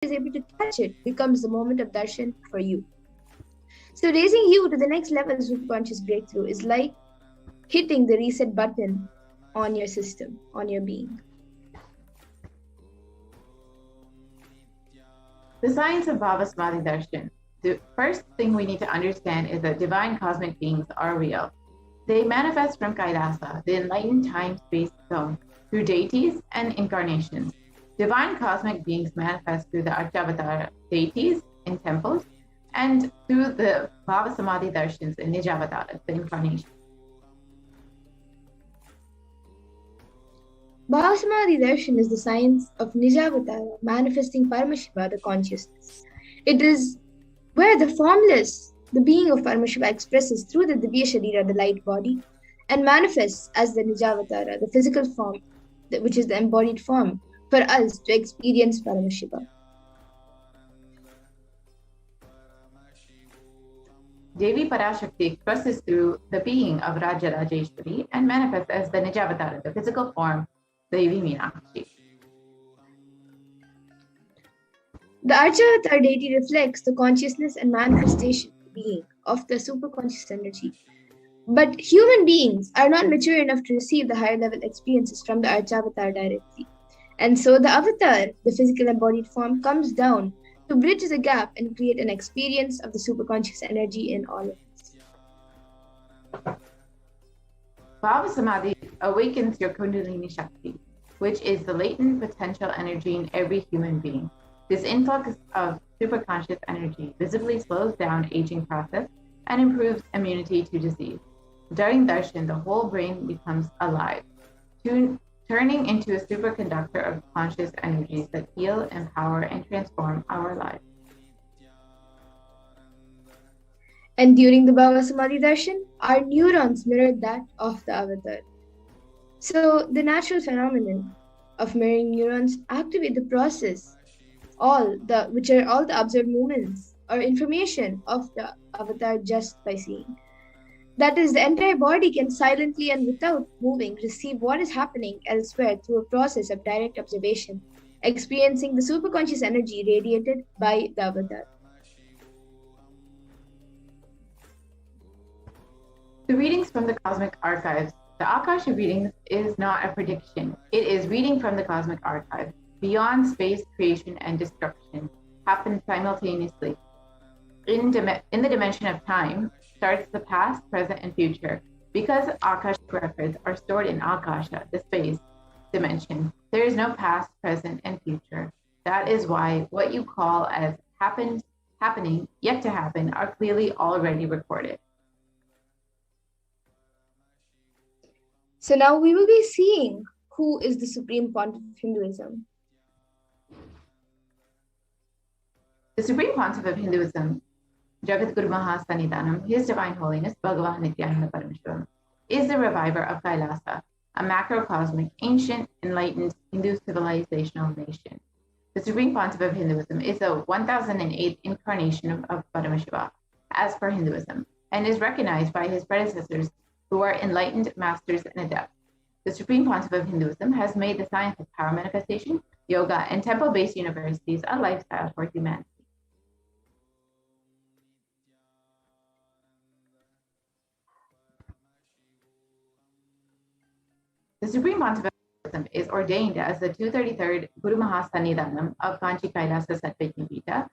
is able to catch it becomes the moment of darshan for you. So raising you to the next level of superconscious breakthrough is like hitting the reset button on your system, on your being. The science of BHAVASAMADHI darshan. The first thing we need to understand is that divine cosmic beings are real. They manifest from Kailasa, the enlightened time-space zone, through deities and incarnations. Divine cosmic beings manifest through the Archavatara deities in temples and through the BHAVASAMADHI darshans in Nijavataras, the incarnation. BHAVASAMADHI darshan is the science of Nijavatara, manifesting Paramashiva, the consciousness. It is where the formless, the being of Paramashiva, expresses through the Divya Sharira, the light body, and manifests as the Nijavatara, the physical form, which is the embodied form, for us to experience Paramashiva. Devi Parashakti expresses through the being of Raja Rajeshwari and manifests as the Nijavatara, the physical form, Devi Meenakshi. The Archavatara deity reflects the consciousness and manifestation being of the superconscious energy. But human beings are not mature enough to receive the higher level experiences from the Archavatara directly. And so the avatar, the physical embodied form, comes down to bridge the gap and create an experience of the superconscious energy in all of us. BHAVASAMADHI awakens your Kundalini Shakti, which is the latent potential energy in every human being. This influx of superconscious energy visibly slows down aging process and improves immunity to disease. During darshan, the whole brain becomes alive, turning into a superconductor of conscious energies that heal, empower, and transform our lives. And during the BHAVASAMADHI darshan, our neurons mirror that of the avatar. So the natural phenomenon of mirroring neurons activate the process, which are all the observed movements or information of the avatar just by seeing. That is, the entire body can silently and without moving receive what is happening elsewhere through a process of direct observation, experiencing the superconscious energy radiated by the avatar. The readings from the cosmic archives. The Akasha readings is not a prediction. It is reading from the cosmic archive. Beyond space, creation, and destruction happen simultaneously. In the dimension of time starts the past, present, and future. Because Akashic records are stored in Akasha, the space dimension, there is no past, present, and future. That is why what you call as happening, yet to happen, are clearly already recorded. So now we will be seeing who is the Supreme Pontiff of Hinduism. The Supreme Pontiff of Hinduism, Jagadguru Mahasannidhanam, His Divine Holiness Bhagavan Nithyananda Paramashivam, is the reviver of Kailasa, a macrocosmic, ancient, enlightened Hindu civilizational nation. The Supreme Pontiff of Hinduism is the 1008th incarnation of Paramashiva, as per Hinduism, and is recognized by his predecessors who are enlightened masters and adepts. The Supreme Pontiff of Hinduism has made the science of power manifestation, yoga, and temple-based universities a lifestyle for humanity. The Supreme Pontiff of Hinduism is ordained as the 233rd Guru Mahasannidhanam of Kanchi Kailasa Satvajnapita,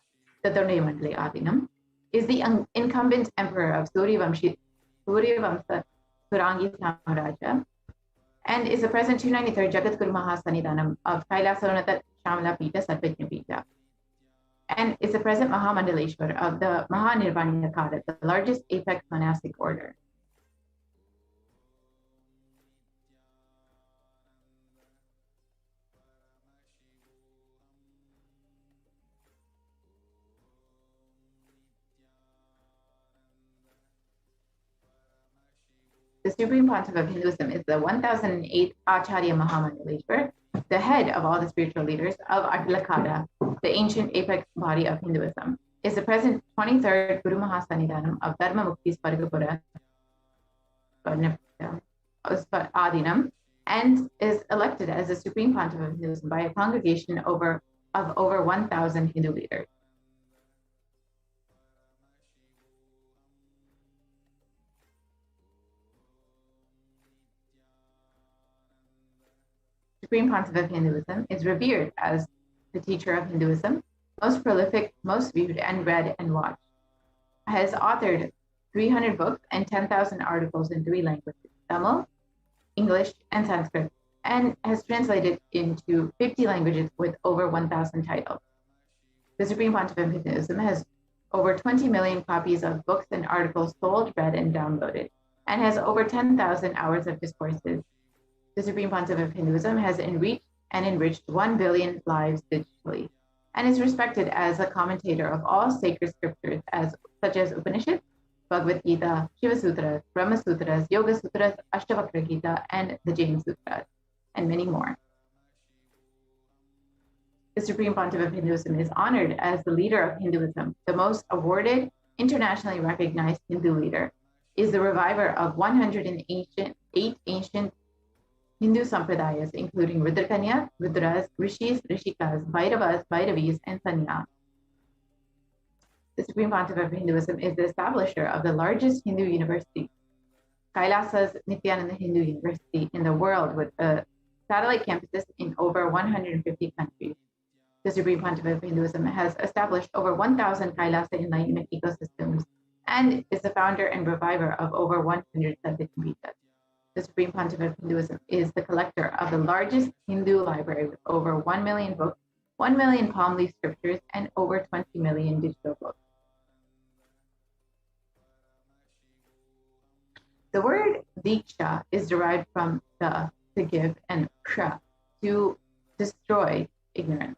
Tathurnaya Mandali Adinam, is the incumbent emperor of Suryavamsa Surangi Samaraja, and is the present 293rd Jagadguru Mahasannidhanam of Kailasa Shamala Pita Satvajnapita, and is the present Mahamandaleshwar of the Mahanirvana Kada, the largest apex monastic order. The Supreme Pontiff of Hinduism is the 1008th Acharya Mahamandaleshwar, the head of all the spiritual leaders of Adlakada, the ancient apex body of Hinduism, is the present 23rd Guru Mahasannidhanam of Dharma Mukti Spargapura Adinam, and is elected as the Supreme Pontiff of Hinduism by a congregation of over of over 1,000 Hindu leaders. Supreme Pontiff of Hinduism is revered as the teacher of Hinduism, most prolific, most viewed and read and watched. Has authored 300 books and 10,000 articles in 3 languages, Tamil, English, and Sanskrit, and has translated into 50 languages with over 1,000 titles. The Supreme Pontiff of Hinduism has over 20 million copies of books and articles sold, read, and downloaded, and has over 10,000 hours of discourses. The Supreme Pontiff of Hinduism has enriched 1 billion lives digitally, and is respected as a commentator of all sacred scriptures such as Upanishads, Bhagavad Gita, Shiva Sutras, Brahma Sutras, Yoga Sutras, Ashtavakra Gita, and the Jain Sutras, and many more. The Supreme Pontiff of Hinduism is honored as the leader of Hinduism, the most awarded, internationally recognized Hindu leader, is the reviver of 108 ancient Hindu sampradayas, including Rudrakanya, Rudras, Rishis, Rishikas, Bhairavas, Bhairavis, and Sanyas. The Supreme Pontiff of Hinduism is the establisher of the largest Hindu university, Kailasa's Nithyananda Hindu University in the world, with satellite campuses in over 150 countries. The Supreme Pontiff of Hinduism has established over 1,000 Kailasa enlightenment ecosystems and is the founder and reviver of over 100 Sadhyapitas. The Supreme Pontiff of Hinduism is the collector of the largest Hindu library with over 1 million books, 1 million palm leaf scriptures, and over 20 million digital books. The word Diksha is derived from the, to give, and ksha, to destroy ignorance.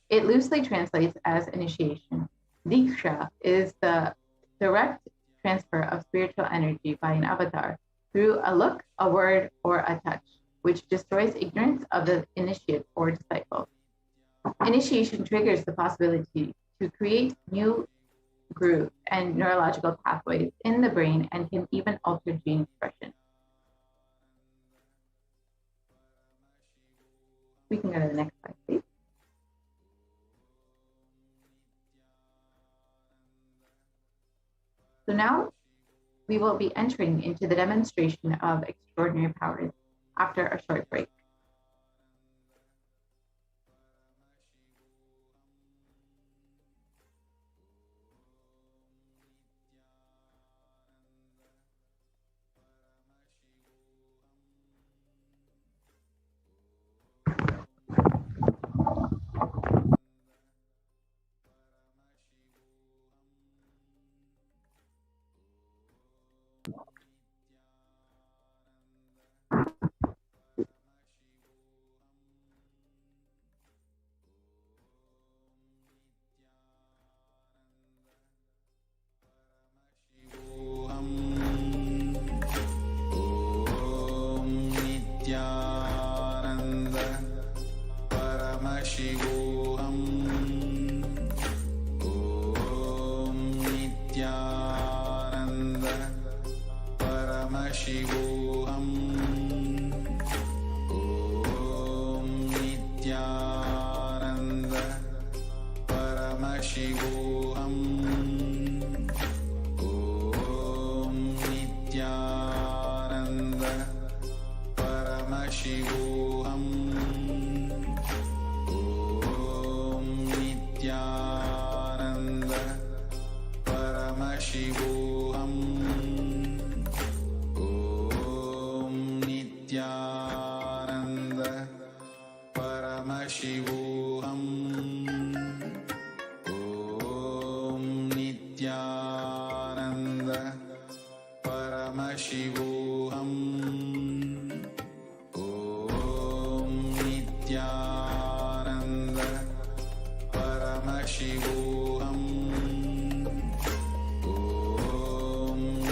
It loosely translates as initiation. Diksha is the direct transfer of spiritual energy by an avatar through a look, a word, or a touch, which destroys ignorance of the initiate or disciple. Initiation triggers the possibility to create new grooves and neurological pathways in the brain and can even alter gene expression. We can go to the next slide, please. So now we will be entering into the demonstration of extraordinary powers after a short break. Paramashivoham. Om Nithyananda Paramashivoham. Om Nithyananda Paramashivoham. Om Nithyananda Paramashivoham. Paramashivoham. Om Nithyananda Paramashivoham. Om Nithyananda Paramashivoham. Om Nithyananda Paramashivoham.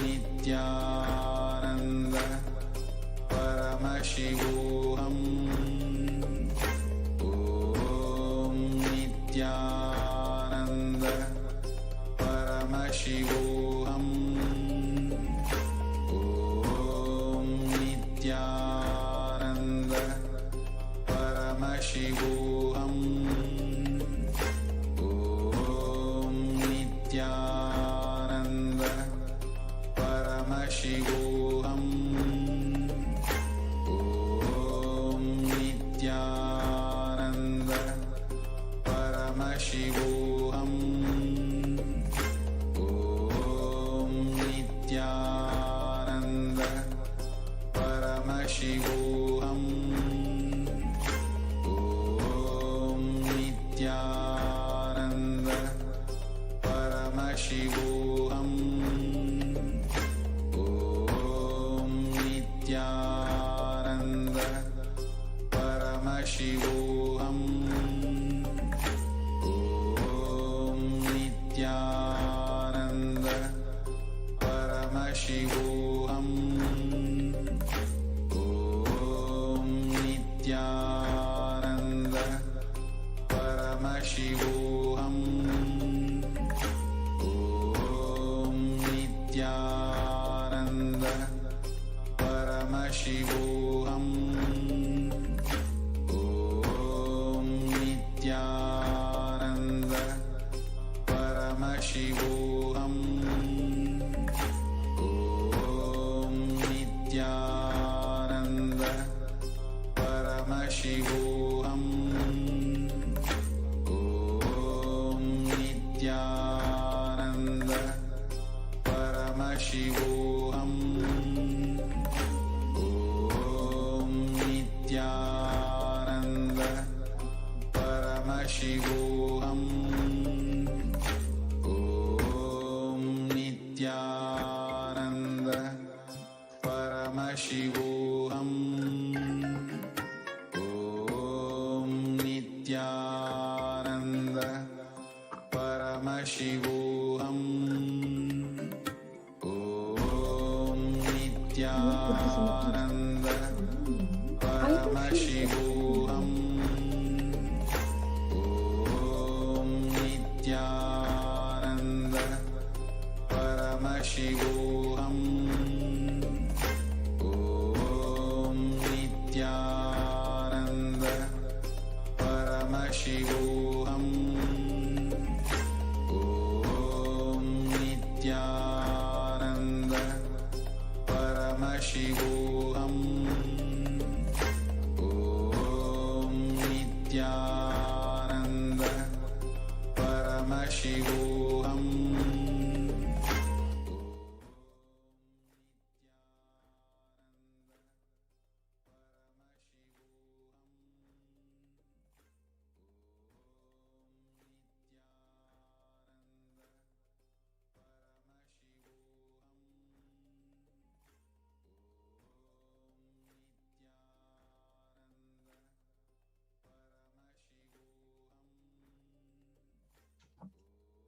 Nithyananda Paramashivoham. Om Nithyananda Paramashivoham. Om Nithyananda Paramashivoham. Paramashivoham. Om Nithyananda Paramashivoham. Om Nithyananda Paramashivoham. Om Nithyananda Paramashivoham. Om Nithyananda Paramashivoham. Om Nithyananda Paramashivoham. Om Nithyananda Paramashivoham. Om Nithyananda Paramashivoham. Om Nithyananda Paramashivoham. Om Nithyananda Paramashivoham. Om Nithyananda Paramashivoham. Om Nithyananda Paramashivoham. Om Nithyananda Paramashivoham. Om Nithyananda Paramashivoham. Om Nithyananda Paramashivoham. Om Nithyananda Paramashivoham. Om Nithyananda Paramashivoham. Om Nithyananda Paramashivoham.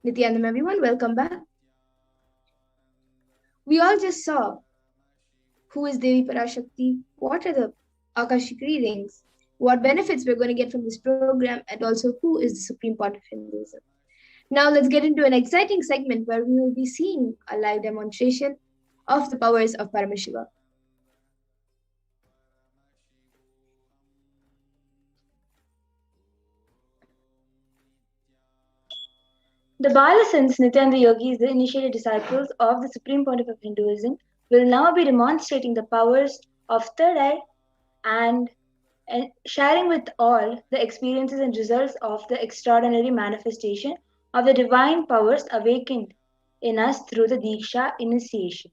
Nithyanandam, everyone, welcome back. We all just saw who is Devi Parashakti, what are the Akashic readings, what benefits we're going to get from this program, and also who is the Supreme Pontiff of Hinduism. Now let's get into an exciting segment where we will be seeing a live demonstration of the powers of Paramashiva. The Balasans, Nityananda Yogis, the initiated disciples of the Supreme Pontiff of Hinduism, will now be demonstrating the powers of third eye and sharing with all the experiences and results of the extraordinary manifestation of the divine powers awakened in us through the Diksha initiation.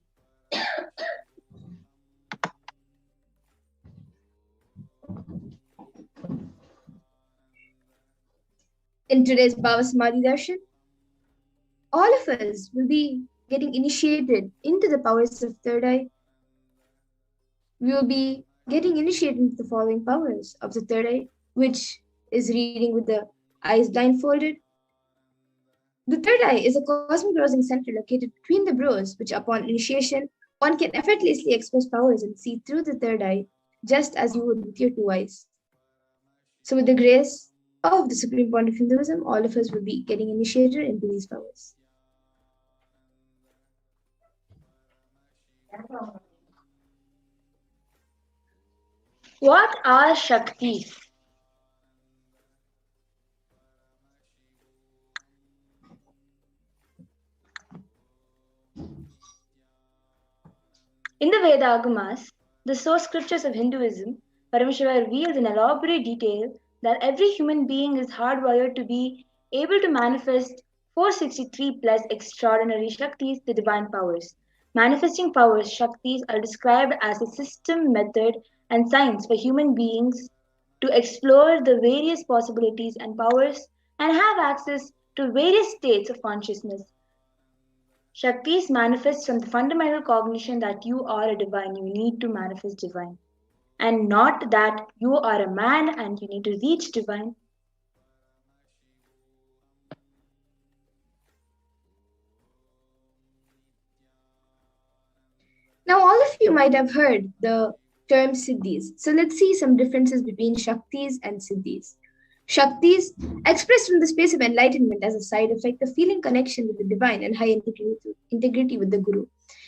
In today's BHAVASAMADHI Darshan, all of us will be getting initiated into the powers of third eye. We will be getting initiated into the following powers of the third eye, which is reading with the eyes blindfolded. The third eye is a cosmic browsing center located between the brows, which upon initiation, one can effortlessly express powers and see through the third eye, just as you would with your two eyes. So with the grace of the Supreme Pontiff of Hinduism, all of us will be getting initiated into these powers. What are Shaktis? In the Veda Agamas, the source scriptures of Hinduism, Paramashiva reveals in elaborate detail that every human being is hardwired to be able to manifest 463 plus extraordinary Shaktis, the divine powers. Manifesting powers, Shaktis, are described as a system, method, and science for human beings to explore the various possibilities and powers and have access to various states of consciousness. Shaktis manifest from the fundamental cognition that you are a divine, you need to manifest divine, and not that you are a man and you need to reach divine. Now, all of you might have heard the term Siddhis. So let's see some differences between Shaktis and Siddhis. Shaktis, expressed from the space of enlightenment as a side effect of feeling connection with the divine and high integrity with the Guru,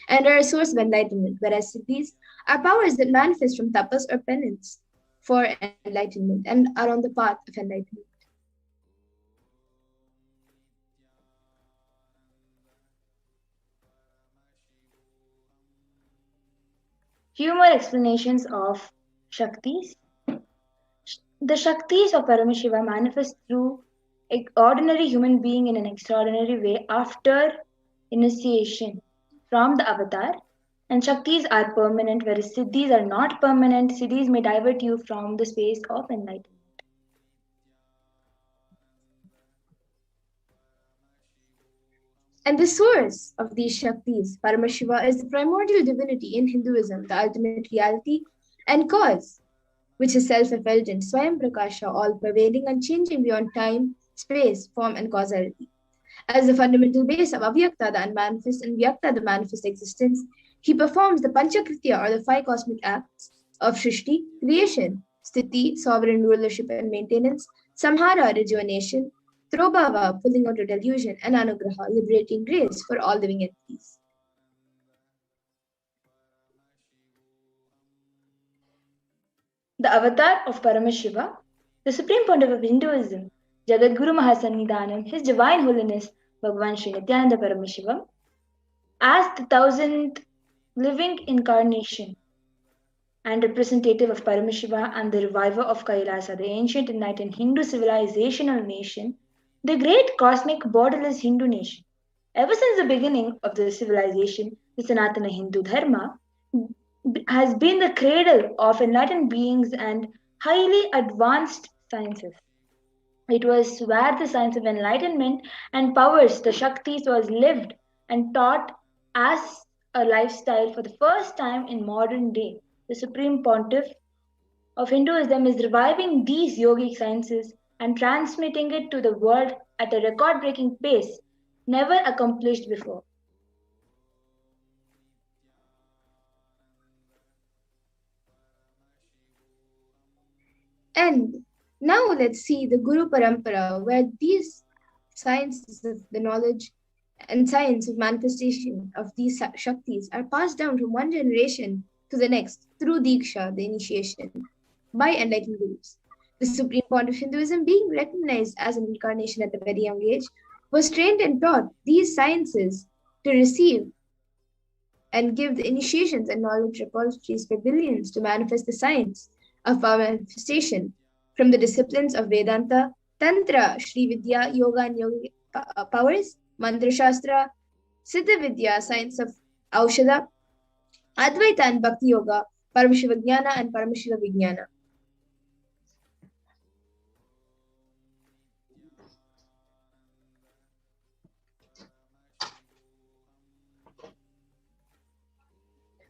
and are a source of enlightenment, whereas Siddhis are powers that manifest from tapas or penance for enlightenment and are on the path of enlightenment. Few more explanations of Shaktis. The Shaktis of Paramashiva manifest through an ordinary human being in an extraordinary way after initiation from the avatar. And Shaktis are permanent, whereas Siddhis are not permanent. Siddhis may divert you from the space of enlightenment. And the source of these Shaktis, Paramashiva, is the primordial divinity in Hinduism, the ultimate reality and cause, which is self-effulgent, Swayam Prakasha, all-pervading, unchanging beyond time, space, form, and causality. As the fundamental base of Avyakta, the unmanifest, and Vyakta, the manifest existence, he performs the Panchakritya, or the five cosmic acts of Shrishti, creation, Sthiti, sovereign rulership and maintenance, Samhara, rejuvenation, Trobhava, pulling out a delusion, and Anugraha, liberating grace for all living entities. The avatar of Paramashiva, the supreme pontiff of Hinduism, Jagadguru Mahasannidhanam, His Divine Holiness Bhagavan Sri Nithyananda Paramashivam, as the thousandth living incarnation and representative of Paramashiva and the reviver of Kailasa, the ancient enlightened Hindu civilizational nation, the great cosmic borderless Hindu nation. Ever since the beginning of the civilization, the Sanatana Hindu Dharma has been the cradle of enlightened beings and highly advanced sciences. It was where the science of enlightenment and powers, the Shaktis, was lived and taught as a lifestyle for the first time in modern day. The Supreme Pontiff of Hinduism is reviving these yogic sciences and transmitting it to the world at a record breaking pace never accomplished before. And now let's see the Guru Parampara, where these sciences of the knowledge and science of manifestation of these Shaktis are passed down from one generation to the next through Diksha, the initiation, by enlightened gurus. The Supreme Pontiff of Hinduism, being recognized as an incarnation at a very young age, was trained and taught these sciences to receive and give the initiations and knowledge repositories for billions to manifest the science of our manifestation from the disciplines of Vedanta, Tantra, Shri Vidya, Yoga and Yogic powers, Mantra Shastra, Siddha Vidya, science of Aushadha, Advaita and Bhakti Yoga, Paramashiva Jnana and Paramashiva Vijnana.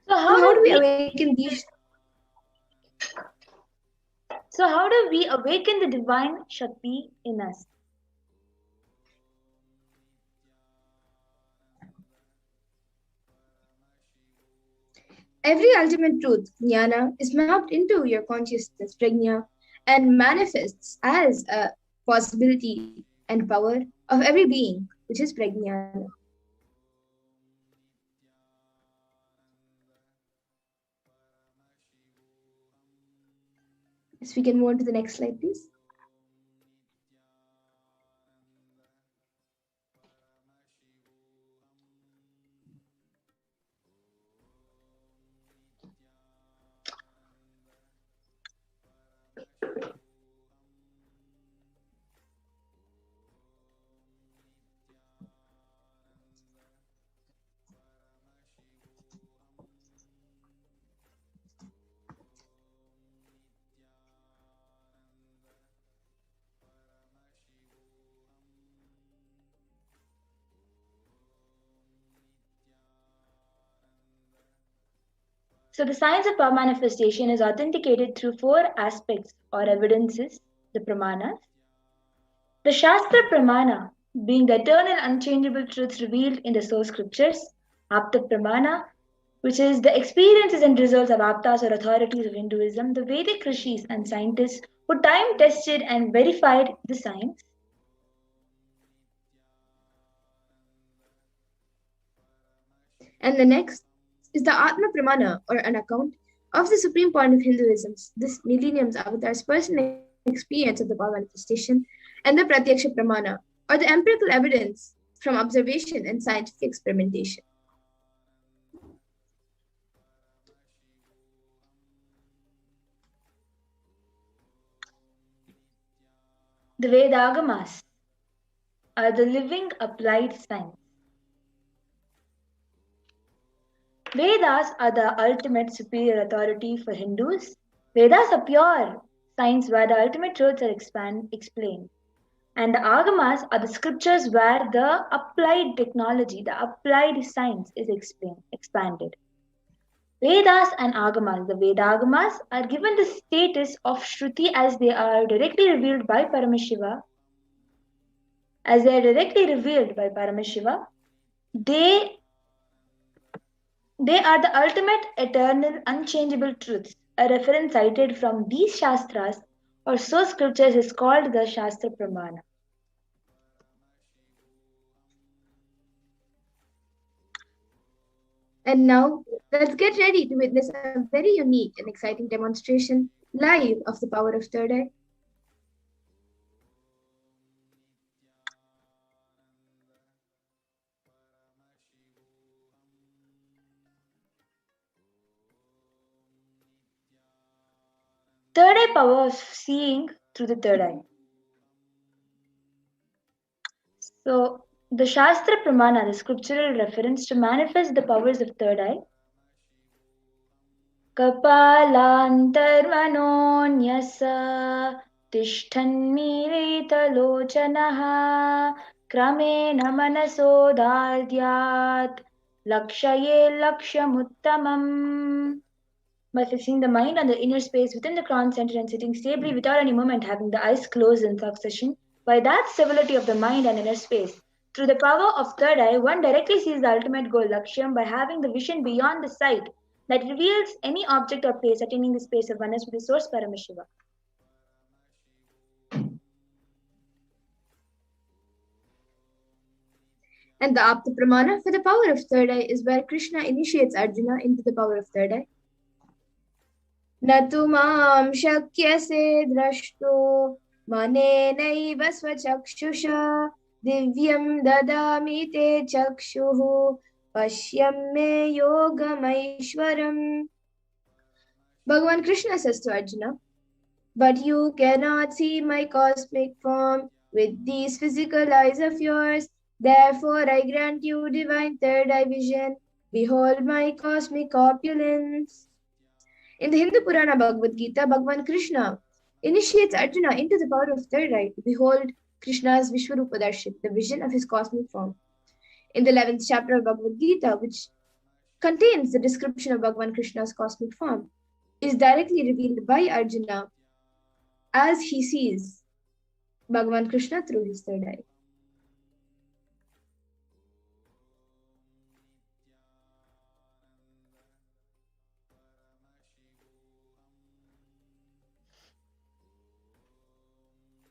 So how do we awaken these? So how do we awaken the divine Shakti in us? Every ultimate truth, jnana, is mapped into your consciousness, prajna, and manifests as a possibility and power of every being, which is prajnana. Yes, we can move on to the next slide, please. So the science of power manifestation is authenticated through four aspects or evidences, the pramanas. The Shastra Pramana, being the eternal unchangeable truths revealed in the source scriptures, Apta Pramana, which is the experiences and results of Aptas or authorities of Hinduism, the Vedic rishis and scientists who time tested and verified the science. And the next is the Atma Pramana, or an account of the supreme point of Hinduism, this millennium's avatar's personal experience of the power manifestation, and the Pratyaksha Pramana, or the empirical evidence from observation and scientific experimentation. The Vedagamas are the living applied science. Vedas are the ultimate superior authority for Hindus. Vedas are pure science where the ultimate truths are explained. And the Agamas are the scriptures where the applied technology, the applied science is expanded. Vedas and Agamas, the Vedagamas are given the status of Shruti as they are directly revealed by Paramashiva. As they are directly revealed by Paramashiva, they are the ultimate, eternal, unchangeable truths. A reference cited from these Shastras or source scriptures is called the Shastra Pramana. And now, let's get ready to witness a very unique and exciting demonstration live of the power of third eye. Third eye power of seeing through the third eye. So, the Shastra Pramana, the scriptural reference to manifest the powers of third eye. Kapalantarmanonyasa tishthanmirita-lochanaha kramena manasodadyat lakshaye lakshamuttamam. By fixing the mind on the inner space within the crown center and sitting stably without any movement, having the eyes closed in succession, by that stability of the mind and inner space, through the power of third eye, one directly sees the ultimate goal, Lakshyam, by having the vision beyond the sight that reveals any object or place attaining the space of oneness with the source Paramashiva. And the Apta Pramana for the power of third eye is where Krishna initiates Arjuna into the power of third eye. Natu mam shakyase drashto manenaiva swachakshusha divyam dadami te chakshuhu pashyam me yogamaishwaram. Bhagavan Krishna says to Arjuna, but you cannot see my cosmic form with these physical eyes of yours. Therefore, I grant you divine third eye vision. Behold my cosmic opulence. In the Hindu Purana Bhagavad Gita, Bhagavan Krishna initiates Arjuna into the power of third eye to behold Krishna's Vishwarupa Darshan, the vision of his cosmic form. In the 11th chapter of Bhagavad Gita, which contains the description of Bhagavan Krishna's cosmic form, is directly revealed by Arjuna as he sees Bhagavan Krishna through his third eye.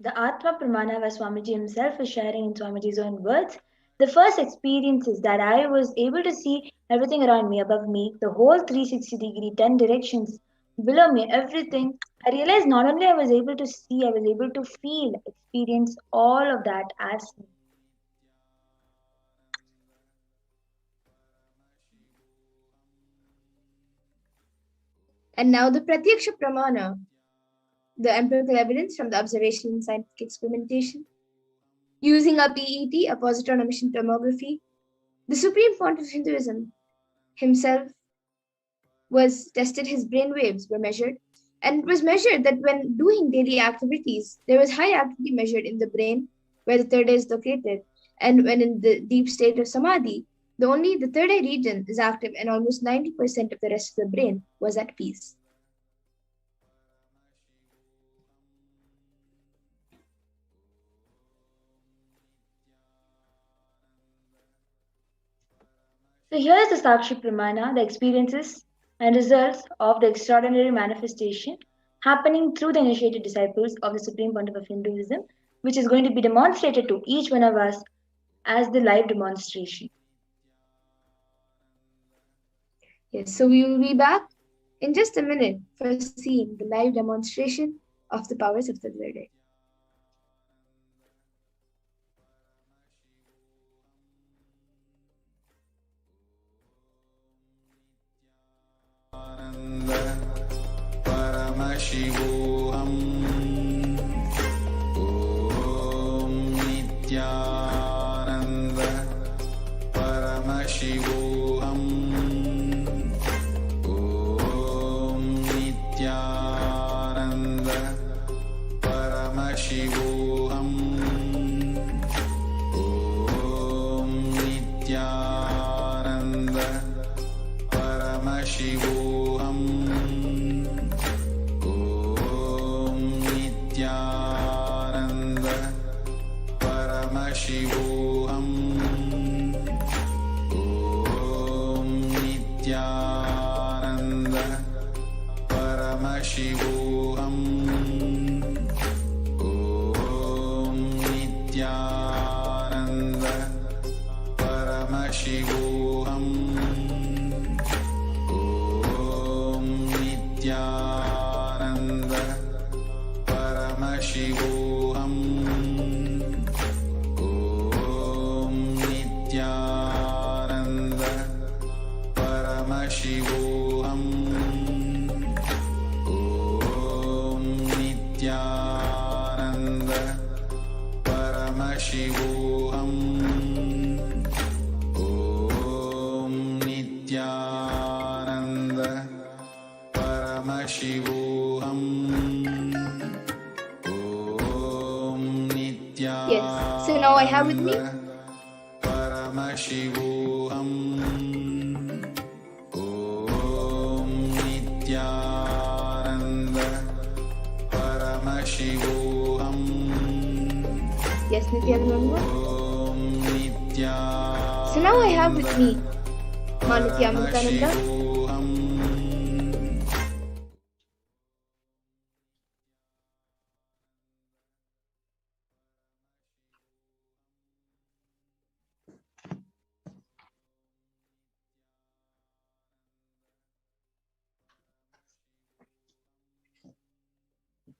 The Atma Pramana, where Swamiji himself is sharing in Swamiji's own words, the first experience is that I was able to see everything around me, above me, the whole 360-degree, 10 directions, below me, everything. I realized not only I was able to see, I was able to feel, experience all of that as me. And now the Pratyaksha Pramana, the empirical evidence from the observation and scientific experimentation. Using a PET, a positron emission tomography, the supreme point of Hinduism himself was tested, his brain waves were measured, and it was measured that when doing daily activities, there was high activity measured in the brain where the third eye is located, and when in the deep state of samadhi, Only the third eye region is active and almost 90% of the rest of the brain was at peace. So here is the Sakshi Pramana, the experiences and results of the extraordinary manifestation happening through the initiated disciples of the Supreme Pontiff of Hinduism, which is going to be demonstrated to each one of us as the live demonstration. Yes, so we will be back in just a minute for seeing the live demonstration of the powers of the third eye. Paramashivoham. Om Nithyananda Paramashivoham. Om Nithyananda Paramashivoham. Om Nithyananda Paramashivoham. Paramashivoham. Om Nithyananda Paramashivoham. Om Nithyananda Paramashivoham. Om Nithyananda Paramashivoham. Paramashivoham. Om Nithyananda Paramashivoham. Om Nithyananda Paramashivoham. Om Nithyananda. Yes, so now I have with me Paramashivoham. Om Nithyananda Paramashivoham. Yes, Nithyananda. Om Nithyananda. So now I have with me Nithyananda.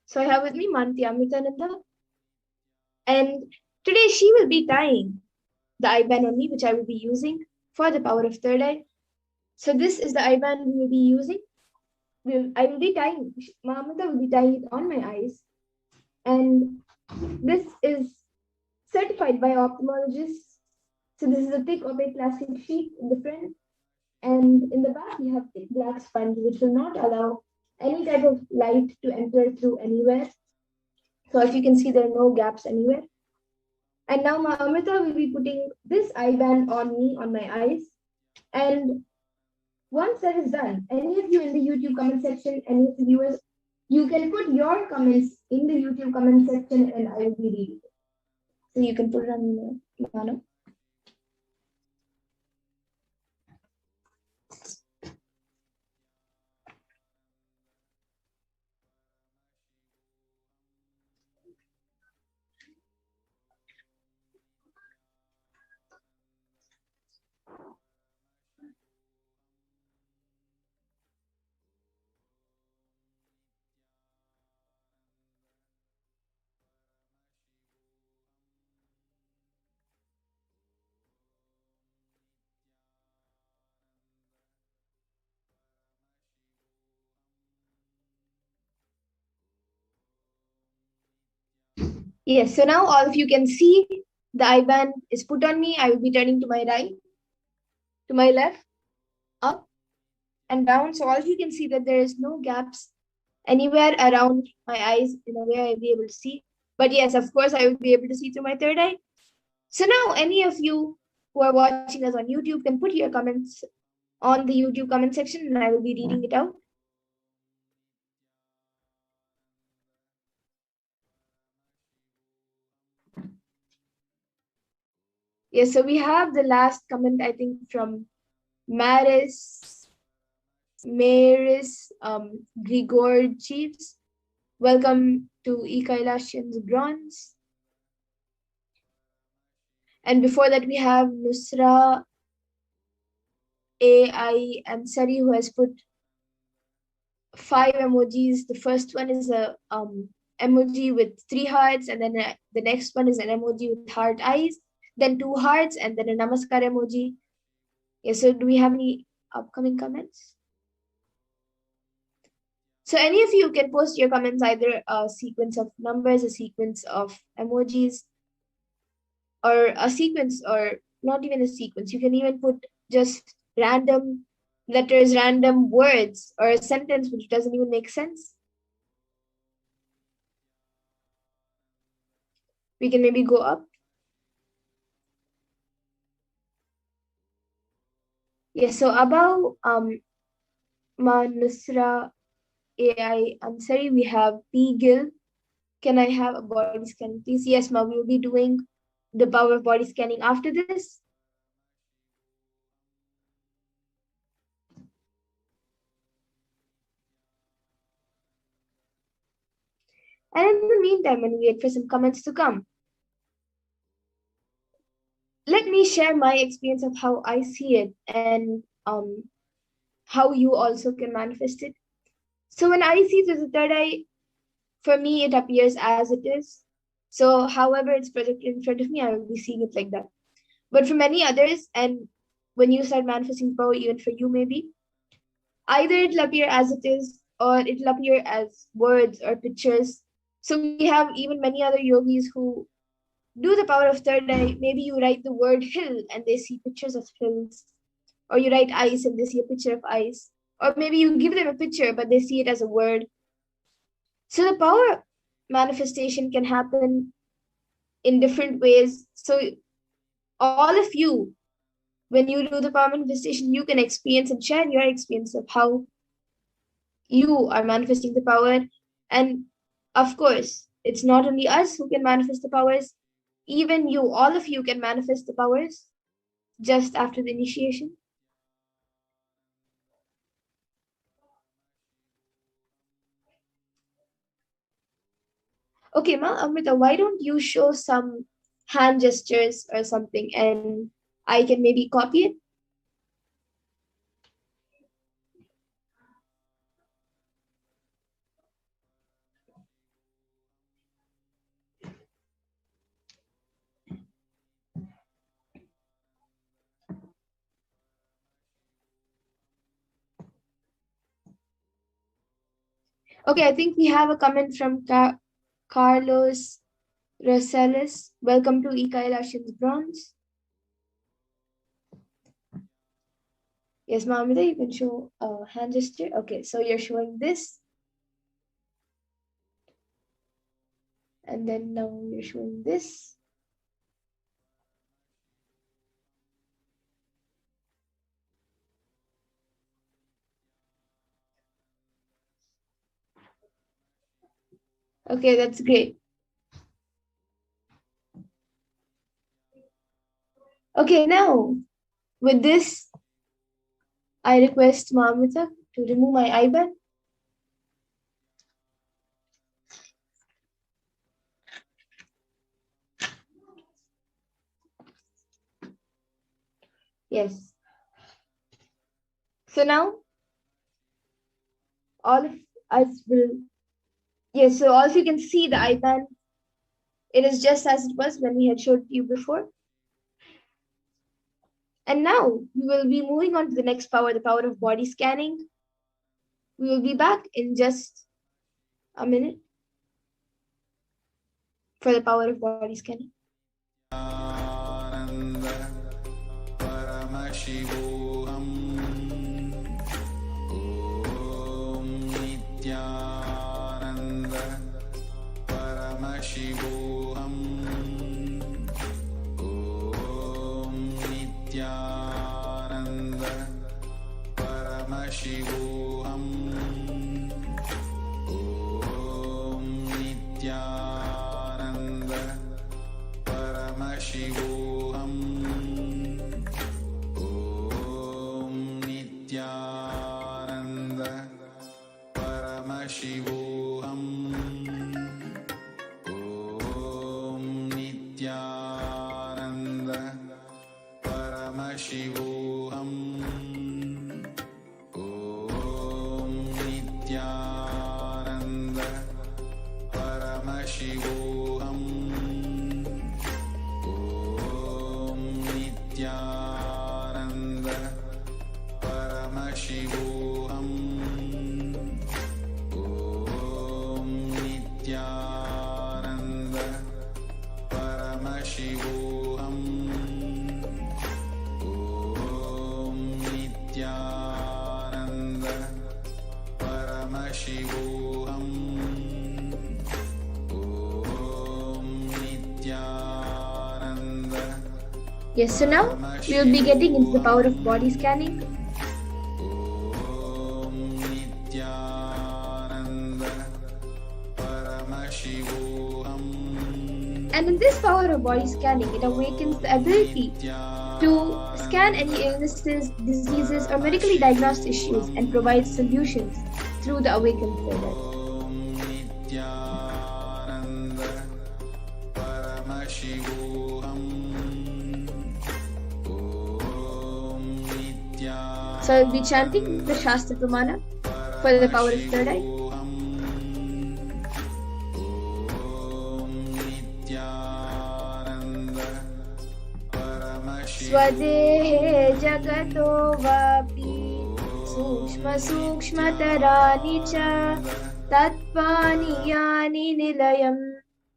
So I have with me Nithyananda. And today she will be tying the eye-band on me, which I will be using for the power of third eye. So this is the eye-band we will be using. I will be tying, Amrita will be tying it on my eyes. And this is certified by ophthalmologists. So this is a thick opaque plastic sheet in the front. And in the back, we have thick black sponge, which will not allow any type of light to enter through anywhere. So if you can see, there are no gaps anywhere. And now Amrita will be putting this eye band on me, on my eyes. And once that is done, any of you in the YouTube comment section, any of the viewers, you can put your comments in the YouTube comment section and I will be reading it. So you can put it on Mano. Yes, so now all of you can see the eye band is put on me. I will be turning to my right, to my left, up and down. So all of you can see that there is no gaps anywhere around my eyes in a way I'll be able to see. But yes, of course, I will be able to see through my third eye. So now any of you who are watching us on YouTube can put your comments on the YouTube comment section and I will be reading it out. Yes, so we have the last comment, I think, from Maris Grigorjeevs. Welcome to Kailashian's Bronze. And before that, we have Nusra AI Ansari, who has put 5 emojis. The first one is a emoji with 3 hearts, and then the next one is an emoji with heart eyes, then 2 hearts, and then a namaskar emoji. Yes, so do we have any upcoming comments? So any of you can post your comments, either a sequence of numbers, a sequence of emojis, or a sequence, or not even a sequence. You can even put just random letters, random words, or a sentence which doesn't even make sense. We can maybe go up. Yes, so about Nusra AI Ansari, we have P. Gill. Can I have a body scan, please? Yes, Ma, we will be doing the power of body scanning after this. And in the meantime, when we wait for some comments to come, let me share my experience of how I see it and how you also can manifest it. So when I see through the third eye, for me, it appears as it is. So however it's projected in front of me, I will be seeing it like that. But for many others, and when you start manifesting power, even for you maybe, either it'll appear as it is, or it'll appear as words or pictures. So we have even many other yogis who do the power of third eye. Maybe you write the word hill and they see pictures of hills, or you write ice and they see a picture of ice, or maybe you give them a picture but they see it as a word. So the power manifestation can happen in different ways. So all of you, when you do the power manifestation, you can experience and share your experience of how you are manifesting the power. And of course, it's not only us who can manifest the powers, even you, all of you can manifest the powers just after the initiation. Okay, Ma Amrita, why don't you show some hand gestures or something and I can maybe copy it? Okay, I think we have a comment from Carlos Rosales. Welcome to Kailashian's Bronze. Yes, Mamita, you can show a hand gesture. Okay, so you're showing this. And then now you're showing this. Okay, that's great. Okay, now with this, I request Mamita to remove my IBAN. Yes. So now, all of us will, yes, so all of you can see the IBAN. It is just as it was when we had showed you before. And now we will be moving on to the next power, the power of body scanning. We will be back in just a minute for the power of body scanning. Paramashivoham. Om Nithyananda Paramashivoham. Om Paramashivoham. Om Nithyananda Paramashivoham. Om Nithyananda Paramashivoham. Om Nithyananda Paramashivoham. Om Nithyananda Paramashivoham. Om Nithyananda Paramashivoham. Om Nithyananda Paramashivoham. Om Nithyananda Paramashivoham. Om Nithyananda. Yes, so now we will be getting into the power of body scanning. Om Nithyananda Paramashivoham. And in this power of body scanning, it awakens the ability to scan any illnesses, diseases, or medically diagnosed issues and provide solutions through the awakened third eye. Om Nithyananda Paramashivoham. Om Nithyananda So I will be chanting the Shastra Pramana for the power of third eye. Om Nithyananda Paramashivoham. Swadehe jagato vapi sukshma sukshmatarani cha tatpani yani nilayam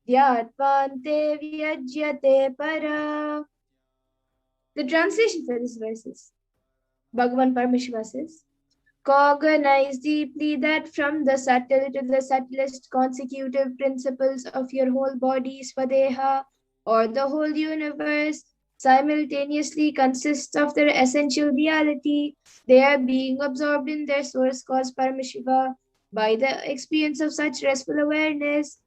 dhyattvante vyajyate para. The translation for this verse is Bhagavan Paramashiva says, cognize deeply that from the subtle to the subtlest consecutive principles of your whole body, Swadeha, or the whole universe, simultaneously consists of their essential reality. They are being absorbed in their source cause Paramashiva by the experience of such restful awareness.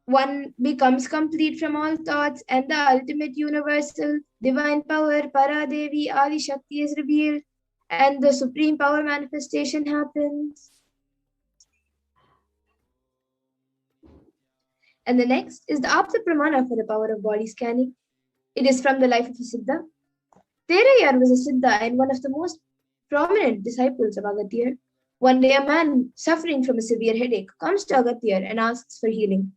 One becomes complete from all thoughts, and the ultimate universal divine power, Paradevi Adi Shakti, is revealed, and the supreme power manifestation happens. And the next is the Apta Pramana for the power of body scanning. It is from the life of a Siddha. Terayar was a Siddha and one of the most prominent disciples of Agathir. One day, a man suffering from a severe headache comes to Agathir and asks for healing.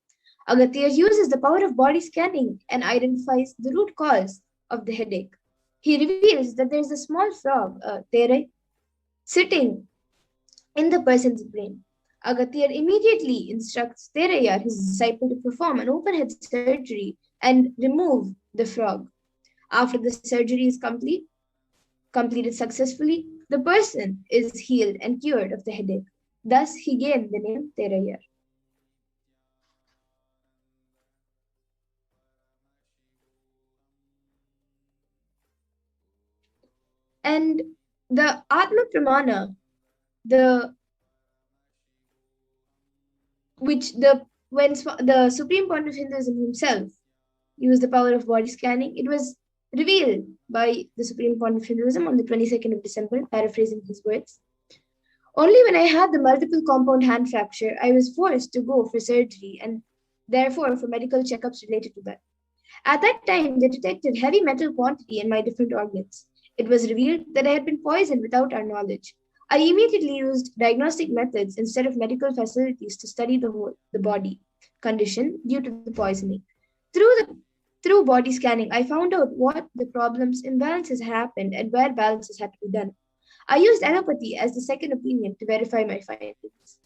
Agathir uses the power of body scanning and identifies the root cause of the headache. He reveals that there is a small frog, Terai, sitting in the person's brain. Agathir immediately instructs Terayar, his disciple, to perform an open-head surgery and remove the frog. After the surgery is completed successfully, the person is healed and cured of the headache. Thus, he gained the name Terayar. And the Atma Pramana, when the Supreme Point of Hinduism himself used the power of body scanning, it was revealed by the Supreme Point of Hinduism on the 22nd of December, paraphrasing his words. Only when I had the multiple compound hand fracture, I was forced to go for surgery and therefore for medical checkups related to that. At that time, they detected heavy metal quantity in my different organs. It was revealed that I had been poisoned without our knowledge. I immediately used diagnostic methods instead of medical facilities to study the body condition due to the poisoning. Through body scanning, I found out what the problems, imbalances happened, and where balances had to be done. I used allopathy as the second opinion to verify my findings.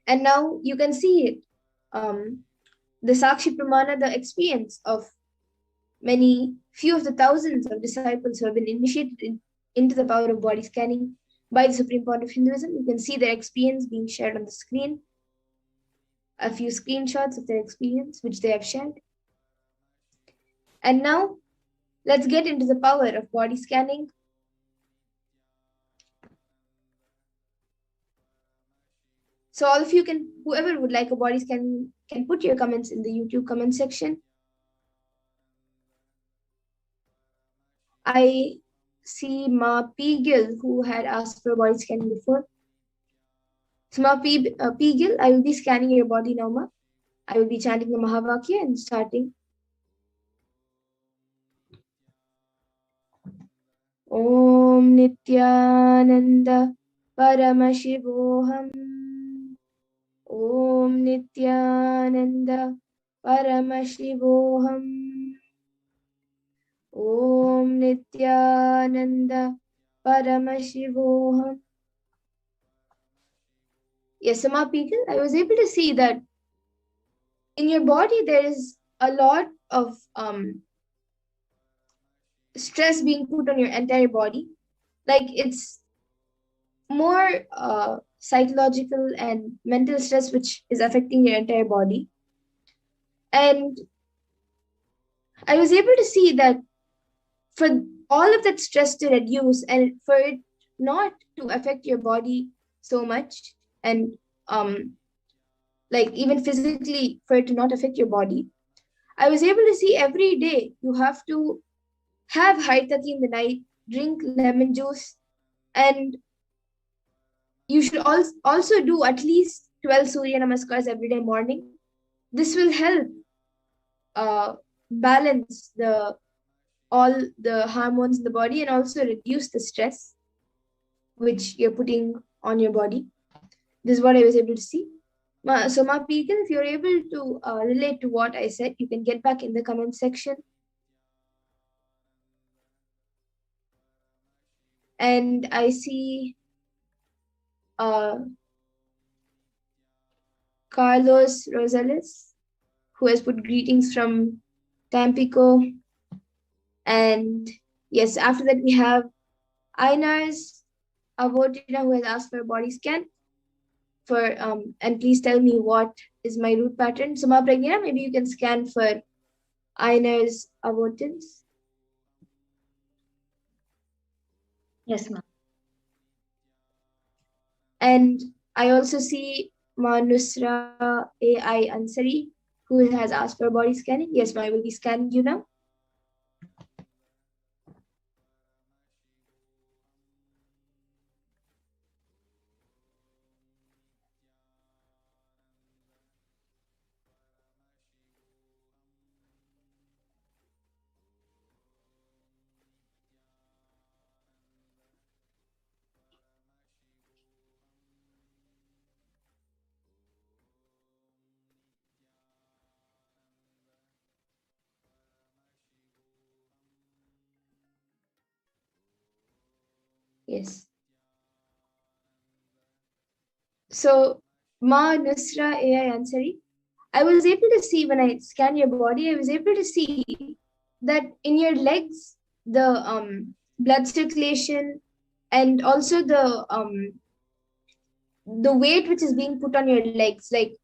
And now you can see it. The Sakshi Pramana, the experience of few of the thousands of disciples who have been initiated into the power of body scanning by the Supreme Point of Hinduism. You can see their experience being shared on the screen. a few screenshots of their experience, which they have shared. And now, let's get into the power of body scanning. So all of you can, whoever would like a body scan, can put your comments in the YouTube comment section. I see Ma Pigil, who had asked for a body scanning before. So Ma Pigil, I will be scanning your body now, Ma. I will be chanting the Mahavakya and starting. Om Nithyananda Paramashivoham. Om Nithyananda Paramashivoham. Om Nithyananda Paramashivoham. Yes, Sama people, I was able to see that in your body there is a lot of stress being put on your entire body. Like it's more psychological and mental stress which is affecting your entire body. And I was able to see that for all of that stress to reduce and for it not to affect your body so much, and like even physically for it to not affect your body, I was able to see every day you have to have haritati in the night, drink lemon juice, and you should also do at least 12 Surya Namaskars every day morning. This will help balance all the hormones in the body and also reduce the stress which you're putting on your body. This is what I was able to see. So Ma Peegan, if you're able to relate to what I said, you can get back in the comment section. And I see Carlos Rosales, who has put greetings from Tampico. And yes, after that we have Ainar's Avotina, who has asked for a body scan. And please tell me what is my root pattern. So Ma Pragnana, maybe you can scan for Ainar's Avotins. Yes, ma'am. And I also see Ma Nusra AI Ansari, who has asked for body scanning. Yes, Ma, I will be scanning you now. Yes. So, Ma Nusra AI Ansari, I was able to see when I scan your body, I was able to see that in your legs, the blood circulation and also the weight which is being put on your legs, like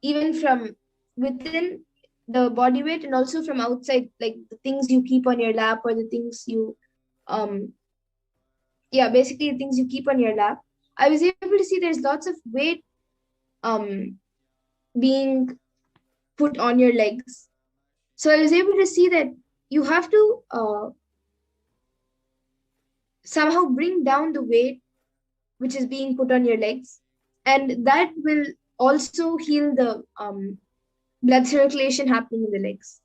even from within the body weight and also from outside, like the things you keep on your lap or the things you basically the things you keep on your lap. I was able to see there's lots of weight being put on your legs. So I was able to see that you have to somehow bring down the weight which is being put on your legs, and that will also heal the blood circulation happening in the legs.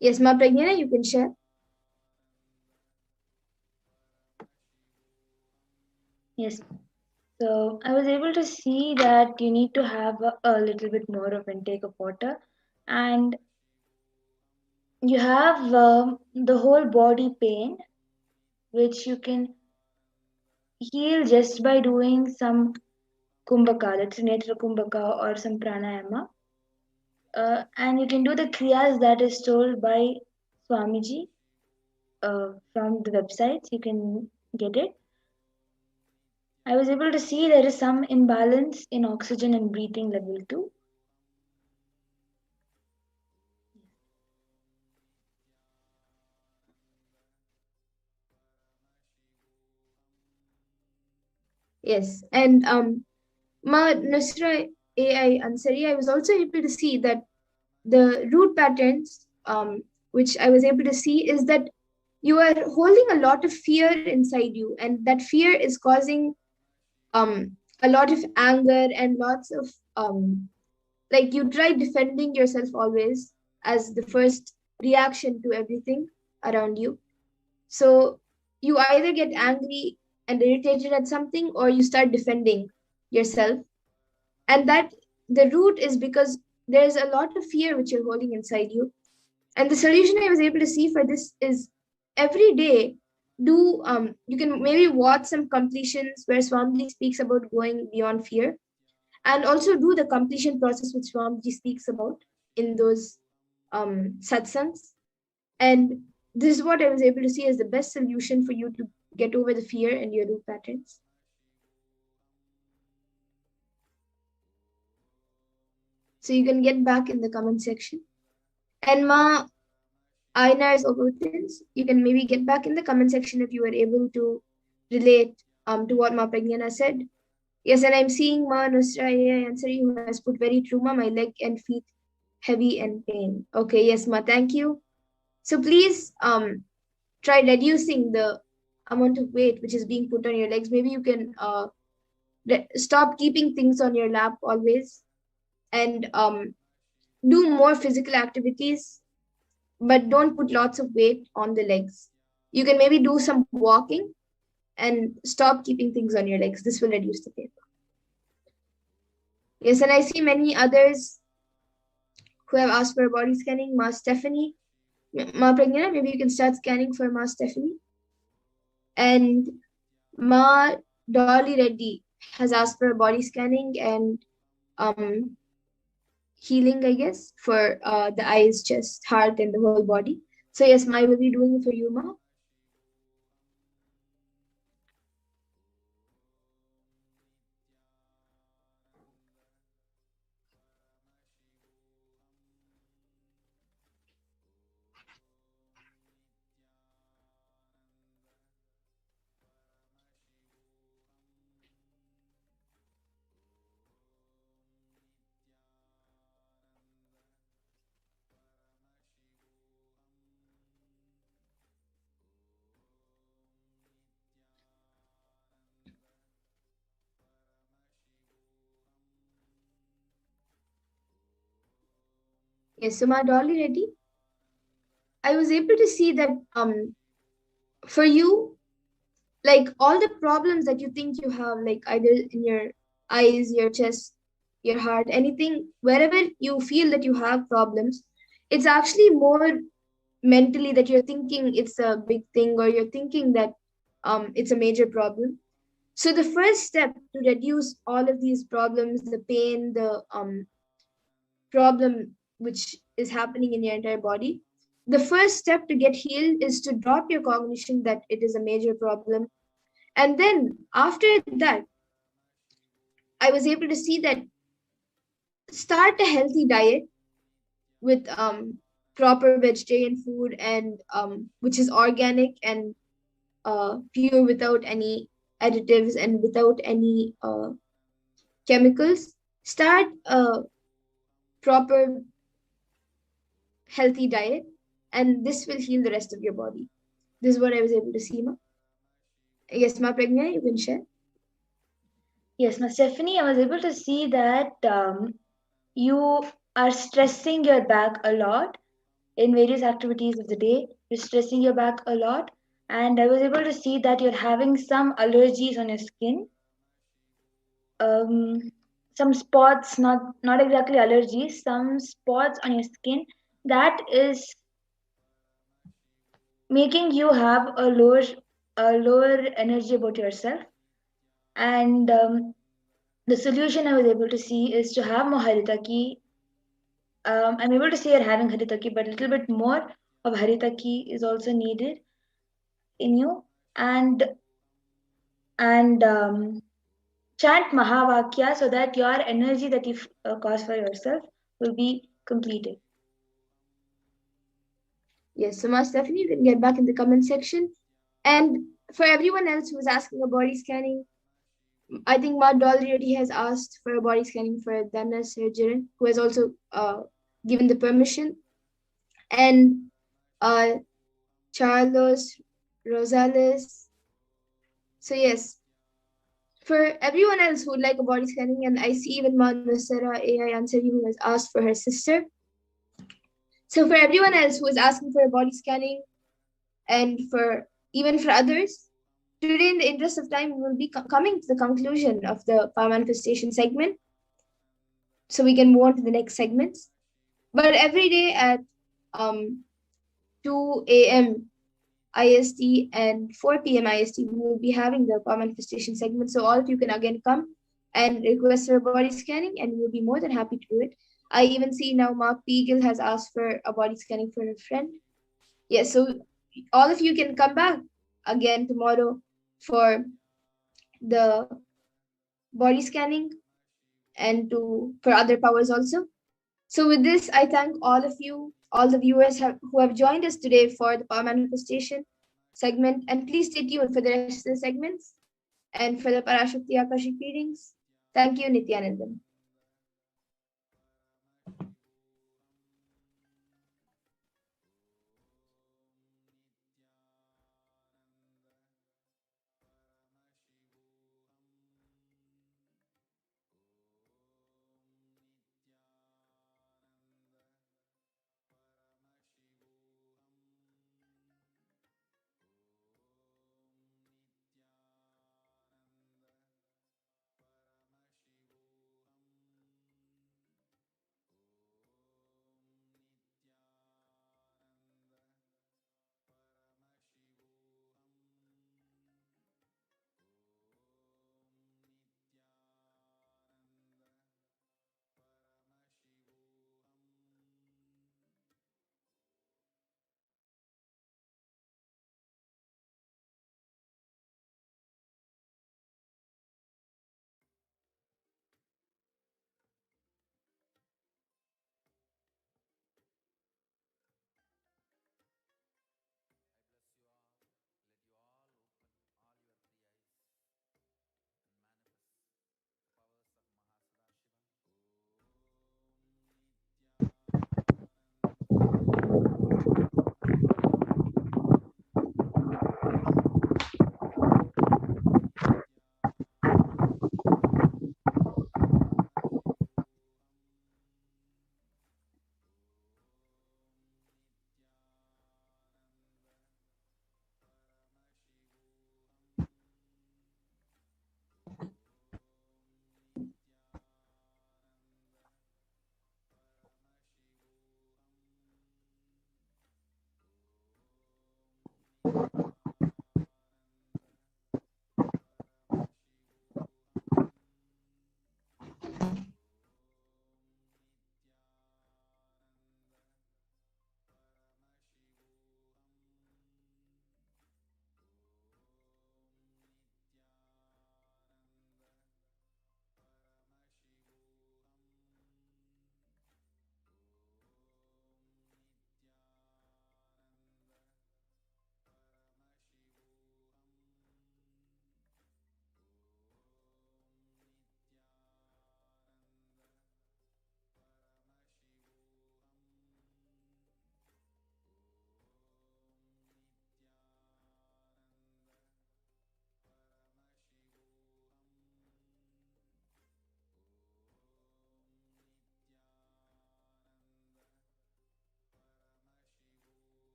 Yes, Ma Pragnana, you can share. Yes. So I was able to see that you need to have a little bit more of intake of water, and you have the whole body pain, which you can heal just by doing some kumbhaka, that's netra kumbhaka or some pranayama. And you can do the kriyas that is told by Swamiji. from the websites. You can get it. I was able to see there is some imbalance in oxygen and breathing level too. Yes, and Ma Nusra AI Ansari, I was also able to see that the root patterns, which I was able to see, is that you are holding a lot of fear inside you, and that fear is causing a lot of anger and lots of like you try defending yourself always as the first reaction to everything around you. So you either get angry and irritated at something, or you start defending yourself, and that the root is because there's a lot of fear which you're holding inside you. And the solution I was able to see for this is every day do you can maybe watch some completions where Swamiji speaks about going beyond fear, and also do the completion process which Swamiji speaks about in those satsangs. And this is what I was able to see as the best solution for you to get over the fear and your root patterns. So you can get back in the comment section. And Ma Ainar's Obutins, you can maybe get back in the comment section if you were able to relate to what Ma Pragnana said. Yes, and I'm seeing Ma Nusra Ansari who has put very true, Ma, my leg and feet heavy and pain. Okay, yes, Ma, thank you. So please try reducing the amount of weight which is being put on your legs. Maybe you can stop keeping things on your lap always, and do more physical activities, but don't put lots of weight on the legs. You can maybe do some walking and stop keeping things on your legs. This will reduce the pain. Yes, and I see many others who have asked for body scanning. Ma Stephanie, Ma Pragnana, maybe you can start scanning for Ma Stephanie. And Ma Dolly Reddy has asked for body scanning and healing, I guess, for the eyes, chest, heart, and the whole body. So yes, Ma, I will be doing it for you, Ma. Yes, so Ma Dolly Reddy, I was able to see that for you, like all the problems that you think you have, like either in your eyes, your chest, your heart, anything, wherever you feel that you have problems, it's actually more mentally that you're thinking it's a big thing, or you're thinking that it's a major problem. So the first step to reduce all of these problems, the pain, the problem which is happening in your entire body, the first step to get healed is to drop your cognition that it is a major problem. And then after that, I was able to see that start a healthy diet with proper vegetarian food, and which is organic and pure, without any additives and without any chemicals. Start a proper healthy diet, and this will heal the rest of your body. This is what I was able to see, Ma. Yes, Ma Pragna, you can share. Yes, now Stephanie, I was able to see that you are stressing your back a lot in various activities of the day. You're stressing your back a lot, and I was able to see that you're having some allergies on your skin. Some spots, not exactly allergies, some spots on your skin that is making you have a lower energy about yourself. And the solution I was able to see is to have more haritaki. I'm able to see you're having haritaki, but a little bit more of haritaki is also needed. in you and chant Mahavakya so that your energy that you cause for yourself will be completed. Yes, so most definitely you can get back in the comment section. And for everyone else who's asking a body scanning, I think Matt already has asked for a body scanning for Dana Surgeon, who has also given the permission. And uh, Charlos Rosales. So yes, for everyone else who would like a body scanning, and I see even Ma Nusara AI Ansari who has asked for her sister. So for everyone else who is asking for a body scanning, and for even for others, today in the interest of time, we will be coming to the conclusion of the power manifestation segment, so we can move on to the next segments. But every day at um, 2 a.m. IST and 4 p.m. IST, we will be having the power manifestation segment. So all of you can again come and request for a body scanning, and we will be more than happy to do it. I even see now Mark Beagle has asked for a body scanning for a friend. Yes, so all of you can come back again tomorrow for the body scanning and for other powers also. So with this, I thank all of you, all the viewers who have joined us today for the power manifestation segment, and please stay tuned for the rest of the segments and for the Parashakti Akashic readings. Thank you, Nithyanandan.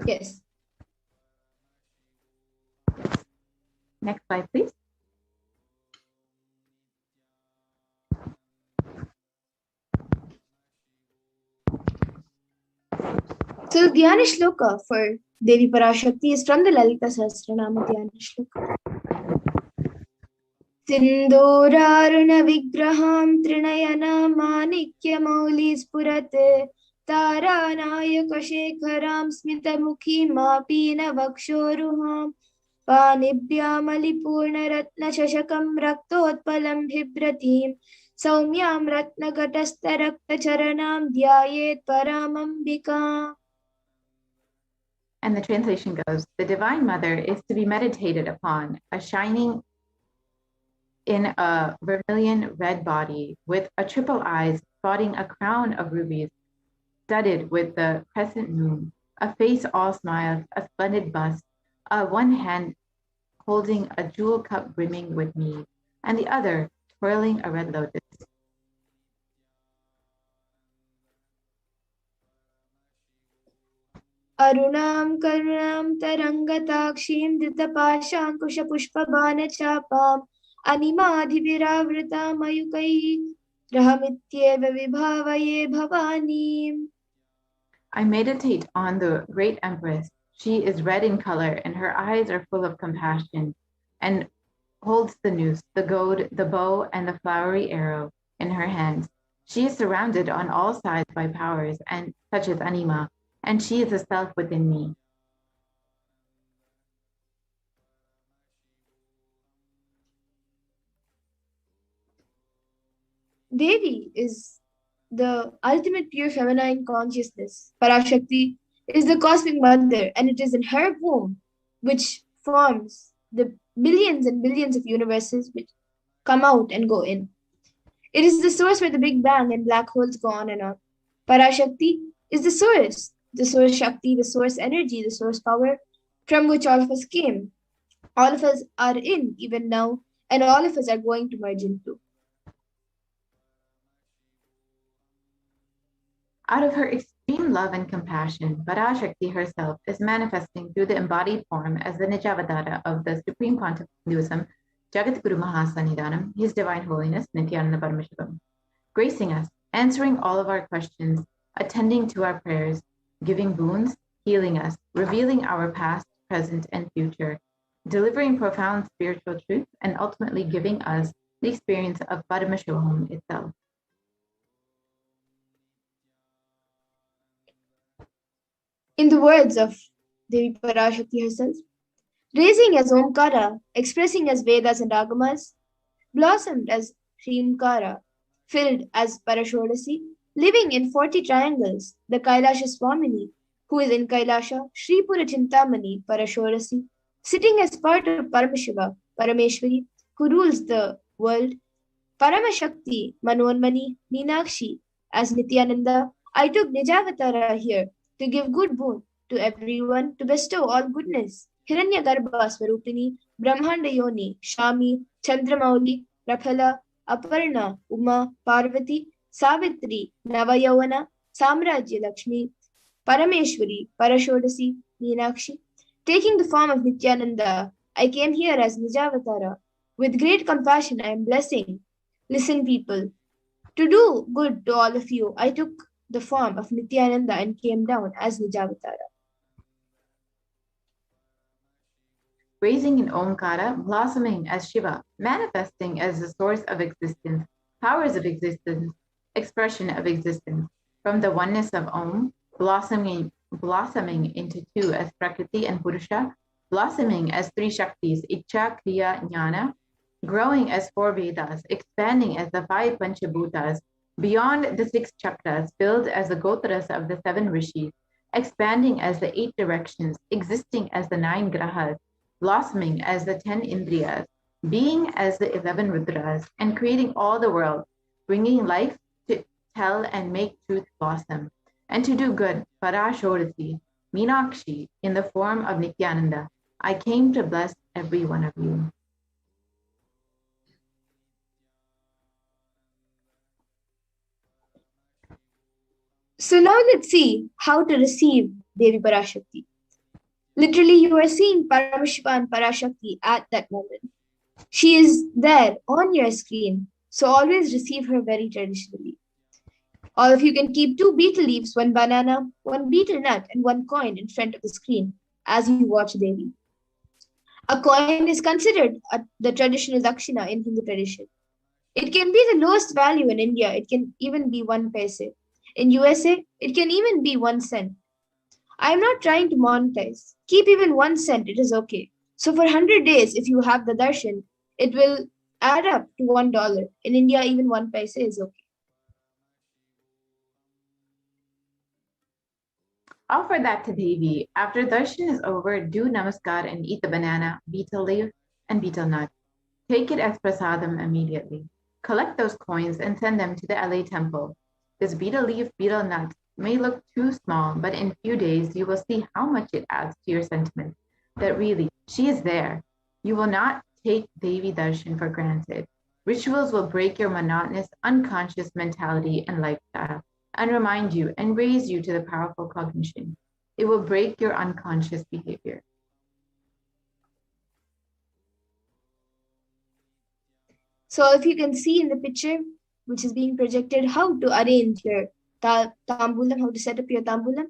Yes. Next slide, please. So the Dhyana Shloka for Devi Parashakti is from the Lalita Sahasranama Dhyana Shloka. Sindoraruna Vigraham Trinayana Manikya Mauli Spurate Taranayaka Shekharam Smita Mukhi Mapina Vakshoruham Panibhyamali Ratna Shashakam Raktotpalam Bhibratim Saumyam Ratna Gatasta Rakta Charanam Dhyayet Paramambika. And the translation goes, the Divine Mother is to be meditated upon, a shining in a vermilion red body with a triple eyes spotting a crown of rubies studded with the crescent moon, a face all smiles, a splendid bust, one hand holding a jewel cup brimming with mead, and the other twirling a red lotus. Arunam karunam tarangatakshim dritapashankushapushpabanachapam animadhiviravrita mayukai rahamityeva vibhavaye bhavanim. I meditate on the great Empress. She is red in color, and her eyes are full of compassion, and holds the noose, the goad, the bow, and the flowery arrow in her hands. She is surrounded on all sides by powers, and such as Anima, and she is a self within me. Devi is the ultimate pure feminine consciousness. Parashakti is the cosmic mother, and it is in her womb which forms the billions and billions of universes which come out and go in. It is the source where the Big Bang and black holes go on and on. Parashakti is the source Shakti, the source energy, the source power from which all of us came. All of us are in even now, and all of us are going to merge into. Out of her extreme love and compassion, Parashakti herself is manifesting through the embodied form as the Nijavatara of the Supreme Pontiff of Hinduism, Jagadguru Mahasannidhanam, His Divine Holiness Nithyananda Paramashivam, gracing us, answering all of our questions, attending to our prayers, giving boons, healing us, revealing our past, present, and future, delivering profound spiritual truth, and ultimately giving us the experience of Paramashivoham itself. In the words of Devi Parashakti herself, raising as Omkara, expressing as Vedas and Agamas, blossomed as Srimkara, filled as Parashodasi, living in 40 triangles, the Kailasa Swamini, who is in Kailasa, Sripura Chintamani, Parashodasi, sitting as part of Paramashiva, Parameshwari, who rules the world, Paramashakti, Manonmani, Meenakshi, as Nithyananda. I took Nijavatara here to give good boon to everyone, to bestow all goodness. Hiranyagarbha Swarupini, Brahmanda Yoni, Shami, Chandramauli, Raphala, Aparna, Uma, Parvati, Savitri, Navayavana, Samrajya Lakshmi, Parameshwari, Parashodasi, Meenakshi. Taking the form of Nithyananda, I came here as Nijavatara. With great compassion, I am blessing. Listen, people. To do good to all of you, I took the form of Nithyananda and came down as Nijavatara. Raising in Omkara, blossoming as Shiva, manifesting as the source of existence, powers of existence, expression of existence, from the oneness of Om, blossoming into two as Prakriti and Purusha, blossoming as three Shaktis, Icha, Kriya, Jnana, growing as four Vedas, expanding as the five Panchabhutas, beyond the six chakras, filled as the Gotras of the seven Rishis, expanding as the eight directions, existing as the nine Grahas, blossoming as the 10 Indriyas, being as the 11 Rudras, and creating all the world, bringing life to tell and make truth blossom, and to do good, Parashodasi, Meenakshi, in the form of Nithyananda. I came to bless every one of you. So now let's see how to receive Devi Parashakti. Literally, you are seeing Paramashiva and Parashakti at that moment. She is there on your screen, so always receive her very traditionally. All of you can keep 2 betel leaves, 1 banana, 1 betel nut, and 1 coin in front of the screen as you watch Devi. A coin is considered the traditional dakshina in Hindu tradition. It can be the lowest value in India. It can even be 1 paise. In USA, it can even be 1 cent. I am not trying to monetize. Keep even 1 cent, it is okay. So for 100 days, if you have the darshan, it will add up to $1. In India, even 1 paise is okay. Offer that to Devi. After darshan is over, do namaskar and eat the banana, betel leaf, and betel nut. Take it as prasadam immediately. Collect those coins and send them to the LA temple. This betel leaf, betel nut may look too small, but in few days you will see how much it adds to your sentiment, that really, she is there. You will not take Devi darshan for granted. Rituals will break your monotonous, unconscious mentality and lifestyle, and remind you and raise you to the powerful cognition. It will break your unconscious behavior. So if you can see in the picture, which is being projected, how to arrange your tambulam, how to set up your tambulam,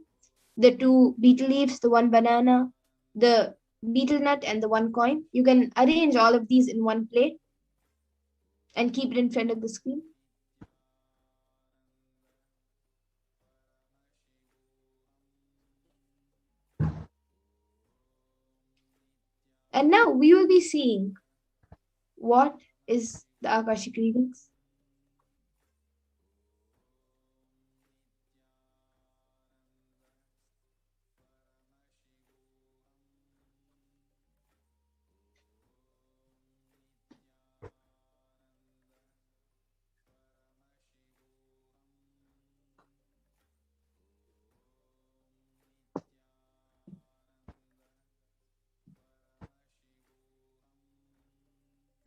the 2 betel leaves, the 1 banana, the betel nut, and the 1 coin. You can arrange all of these in one plate and keep it in front of the screen. And now we will be seeing what is the Akashic readings.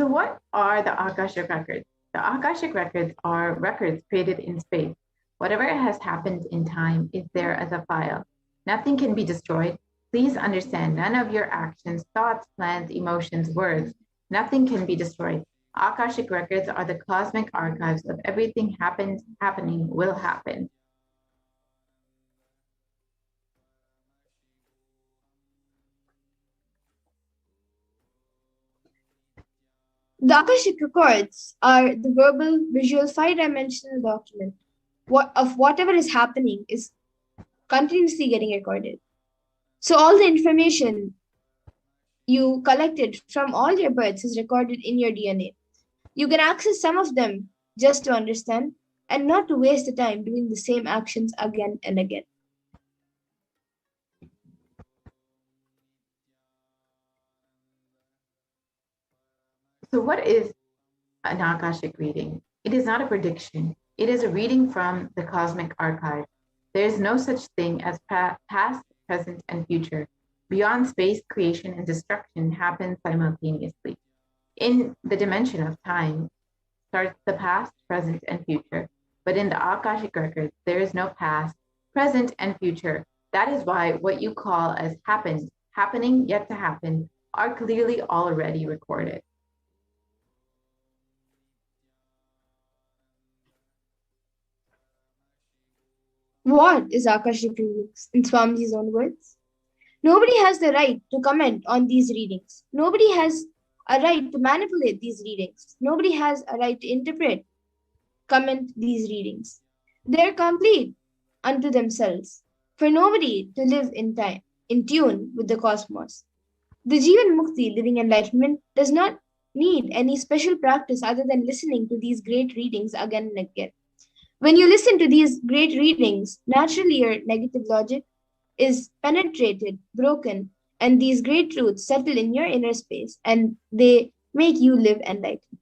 So what are the Akashic records? The Akashic records are records created in space. Whatever has happened in time is there as a file. Nothing can be destroyed. Please understand, none of your actions, thoughts, plans, emotions, words, nothing can be destroyed. Akashic records are the cosmic archives of everything happened, happening, will happen. The Akashic records are the verbal, visual, 5-dimensional document of whatever is happening is continuously getting recorded. So all the information you collected from all your births is recorded in your DNA. You can access some of them just to understand and not to waste the time doing the same actions again and again. So what is an Akashic reading? It is not a prediction. It is a reading from the cosmic archive. There is no such thing as past, present, and future. Beyond space, creation and destruction happen simultaneously. In the dimension of time starts the past, present, and future. But in the Akashic records, there is no past, present, and future. That is why what you call as happened, happening, yet to happen, are clearly already recorded. What is Akashic readings in Swamiji's own words? Nobody has the right to comment on these readings. Nobody has a right to manipulate these readings. Nobody has a right to interpret, comment these readings. They are complete unto themselves, for nobody to live in time, in tune with the cosmos. The Jivan Mukti, living enlightenment, does not need any special practice other than listening to these great readings again and again. When you listen to these great readings, naturally your negative logic is penetrated, broken, and these great truths settle in your inner space and they make you live enlightened.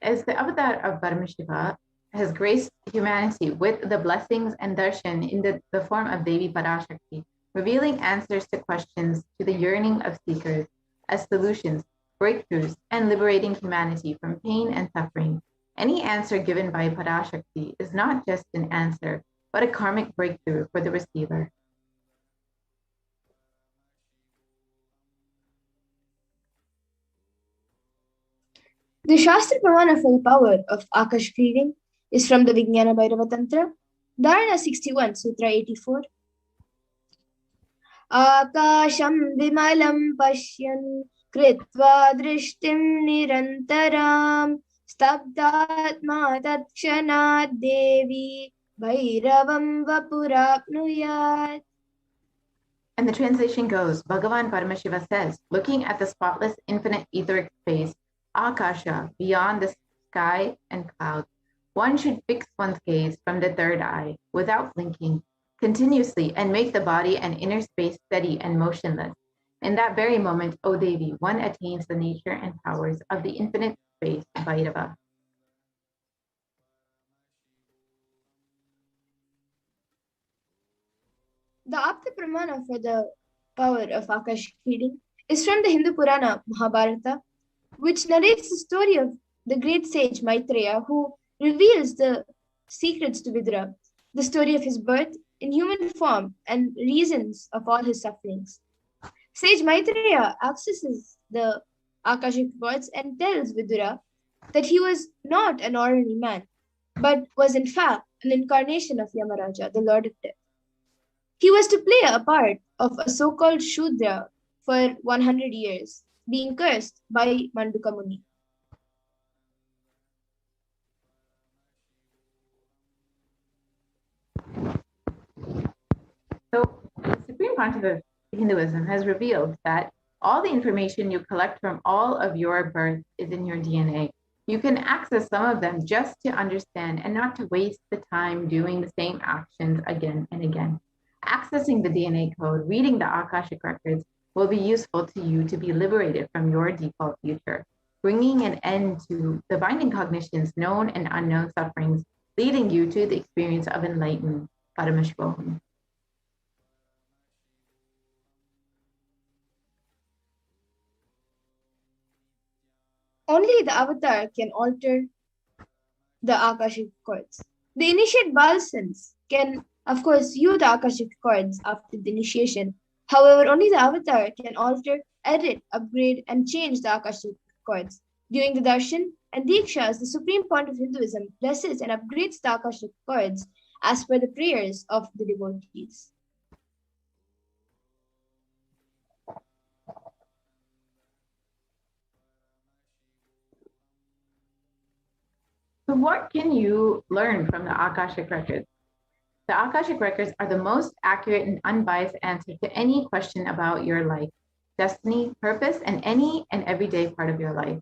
As the avatar of Paramashiva has graced humanity with the blessings and darshan in the form of Devi Parashakti, revealing answers to questions to the yearning of seekers as solutions, breakthroughs, and liberating humanity from pain and suffering. Any answer given by Parashakti is not just an answer, but a karmic breakthrough for the receiver. The Shastra Pramana for the power of Akash reading is from the Vijnana Bhairava Tantra, Dharana 61, Sutra 84. Akasham vimalam pashyan kritva drishtim nirantaram stabdatma tatshanad devi bhairavam vapurapnuyat. And the translation goes, Bhagavan Paramashiva says, looking at the spotless infinite etheric space, Akasha, beyond the sky and clouds, one should fix one's gaze from the third eye without blinking, continuously, and make the body and inner space steady and motionless. In that very moment, O Devi, one attains the nature and powers of the infinite space, Bhairava. The Apta Pramana for the power of Akash reading is from the Hindu Purana Mahabharata, which narrates the story of the great sage Maitreya, who reveals the secrets to Vidura, the story of his birth in human form and reasons of all his sufferings. Sage Maitreya accesses the Akashic gods and tells Vidura that he was not an ordinary man, but was in fact an incarnation of Yamaraja, the Lord of Death. He was to play a part of a so-called Shudra for 100 years, being cursed by Manduka Muni. So the Supreme Pontiff of Hinduism has revealed that all the information you collect from all of your birth is in your DNA. You can access some of them just to understand and not to waste the time doing the same actions again and again. Accessing the DNA code, reading the Akashic records will be useful to you to be liberated from your default future, bringing an end to the binding cognitions, known and unknown sufferings, leading you to the experience of enlightenment, Paramashivoham. Only the avatar can alter the Akashic chords. The initiate Balsans can, of course, use the Akashic chords after the initiation. However, only the avatar can alter, edit, upgrade, and change the Akashic chords. During the Darshan and Dikshas, the Supreme Point of Hinduism blesses and upgrades the Akashic chords as per the prayers of the devotees. So what can you learn from the Akashic records? The Akashic records are the most accurate and unbiased answer to any question about your life, destiny, purpose, and any and everyday part of your life.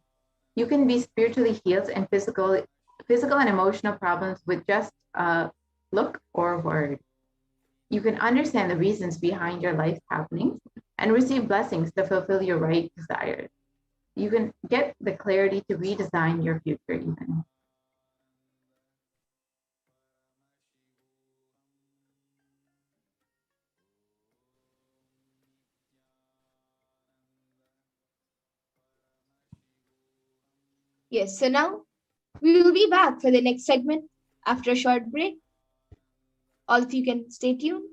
You can be spiritually healed and physical and emotional problems with just a look or word. You can understand the reasons behind your life's happenings and receive blessings to fulfill your right desires. You can get the clarity to redesign your future even. Yes, so now we will be back for the next segment after a short break. All of you can stay tuned.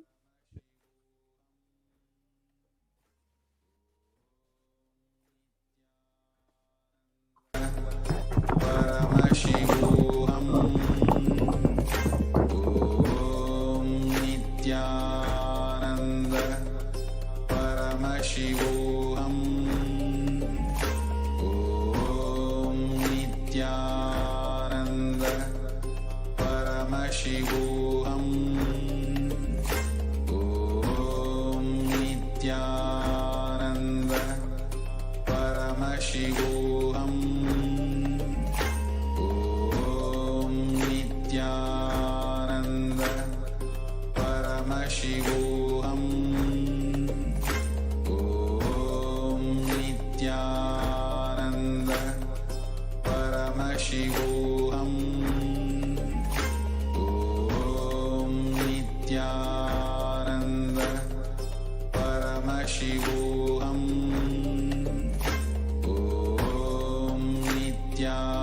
Paramashivoham. Om Nithyananda Paramashivoham. Om Nithyananda Paramashivoham. Om Nithyananda Paramashivoham. Om Nithyananda Paramashivoham. Om Nithyananda Paramashivoham. Om Nithyananda Paramashivoham. Om Nithyananda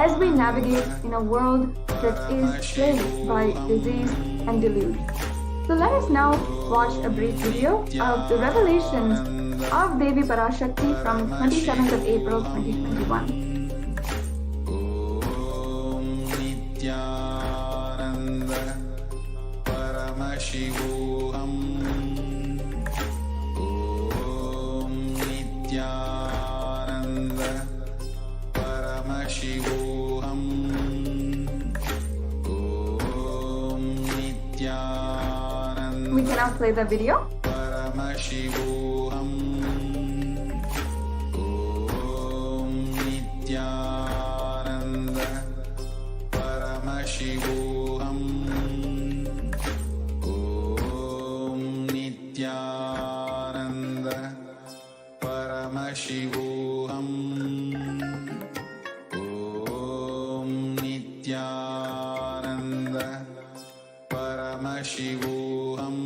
as we navigate in a world that is plagued by disease and delusion. So let us now watch a brief video of the revelations of Devi Parashakti from 27th of April 2021. Nithyananda Paramashivoham. Om Nithyananda Paramashivoham. Om Nithyananda. We can now play the video. Paramashivoham. Om Nithyananda Paramashivoham. Om Nithyananda Paramashivoham. Om Nithyananda Paramashivoham.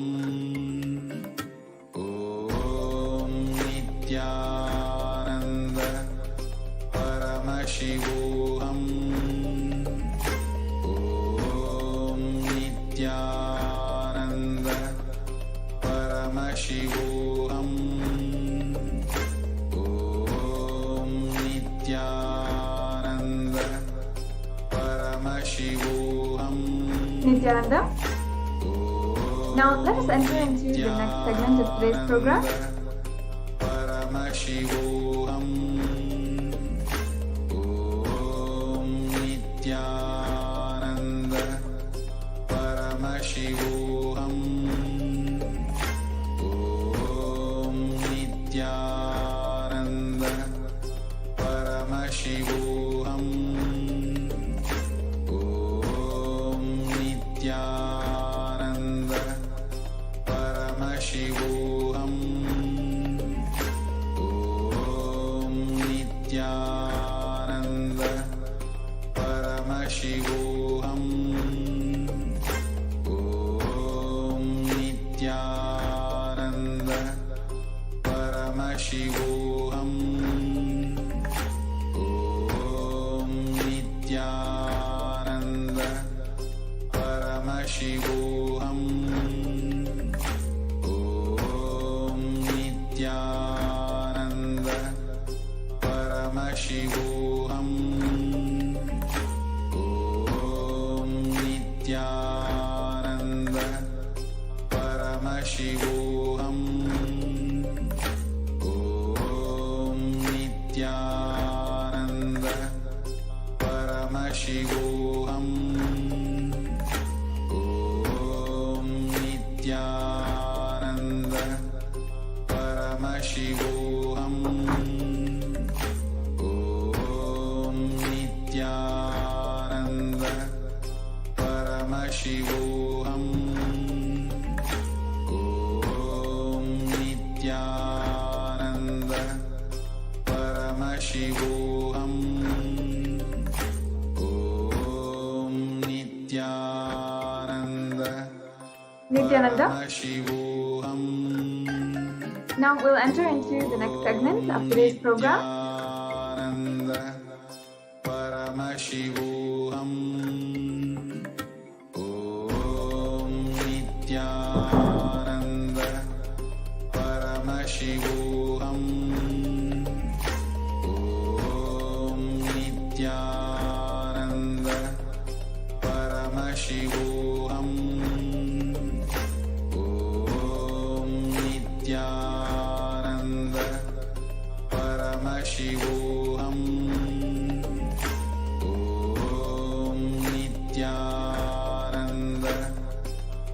Om Nithyananda Paramashivoham. Om Nithyananda Paramashivoham. Om Nithyananda Paramashivoham. Nithyananda. Now let us enter into the next segment of today's program. Paramashivoham. Om Nithyananda Paramashivoham. Om Nithyananda Paramashivoham. Om Nithyananda Paramashivoham. Om Nithyananda Paramashivoham. Om Nithyananda Paramashivoham. Om Nithyananda Paramashivoham. Om Nithyananda Paramashivoham. Om Nithyananda Paramashivoham. Om Nithyananda Paramashivoham. Om Nithyananda Paramashivoham. Om Nithyananda Paramashivoham. Om Nithyananda Paramashivoham. Om Nithyananda Nithyananda. Paramashivoham. Now we'll enter into the next segment of today's program. Nithyananda Paramashivoham. Om Nithyananda Paramashivoham. Om Nithyananda Paramashivoham. Om Nithyananda Paramashivoham. Om Nithyananda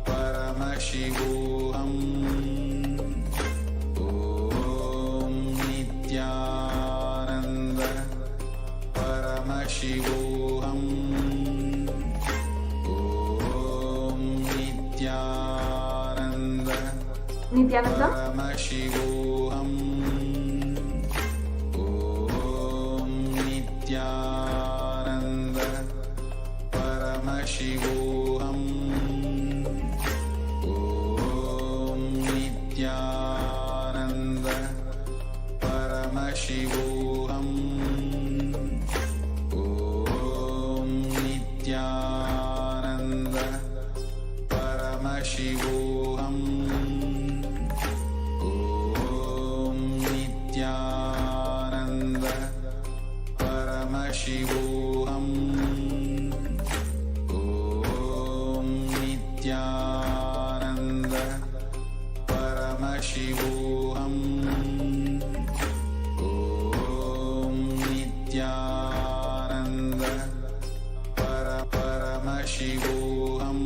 Paramashivoham. Om Nithyananda Paramashivoham. Om Nithyananda Nithyananda. Paramashivoham. Om Nithyananda Paramashivoham. Om Nithyananda Paramashivoham. Om Paramashivoham.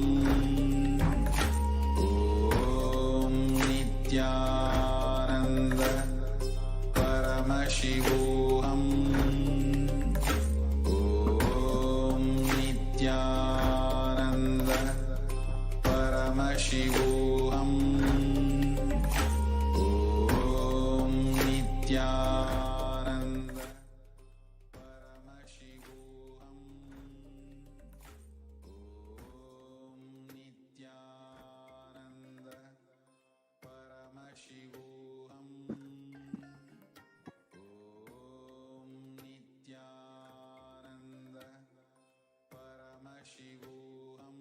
Om Nithyananda Paramashivoham. Om Nithyananda Paramashivoham. Om Nithyananda Paramashivoham. Om Nithyananda Paramashivoham. Om Nithyananda Paramashivoham.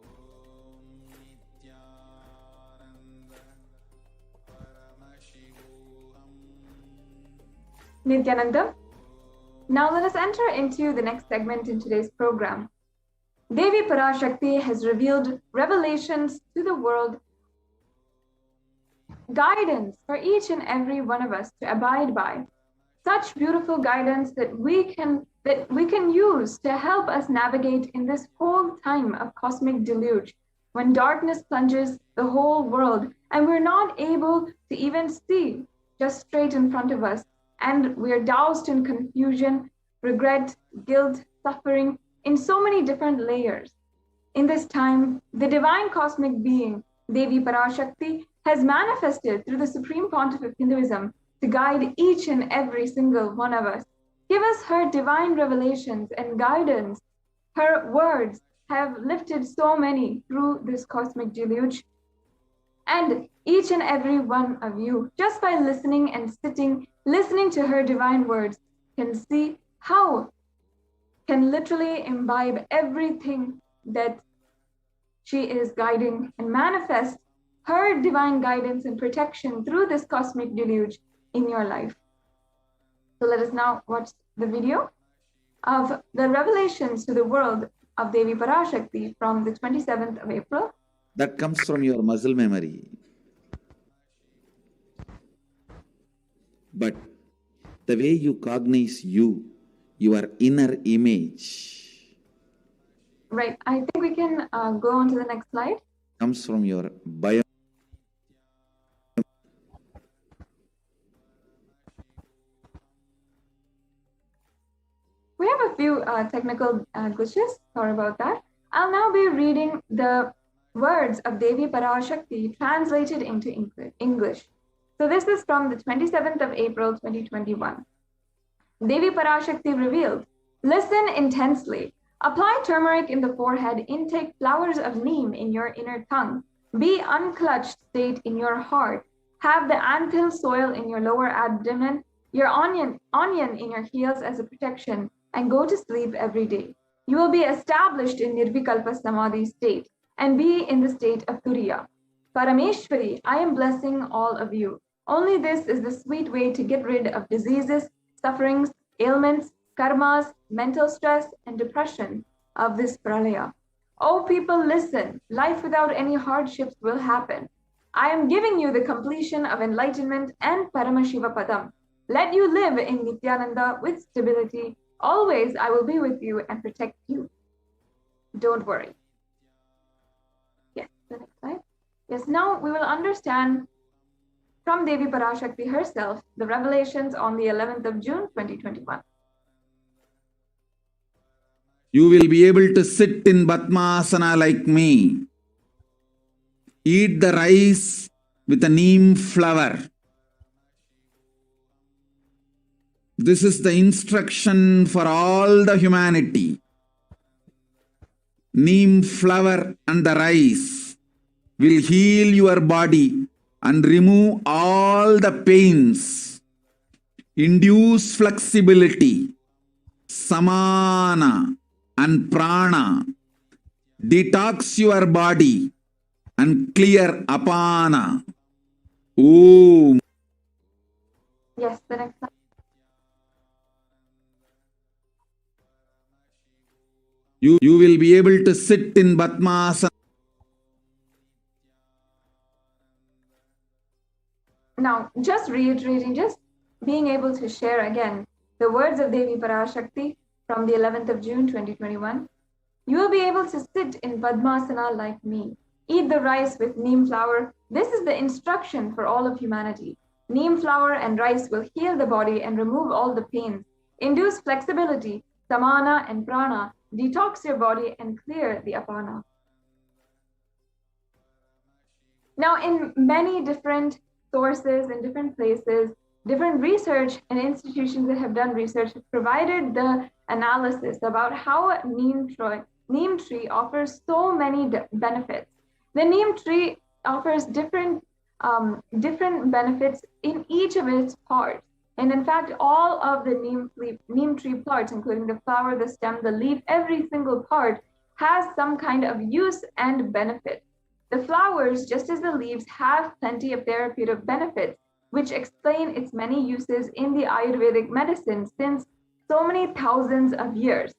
Om Nithyananda Paramashivoham. Nithyananda. Now let us enter into the next segment in today's program. Devi Parashakti has revealed revelations to the world, guidance for each and every one of us to abide by. Such beautiful guidance that we can use to help us navigate in this whole time of cosmic deluge, when darkness plunges the whole world and we're not able to even see just straight in front of us, and we're doused in confusion, regret, guilt, suffering in so many different layers. In this time, the divine cosmic being, Devi Parashakti, has manifested through the Supreme Pontiff of Hinduism to guide each and every single one of us. Give us her divine revelations and guidance. Her words have lifted so many through this cosmic deluge. And each and every one of you, just by listening and listening to her divine words, can see how can literally imbibe everything that she is guiding and manifest her divine guidance and protection through this cosmic deluge in your life. So let us now watch the video of the revelations to the world of Devi Parashakti from the 27th of April. That comes from your muscle memory. But the way you cognize you, your inner image, Right, I think we can go on to the next slide. comes from your bio. We have a few technical glitches, sorry about that. I'll now be reading the words of Devi Parashakti translated into English. So this is from the 27th of April, 2021. Devi Parashakti revealed, listen intensely. Apply turmeric in the forehead, intake flowers of neem in your inner tongue. Be unclutched state in your heart. Have the anthill soil in your lower abdomen, your onion in your heels as a protection, and go to sleep every day. You will be established in Nirvikalpa Samadhi state and be in the state of Turiya. Parameshwari, I am blessing all of you. Only this is the sweet way to get rid of diseases, sufferings, ailments, karmas, mental stress, and depression of this pralaya. Oh people, listen. Life without any hardships will happen. I am giving you the completion of enlightenment and Paramashiva Padam. Let you live in Nithyananda with stability. Always I will be with you and protect you. Don't worry. Yes, the next slide. Yes, now we will understand from Devi Parashakti herself the revelations on the 11th of June, 2021. You will be able to sit in Padmasana like me. Eat the rice with a neem flower. This is the instruction for all the humanity. Neem flower and the rice will heal your body and remove all the pains, induce flexibility, samana and prana, detox your body and clear apana. Om. Yes, the next slide. You will be able to sit in Padmasana. Now, just reiterating, just being able to share again the words of Devi Parashakti from the 11th of June 2021. You will be able to sit in Padmasana like me. Eat the rice with neem flour. This is the instruction for all of humanity. Neem flour and rice will heal the body and remove all the pains, induce flexibility, samana and prana, detox your body and clear the apana. Now, in many different sources, in different places, different research and institutions that have done research have provided the analysis about how neem tree offers so many benefits. The neem tree offers different benefits in each of its parts. And in fact, all of the neem tree parts, including the flower, the stem, the leaf, every single part has some kind of use and benefit. The flowers, just as the leaves, have plenty of therapeutic benefits, which explain its many uses in the Ayurvedic medicine since so many thousands of years.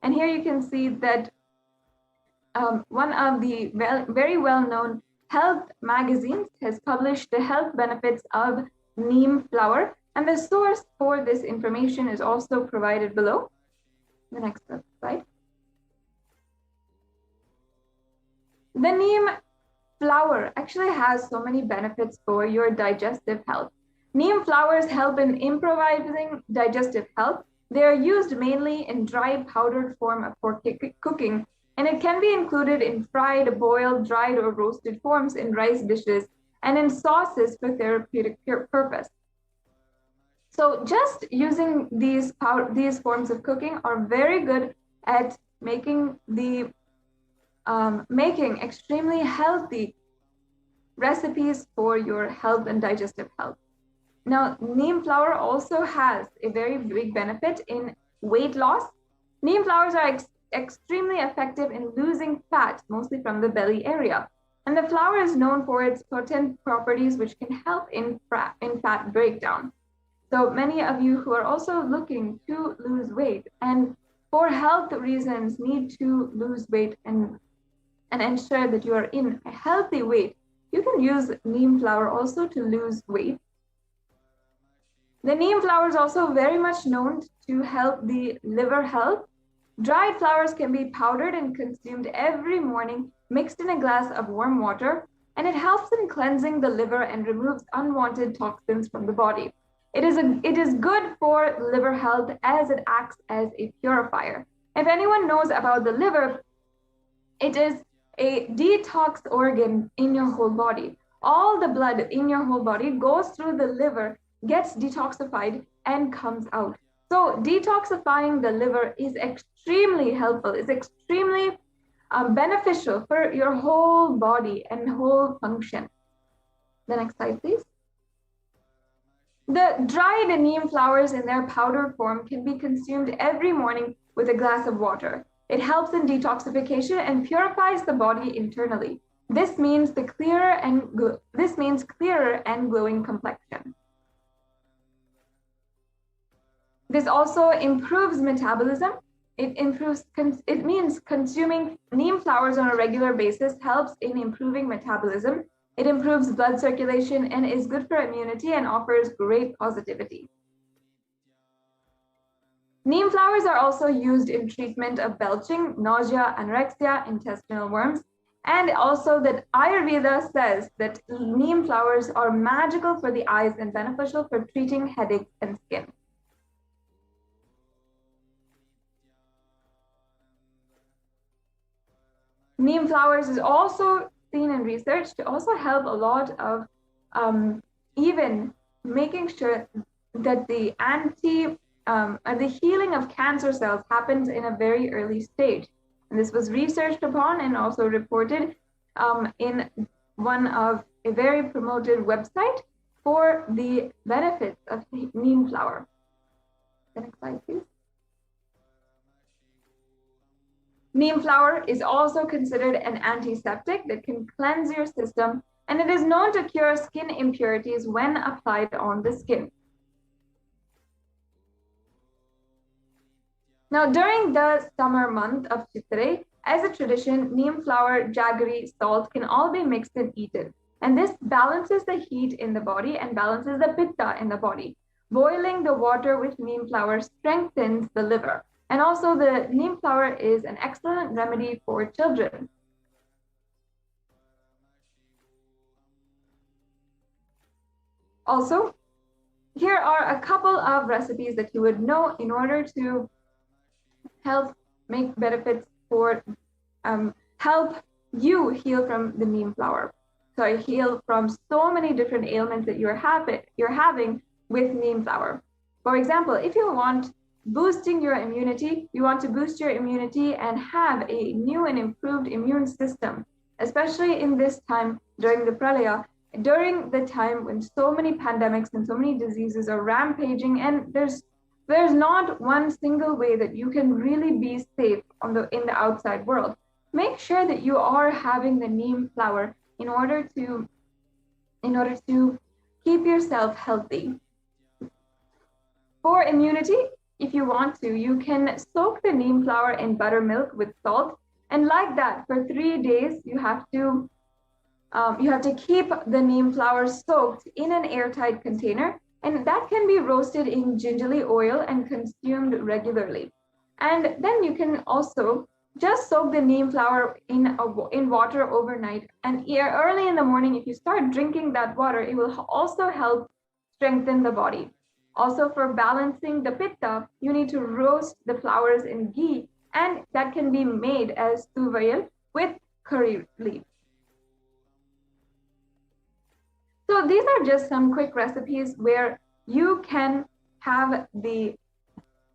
And here you can see that one of the very well-known health magazines has published the health benefits of neem flower, and the source for this information is also provided below. The next slide. The neem flower actually has so many benefits for your digestive health. Neem flowers help in improvising digestive health. They are used mainly in dry powdered form for cooking, and it can be included in fried, boiled, dried, or roasted forms in rice dishes and in sauces for therapeutic purpose. So just using these forms of cooking are very good at making extremely healthy recipes for your health and digestive health. Now, neem flower also has a very big benefit in weight loss. Neem flowers are extremely effective in losing fat, mostly from the belly area. And the flower is known for its potent properties, which can help in fat breakdown. So many of you who are also looking to lose weight and for health reasons need to lose weight and ensure that you are in a healthy weight, you can use neem flower also to lose weight. The neem flower is also very much known to help the liver health. Dried flowers can be powdered and consumed every morning, mixed in a glass of warm water, and it helps in cleansing the liver and removes unwanted toxins from the body. It is good for liver health as it acts as a purifier. If anyone knows about the liver, it is a detox organ in your whole body. All the blood in your whole body goes through the liver, gets detoxified, and comes out. So detoxifying the liver is extremely helpful. It's extremely beneficial for your whole body and whole function. The next slide, please. The dried neem flowers in their powdered form can be consumed every morning with a glass of water. It helps in detoxification and purifies the body internally. This means clearer and glowing complexion. This also improves metabolism. It means consuming neem flowers on a regular basis helps in improving metabolism. It improves blood circulation and is good for immunity and offers great positivity. Neem flowers are also used in treatment of belching, nausea, anorexia, intestinal worms, and also that Ayurveda says that neem flowers are magical for the eyes and beneficial for treating headaches and skin. Neem flowers is also seen in research to also help a lot of even making sure that the healing of cancer cells happens in a very early stage. And this was researched upon and also reported in one of a very promoted website for the benefits of neem flower. The next slide, please. Neem flower is also considered an antiseptic that can cleanse your system, and it is known to cure skin impurities when applied on the skin. Now, during the summer month of Chitrai, as a tradition, neem flower, jaggery, salt can all be mixed and eaten. And this balances the heat in the body and balances the pitta in the body. Boiling the water with neem flower strengthens the liver. And also the neem flower is an excellent remedy for children. Also, here are a couple of recipes that you would know in order to help make benefits for help you heal from the neem flower. So heal from so many different ailments that you're having with neem flower. For example, if you want boosting your immunity, you want to boost your immunity and have a new and improved immune system, especially in this time during the pralaya, during the time when so many pandemics and so many diseases are rampaging, and there's not one single way that you can really be safe in the outside world. Make sure that you are having the neem flower in order to keep yourself healthy. For immunity, if you want to, you can soak the neem flower in buttermilk with salt, and like that for 3 days you have to keep the neem flower soaked in an airtight container, and that can be roasted in gingerly oil and consumed regularly. And then you can also just soak the neem flower in water overnight, and early in the morning, if you start drinking that water, it will also help strengthen the body. Also, for balancing the pitta, you need to roast the flowers in ghee, and that can be made as tuvayal with curry leaf. So these are just some quick recipes where you can have the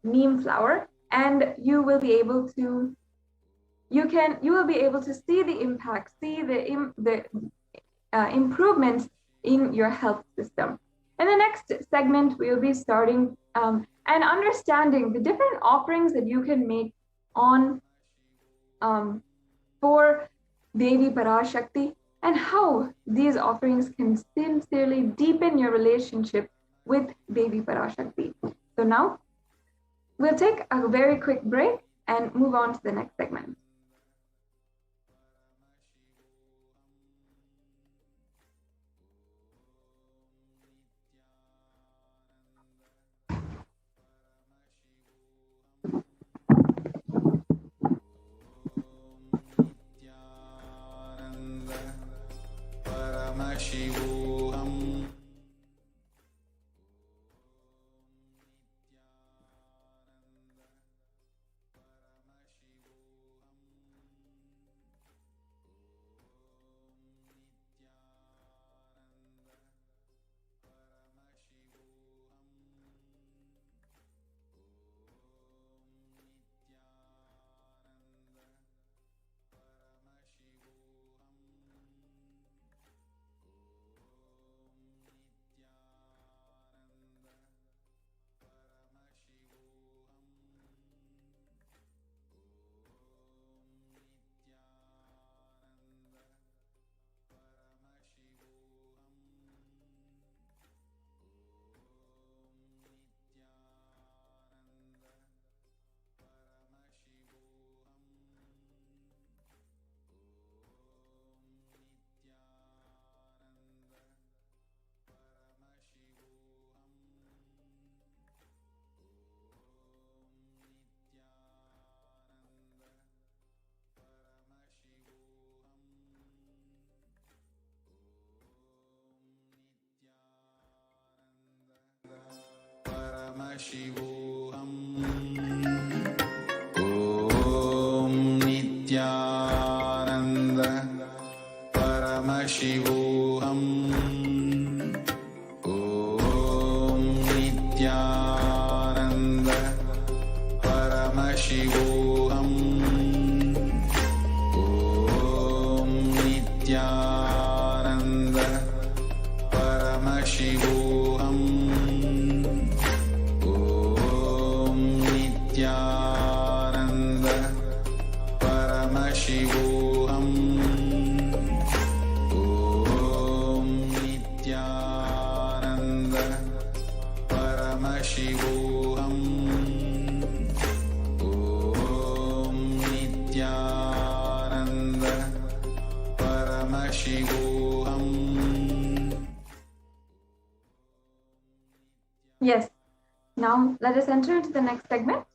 neem flower, and you will be able to see the impact, see the improvements in your health system. In the next segment, we will be starting and understanding the different offerings that you can make on for Devi Parashakti, and how these offerings can sincerely deepen your relationship with Devi Parashakti. So now we'll take a very quick break and move on to the next segment. Paramashivoham. Paramashivoham. Om Nithyananda Paramashivoham. Om Nithyananda Paramashivoham. Om Nithyananda Paramashivoham. Paramashivoham. Om Nithyananda Paramashivoham. Om Nithyananda Paramashivoham. Yes. Now let us enter into the next segment.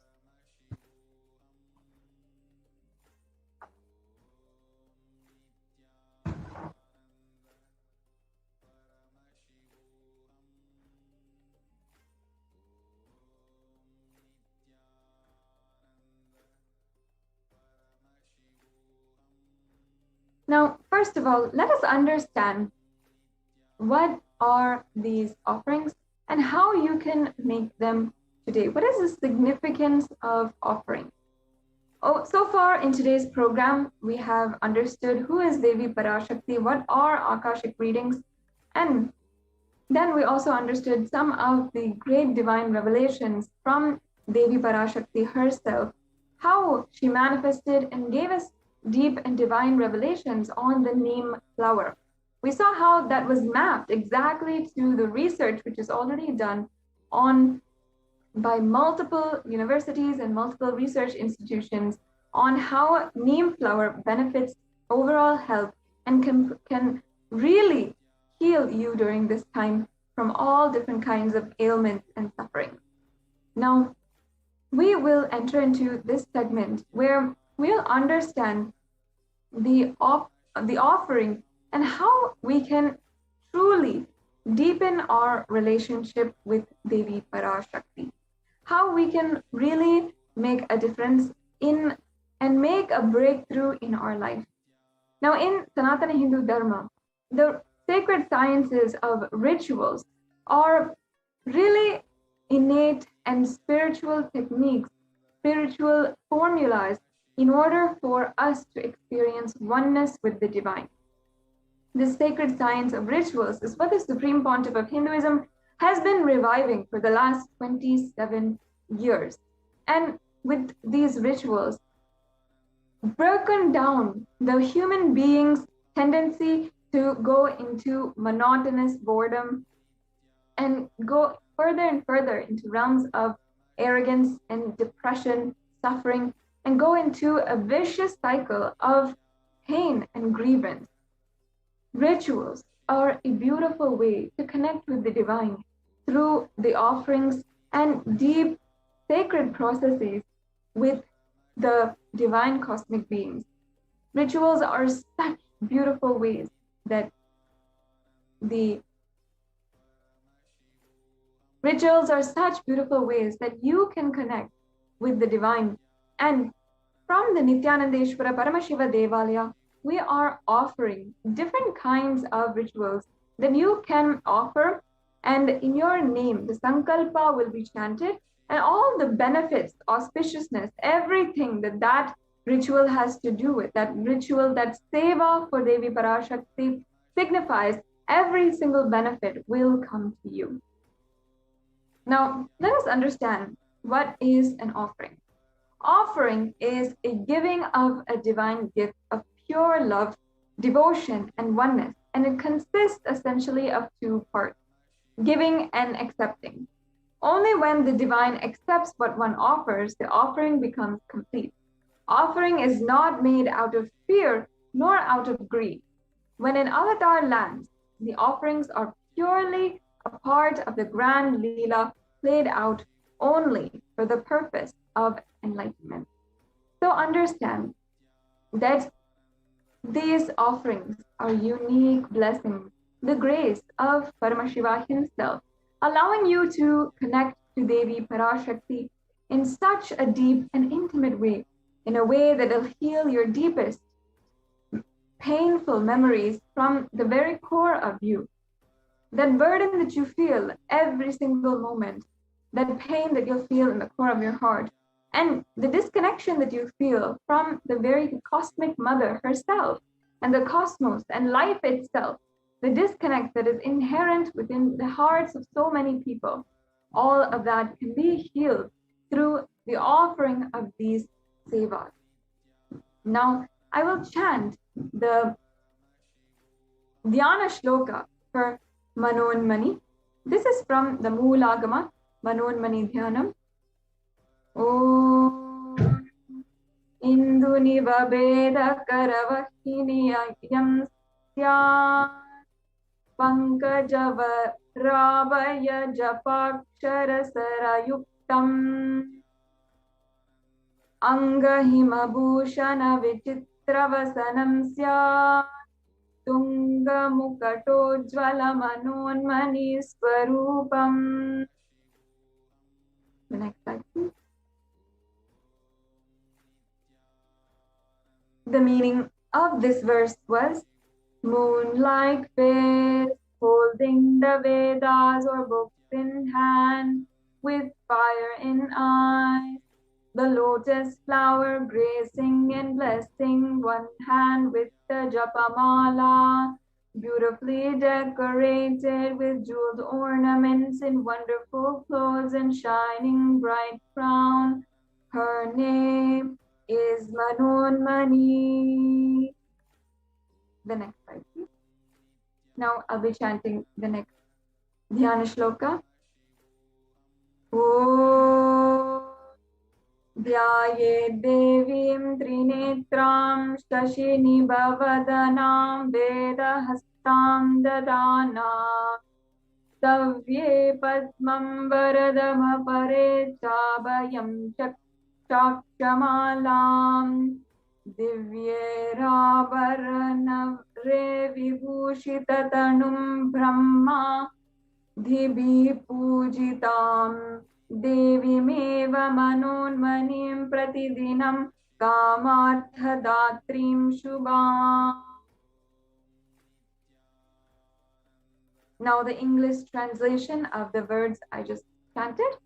Now, first of all, let us understand what are these offerings and how you can make them today. What is the significance of offering? Oh, so far in today's program, we have understood who is Devi Parashakti, what are Akashic readings, and then we also understood some of the great divine revelations from Devi Parashakti herself, how she manifested and gave us deep and divine revelations on the neem flower. We saw how that was mapped exactly to the research which is already done by multiple universities and multiple research institutions on how neem flower benefits overall health and can really heal you during this time from all different kinds of ailments and suffering. Now, we will enter into this segment where we'll understand the offering and how we can truly deepen our relationship with Devi Parashakti, how we can really make a difference in and make a breakthrough in our life. Now, in Sanatana Hindu Dharma, the sacred sciences of rituals are really innate and spiritual techniques, spiritual formulas in order for us to experience oneness with the divine. This sacred science of rituals is what the Supreme Pontiff of Hinduism has been reviving for the last 27 years. And with these rituals, broken down the human being's tendency to go into monotonous boredom and go further and further into realms of arrogance and depression, suffering, and go into a vicious cycle of pain and grievance. Rituals are a beautiful way to connect with the divine through the offerings and deep sacred processes with the divine cosmic beings. Rituals are such beautiful ways that you can connect with the divine. And from the Nithyanandeshwara Paramashiva Devalaya, we are offering different kinds of rituals that you can offer, and in your name, the Sankalpa will be chanted, and all the benefits, auspiciousness, everything that ritual has to do with, that ritual, that seva for Devi Parashakti signifies, every single benefit will come to you. Now, let us understand what is an offering. Offering is a giving of a divine gift of pure love, devotion, and oneness, and it consists essentially of two parts, giving and accepting. Only when the divine accepts what one offers, the offering becomes complete. Offering is not made out of fear nor out of greed. When an avatar lands, the offerings are purely a part of the grand Leela played out only for the purpose of enlightenment. So understand that these offerings are unique blessings, the grace of Paramashiva himself, allowing you to connect to Devi Parashakti in such a deep and intimate way, in a way that will heal your deepest painful memories from the very core of you. That burden that you feel every single moment, that pain that you'll feel in the core of your heart, and the disconnection that you feel from the very cosmic mother herself and the cosmos and life itself, the disconnect that is inherent within the hearts of so many people, all of that can be healed through the offering of these sevas. Now, I will chant the Dhyana Shloka for Manonmani. This is from the Moolagama, Manonmani Dhyanam. Om Induniva Veda Karavahini Yam Sya Pankajava Ravaya Japakshara Sarayuktam Angahima Bhushana Vichitravasanam Sya Tunga Mukato Jvala Manonmani Swarupam. The next slide, please. The meaning of this verse was, moon-like face, holding the Vedas or books in hand, with fire in eyes, the lotus flower gracing and blessing one hand with the japamala, beautifully decorated with jeweled ornaments in wonderful clothes and shining bright crown. Her name is Manonmani. The next slide, please. Now I'll be chanting the next Dhyana Shloka. Om Dhyaye Devim Trinetram Shashini Bhavadanam Vedahastam Dadana Savye Padmam Varadam Apare Chabayam Chakshamalam Divyerabaranavre Vibhushitatanum Brahma Dhibhi Pujitam Devimeva Manonmanim Pratidinam Kamarthadatrim Shubham. Now the English translation of the words I just chanted.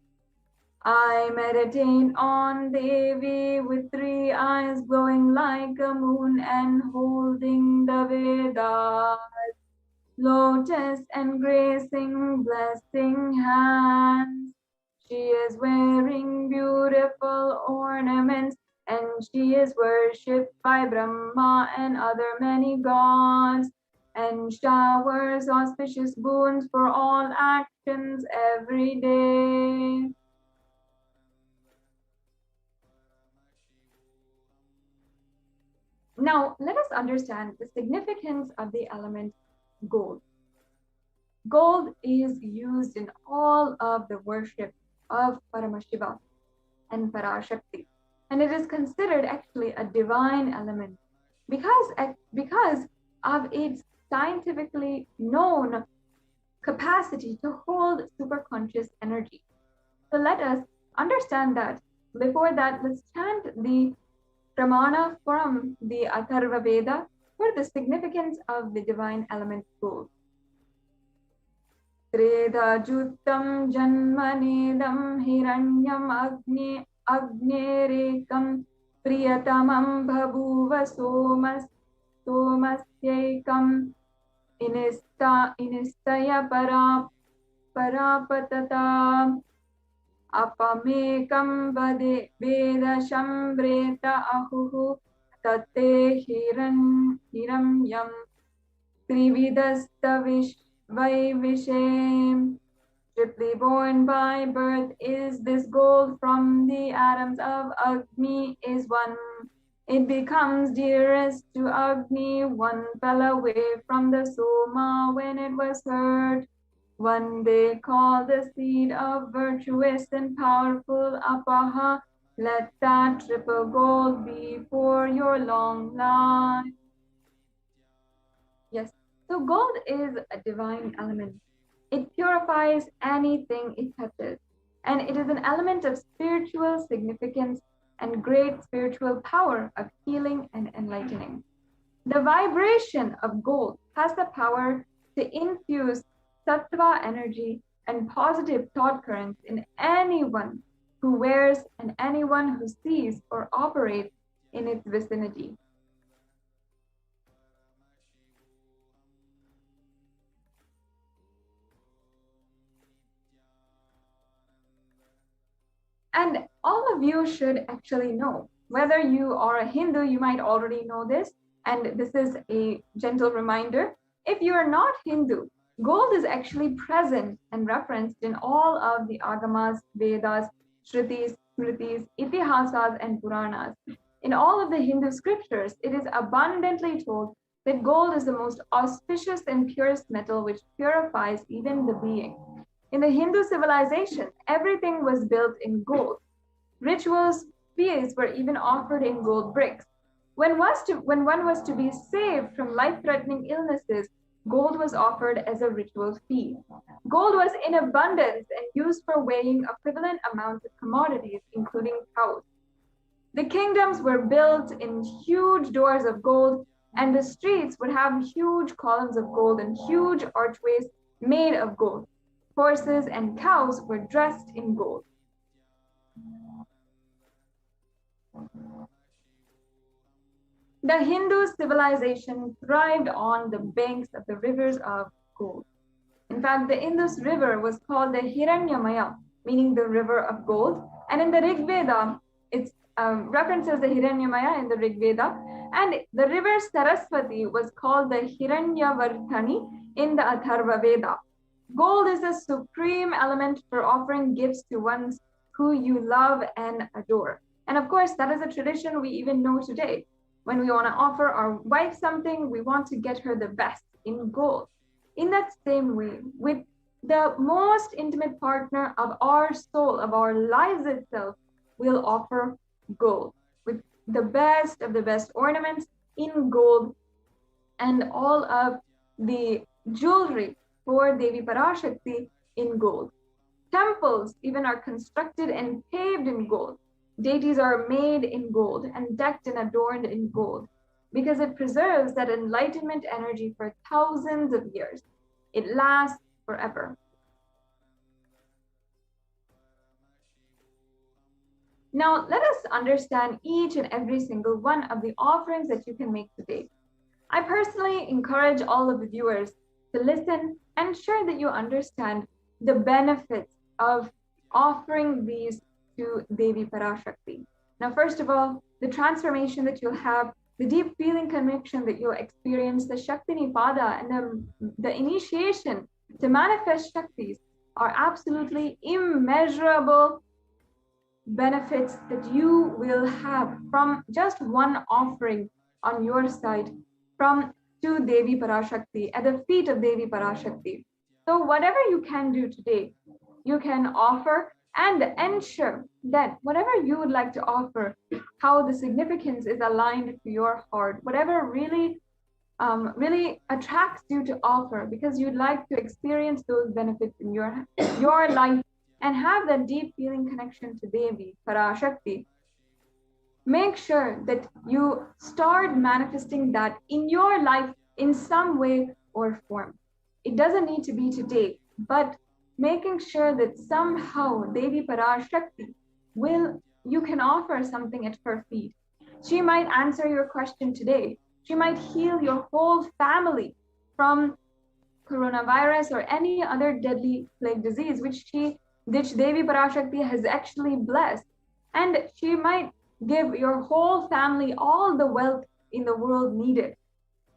I meditate on Devi with 3 eyes glowing like a moon and holding the Vedas, lotus and gracing blessing hands. She is wearing beautiful ornaments and she is worshipped by Brahma and other many gods, and showers auspicious boons for all actions every day. Now, let us understand the significance of the element gold. Gold is used in all of the worship of Paramashiva and Parashakti, and it is considered actually a divine element because of its scientifically known capacity to hold superconscious energy. So let us understand that. Before that, let's chant the Pramana from the Atharva Veda for the significance of the divine element gold. Treda Juttam Janmanedam Hiranyam Agnerekam Priyatamam Bhabuva Somasyekam Inistaya Parapatata Apamekam Vedasham Vreta Ahuhu Tate Hiramyam Trividasta Vaivisham. Triply born by birth is this gold from the atoms of Agni is one. It becomes dearest to Agni, one fell away from the Soma when it was hurt. One they call the seed of virtuous and powerful Apaha. Let that triple gold be for your long life. Yes, so gold is a divine element. It purifies anything it touches, and it is an element of spiritual significance and great spiritual power of healing and enlightening. The vibration of gold has the power to infuse sattva energy and positive thought currents in anyone who wears and anyone who sees or operates in its vicinity. And all of you should actually know, whether you are a Hindu, you might already know this, and this is a gentle reminder. If you are not Hindu, gold is actually present and referenced in all of the Agamas, Vedas, Shrutis, Smritis, Itihasas, and Puranas. In all of the Hindu scriptures, it is abundantly told that gold is the most auspicious and purest metal which purifies even the being. In the Hindu civilization, everything was built in gold. Rituals, feasts were even offered in gold bricks. When one was to be saved from life-threatening illnesses, gold was offered as a ritual fee. Gold was in abundance and used for weighing equivalent amounts of commodities, including cows. The kingdoms were built in huge doors of gold And the streets would have huge columns of gold and huge archways made of gold. Horses and cows were dressed in gold. The Hindu civilization thrived on the banks of the rivers of gold. In fact, the Indus River was called the Hiranyamaya, meaning the river of gold. And in the Rig Veda, it references the Hiranyamaya in the Rig Veda. And the river Saraswati was called the Hiranyavartani in the Atharva Veda. Gold is a supreme element for offering gifts to ones who you love and adore. And of course, that is a tradition we even know today. When we want to offer our wife something, we want to get her the best in gold. In that same way, with the most intimate partner of our soul, of our lives itself, we'll offer gold with the best of the best ornaments in gold and all of the jewelry for Devi Parashakti in gold. Temples even are constructed and paved in gold. Deities are made in gold and decked and adorned in gold because it preserves that enlightenment energy for thousands of years. It lasts forever. Now, let us understand each and every single one of the offerings that you can make today. I personally encourage all of the viewers to listen and ensure that you understand the benefits of offering these to Devi Parashakti. Now, first of all, the transformation that you'll have, the deep feeling connection that you'll experience, the Shakti Nipada and the initiation to manifest Shaktis are absolutely immeasurable benefits that you will have from just one offering on your side to Devi Parashakti, at the feet of Devi Parashakti. So whatever you can do today, you can offer and ensure that whatever you would like to offer, how the significance is aligned to your heart, whatever really attracts you to offer, because you'd like to experience those benefits in your life and have that deep feeling connection to Devi Parashakti. Make sure that you start manifesting that in your life in some way or form. It doesn't need to be today, but making sure that somehow Devi Parashakti you can offer something at her feet. She might answer your question today. She might heal your whole family from coronavirus or any other deadly plague disease, which Devi Parashakti has actually blessed. And she might give your whole family all the wealth in the world needed.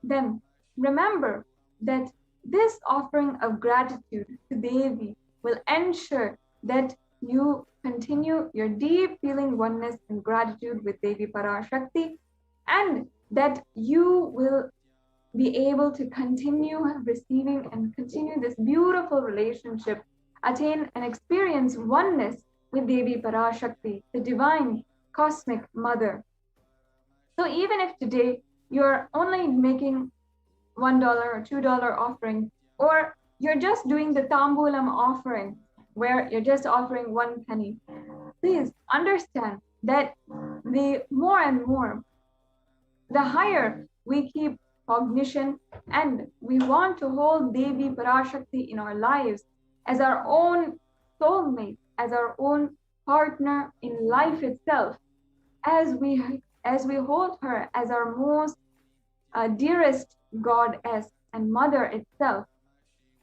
Then remember that this offering of gratitude to Devi will ensure that you continue your deep feeling oneness and gratitude with Devi Parashakti, and that you will be able to continue receiving and continue this beautiful relationship, attain and experience oneness with Devi Parashakti, the divine cosmic mother. So even if today you're only making $1 or $2 offering, or you're just doing the Tambulam offering, where you're just offering 1 penny, please understand that the more and more, the higher we keep cognition and we want to hold Devi Parashakti in our lives as our own soulmate, as our own partner in life itself, as we hold her as our most dearest goddess and mother itself,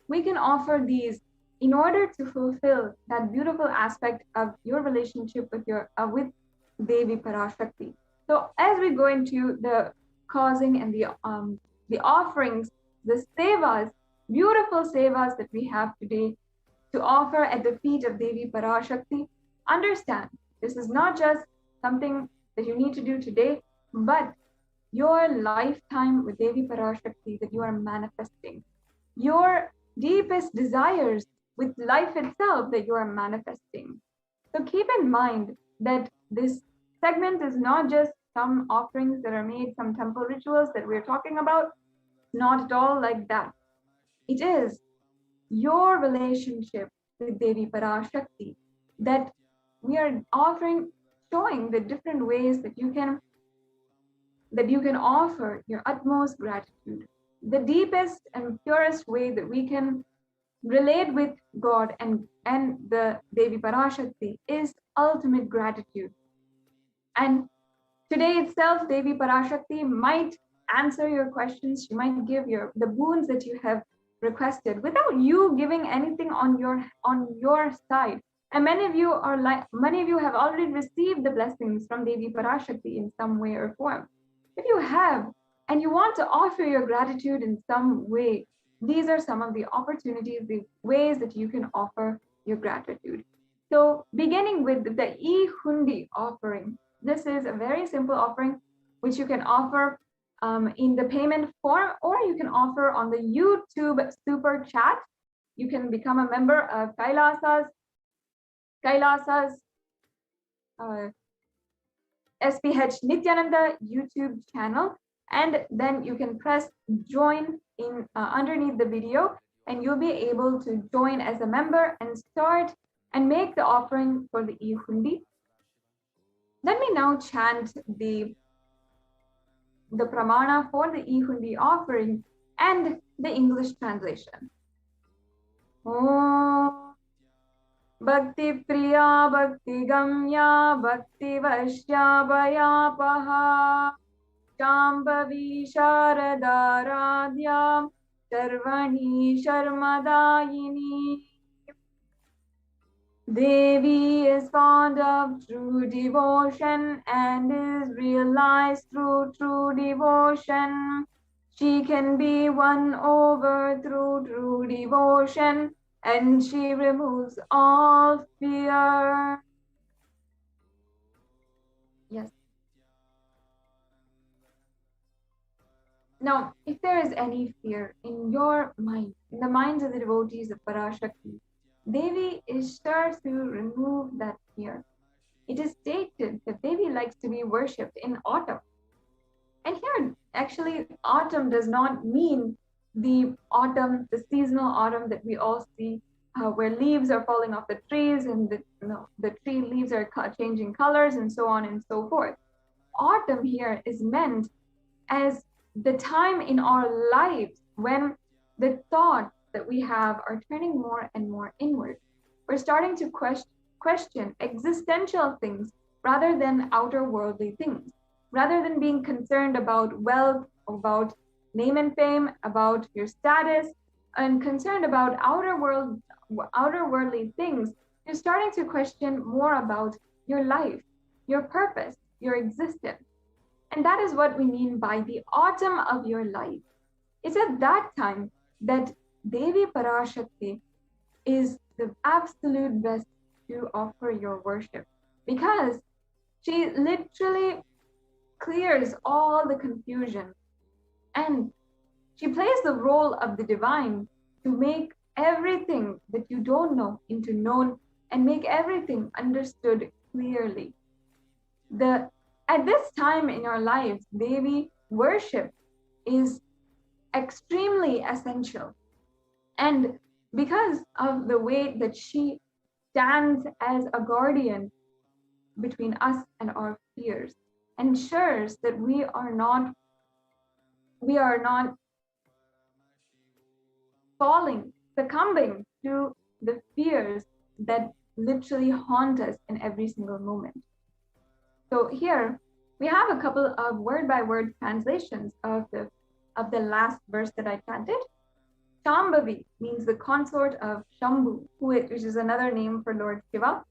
we can offer these in order to fulfill that beautiful aspect of your relationship with Devi Parashakti. So as we go into the causing and the offerings, the sevas, beautiful sevas that we have today to offer at the feet of Devi Parashakti, understand this is not just something that you need to do today, but your lifetime with Devi Parashakti that you are manifesting, your deepest desires with life itself that you are manifesting. So keep in mind that this segment is not just some offerings that are made, some temple rituals that we're talking about, not at all like that. It is your relationship with Devi Parashakti that we are offering, showing the different ways that you can that you can offer your utmost gratitude. The deepest and purest way that we can relate with God and the Devi Parashakti is ultimate gratitude. And today itself, Devi Parashakti might answer your questions. She might give the boons that you have requested without you giving anything on your side. And many of you have already received the blessings from Devi Parashakti in some way or form. If you have, and you want to offer your gratitude in some way, these are some of the opportunities, the ways that you can offer your gratitude. So beginning with the e-hundi offering, this is a very simple offering which you can offer in the payment form, or you can offer on the YouTube super chat. You can become a member of Kailasa's HDH Nithyananda YouTube channel, and then you can press join in underneath the video, and you'll be able to join as a member and start and make the offering for the e-hundi. Let me now chant the pramana for the e-hundi offering and the English translation. Om Bhakti Priya Bhakti Gamya Bhakti Vashya Bhayapaha Shambhavi Sharadaradhyam Sarvani Sharmadayini. Devi is fond of true devotion and is realized through true devotion. She can be won over through true devotion, and she removes all fear. Yes. Now, if there is any fear in your mind, in the minds of the devotees of Parashakti, Devi is sure to remove that fear. It is stated that Devi likes to be worshipped in autumn. And here, actually, autumn does not mean the autumn, the seasonal autumn that we all see, where leaves are falling off the trees and the tree leaves are changing colors and so on and so forth. Autumn here is meant as the time in our lives when the thoughts that we have are turning more and more inward. We're starting to question existential things rather than outer worldly things. Rather than being concerned about wealth, about name and fame, about your status, and concerned about outer worldly things, you're starting to question more about your life, your purpose, your existence. And that is what we mean by the autumn of your life. It's at that time that Devi Parashakti is the absolute best to offer your worship, because she literally clears all the confusion, and she plays the role of the divine to make everything that you don't know into known and make everything understood clearly. At this time in our lives, Devi worship is extremely essential. And because of the way that she stands as a guardian between us and our fears, ensures that we are not succumbing to the fears that literally haunt us in every single moment. So here we have a couple of word-by-word translations of the last verse that I chanted. Shambhavi means the consort of Shambhu, which is another name for Lord Shiva.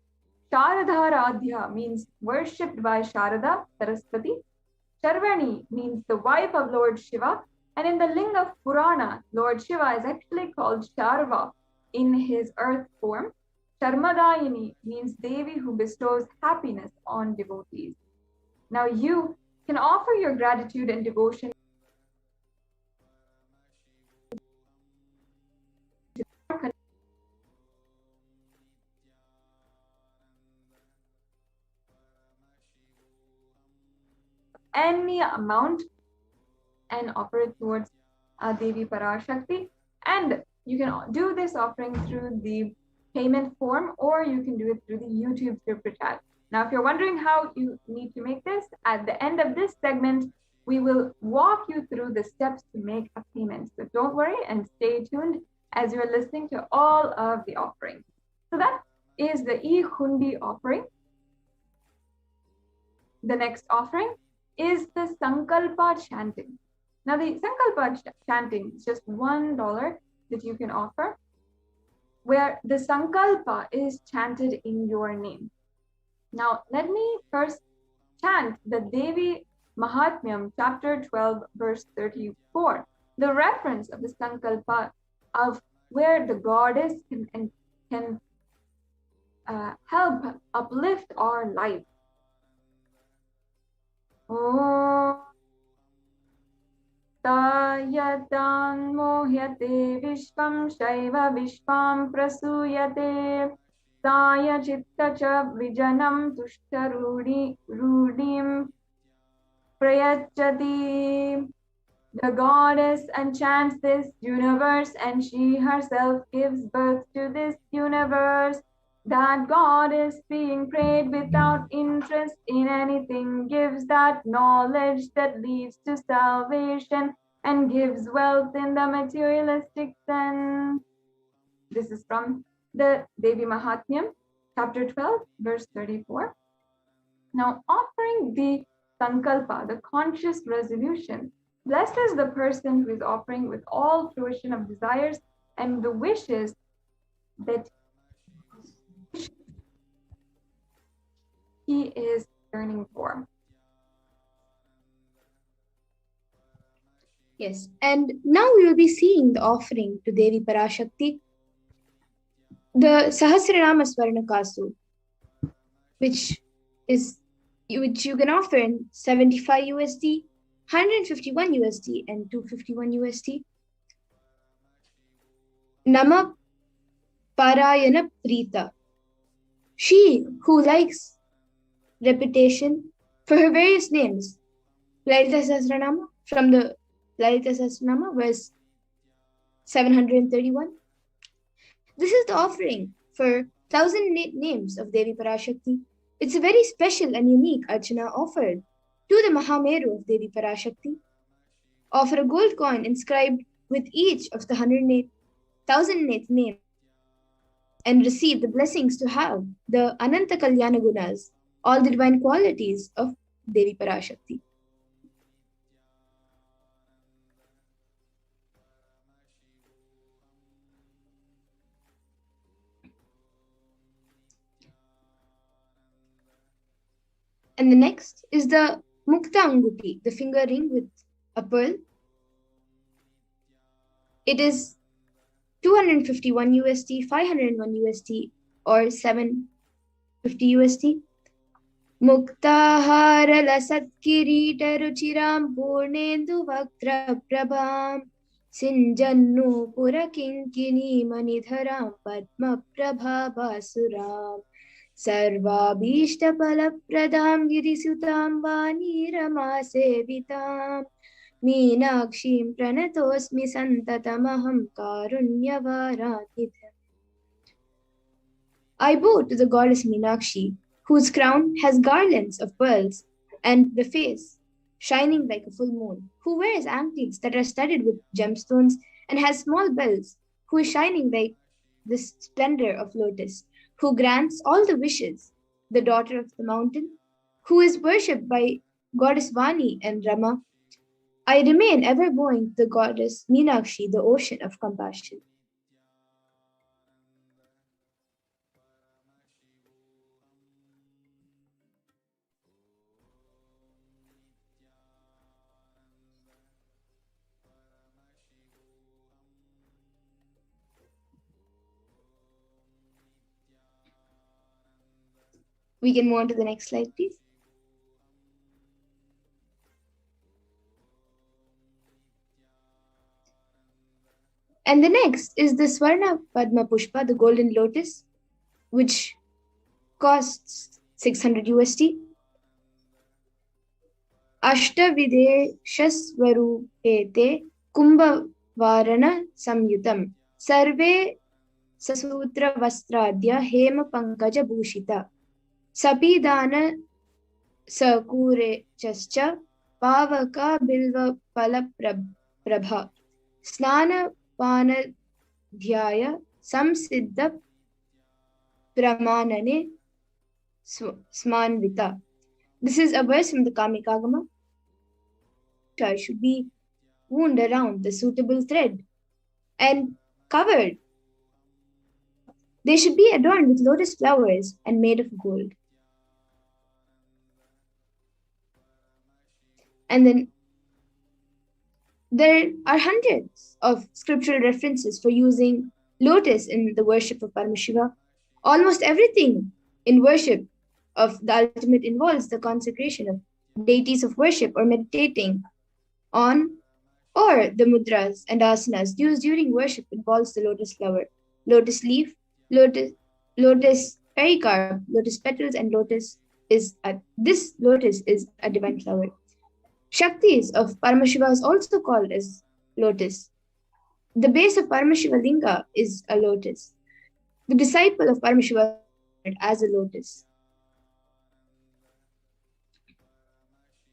Sharadharadhya means worshipped by Sharada, Saraswati. Sharvani means the wife of Lord Shiva. And in the Linga Purana, Lord Shiva is actually called Sharva in his earth form. Sharmadayini means Devi who bestows happiness on devotees. Now you can offer your gratitude and devotion any amount and offer it towards Devi Parashakti. And you can do this offering through the payment form, or you can do it through the YouTube super chat. Now, if you're wondering how you need to make this, at the end of this segment, we will walk you through the steps to make a payment. So don't worry and stay tuned as you're listening to all of the offerings. So that is the E-Hundi offering. The next offering is the Sankalpa chanting. Now the Sankalpa chanting is just $1 that you can offer, where the Sankalpa is chanted in your name. Now let me first chant the Devi Mahatmyam, chapter 12, verse 34, the reference of the Sankalpa of where the goddess can help uplift our life. Om Tayatan mohyate vishvam shaiva vishvam prasuyate Saya chitta cha vijanam tushta rudim prayachati. The goddess enchants this universe and she herself gives birth to this universe. That goddess being prayed without interest in anything gives that knowledge that leads to salvation and gives wealth in the materialistic sense. This is from the Devi Mahatmyam, chapter 12, verse 34. Now, offering the Sankalpa, the conscious resolution, blessed is the person who is offering with all fruition of desires and the wishes that he is yearning for. Yes, and now we will be seeing the offering to Devi Parashakti, the Sahasranama Swarnakasu, which you can offer in 75 USD, 151 USD, and 251 USD. Nama Parayana Prita. She who likes repetition for her various names. Lalita Sahasranama from the Lalita Sahasranama was 731. This is the offering for 1,000 names of Devi Parashakti. It's a very special and unique archana offered to the Mahameru of Devi Parashakti. Offer a gold coin inscribed with each of the 1,008 names and receive the blessings to have the Ananta Kalyana Gunas, all the divine qualities of Devi Parashakti. And the next is the Mukta Anguti, the finger ring with a pearl. It is 251 USD, 501 USD, or 750 USD. Muktahara lasat kirita ruchiram purnendu vaktra prabham sinjannu pura kinkini manidharam padma prabha basuram sarvabhishta palapradam girisutam vani ramasevitam meenakshim pranatosmi santatamaham karunyavaratitham. I bow to the goddess Meenakshi, whose crown has garlands of pearls and the face shining like a full moon, who wears anklets that are studded with gemstones and has small bells, who is shining like the splendor of lotus, who grants all the wishes, the daughter of the mountain, who is worshipped by goddess Vani and Rama. I remain ever bowing to the goddess Meenakshi, the ocean of compassion. We can move on to the next slide, please. And the next is the Swarna Padma Pushpa, the golden lotus, which costs 600 USD. Ashtavideshasvarupete Kumbha Varana Samyutam Sarve Sasutra Vastradya Hema Pankaja Bhushita Sapidana Sakure Chascha Pavaka Bilva Pala Prabha Snana Panadhyaya Samsiddha Pramanane Smanvita. This is a verse from the Kamikagama. Should be wound around the suitable thread and covered. They should be adorned with lotus flowers and made of gold. And then there are hundreds of scriptural references for using lotus in the worship of Paramashiva. Almost everything in worship of the ultimate involves the consecration of deities of worship or meditating on, or the mudras and asanas used during worship involves the lotus flower, lotus leaf, lotus pericarp, lotus petals, and this lotus is a divine flower. Shaktis of Paramashiva is also called as lotus. The base of Paramashiva Linga is a lotus. The disciple of Paramashiva is as a lotus.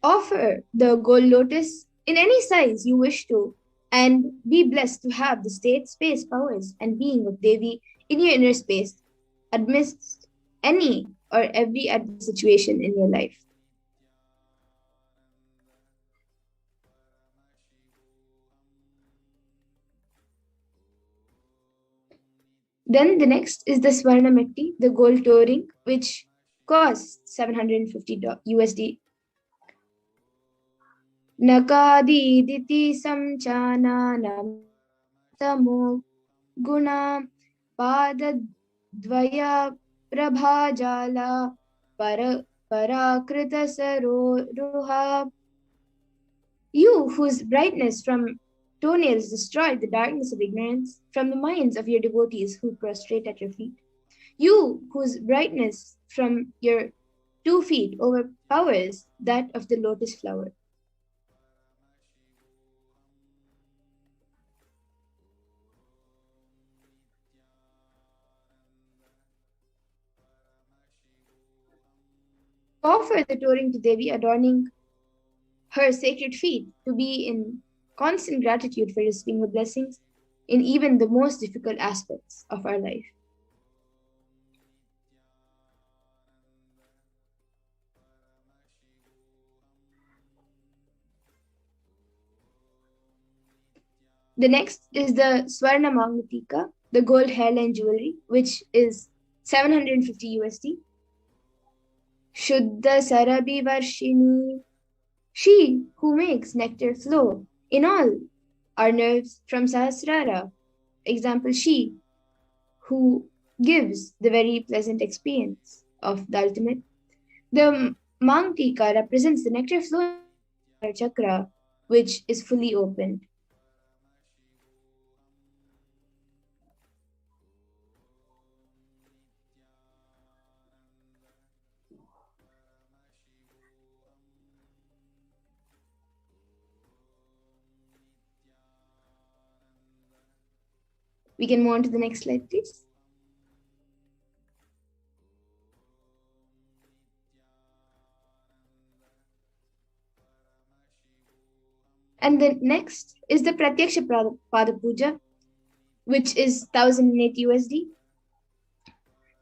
Offer the gold lotus in any size you wish to, and be blessed to have the state, space, powers, and being of Devi in your inner space amidst any or every adverse situation in your life. Then the next is the Swarnametti, the gold toe ring, which costs $750 USD. Nakadi diti samchana namtamo guna padadvaya prabhajala parakrita saroruha. You whose brightness from toenails destroy the darkness of ignorance from the minds of your devotees who prostrate at your feet. You whose brightness from your 2 feet overpowers that of the lotus flower. Offer the toe ring to Devi, adorning her sacred feet to be in constant gratitude for receiving her blessings in even the most difficult aspects of our life. The next is the Swarna Mangatika, the gold hairline jewelry, which is $750 USD. Shuddha Sarabi Varshini, she who makes nectar flow in all our nerves from Sahasrara. Example, she who gives the very pleasant experience of the ultimate. The Mangtika represents the nectar flow in our chakra, which is fully opened. We can move on to the next slide, please. And the next is the Pratyaksha Pada Puja, which is $1,008 USD.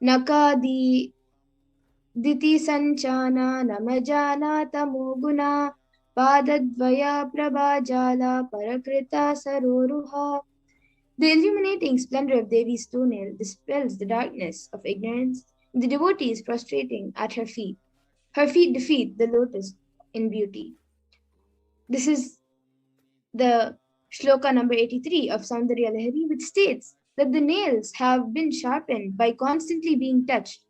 Nakadi Diti Sanchana Namajana Tamoguna Padadvaya Prabhajala Parakrita Saroruha. The illuminating splendor of Devi's toenail dispels the darkness of ignorance in the devotees prostrating at her feet. Her feet defeat the lotus in beauty. This is the shloka number 83 of Saundarya Lahari, which states that the nails have been sharpened by constantly being touched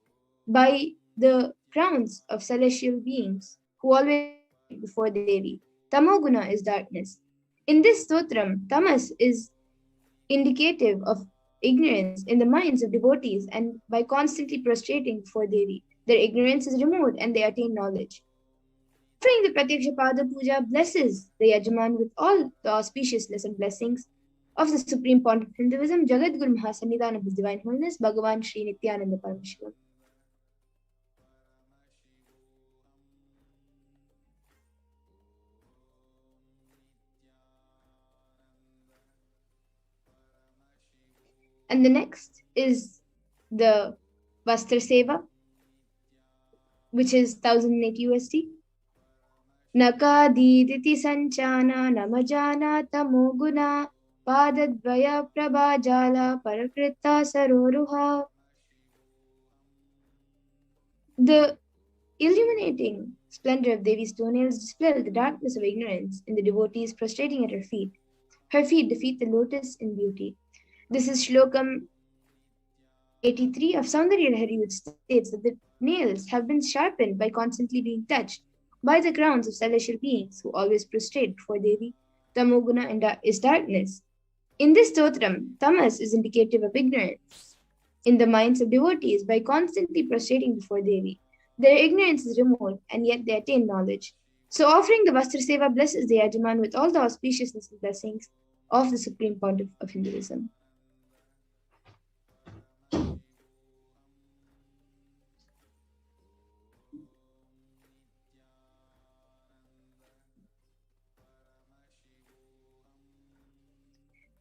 by the crowns of celestial beings who always before the Devi. Tamoguna is darkness. In this stotram, tamas is indicative of ignorance in the minds of devotees, and by constantly prostrating before Devi, their ignorance is removed and they attain knowledge. Offering the Pratyaksha Pada Puja blesses the Yajaman with all the auspiciousness and blessings of the Supreme Pontiff of Hinduism, Jagadguru Mahasannidhan of His Divine Holiness, Bhagavan Sri Nithyananda Paramashivam. And the next is the Vastra Seva, which is 1008 USD. Nakadiditi sanchana namajana tamoguna padadvaya prabhajala parakrita saroruha. The illuminating splendor of Devi's toenails dispel the darkness of ignorance in the devotees prostrating at her feet. Her feet defeat the lotus in beauty. This is Shlokam 83 of Saundarya Lahari, which states that the nails have been sharpened by constantly being touched by the crowns of celestial beings who always prostrate before Devi. Tamoguna is darkness. In this stotram, tamas is indicative of ignorance in the minds of devotees by constantly prostrating before Devi. Their ignorance is removed, and yet they attain knowledge. So offering the Vastra Seva blesses the Yajaman with all the auspiciousness and blessings of the Supreme Pontiff of Hinduism.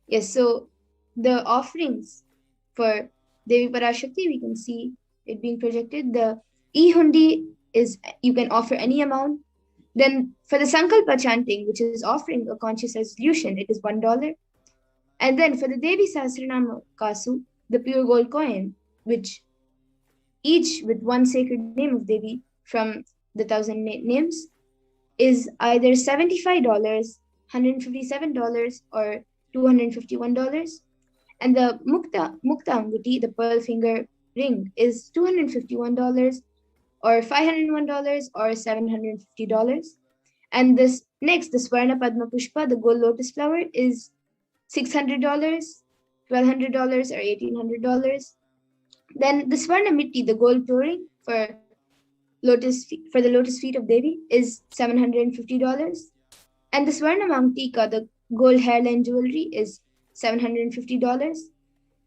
Yes, so the offerings for Devi Parashakti, we can see it being projected. The E-Hundi is, you can offer any amount. Then for the Sankalpa chanting, which is offering a conscious resolution, it is $1. And then for the Devi Sahasranama Kasu, the pure gold coin, which each with one sacred name of Devi from the 1000 names, is either $75, $157, or $251. And the Mukta Anguti, the pearl finger ring, is $251, or $501, or $750. And this next, the Swarna Padma Pushpa, the gold lotus flower, is $600, $1,200, or $1,800. Then the Swarna Mitti, the gold touring for the lotus feet of Devi, is $750. And the Swarna Mamtika, the gold hairline jewelry, is $750.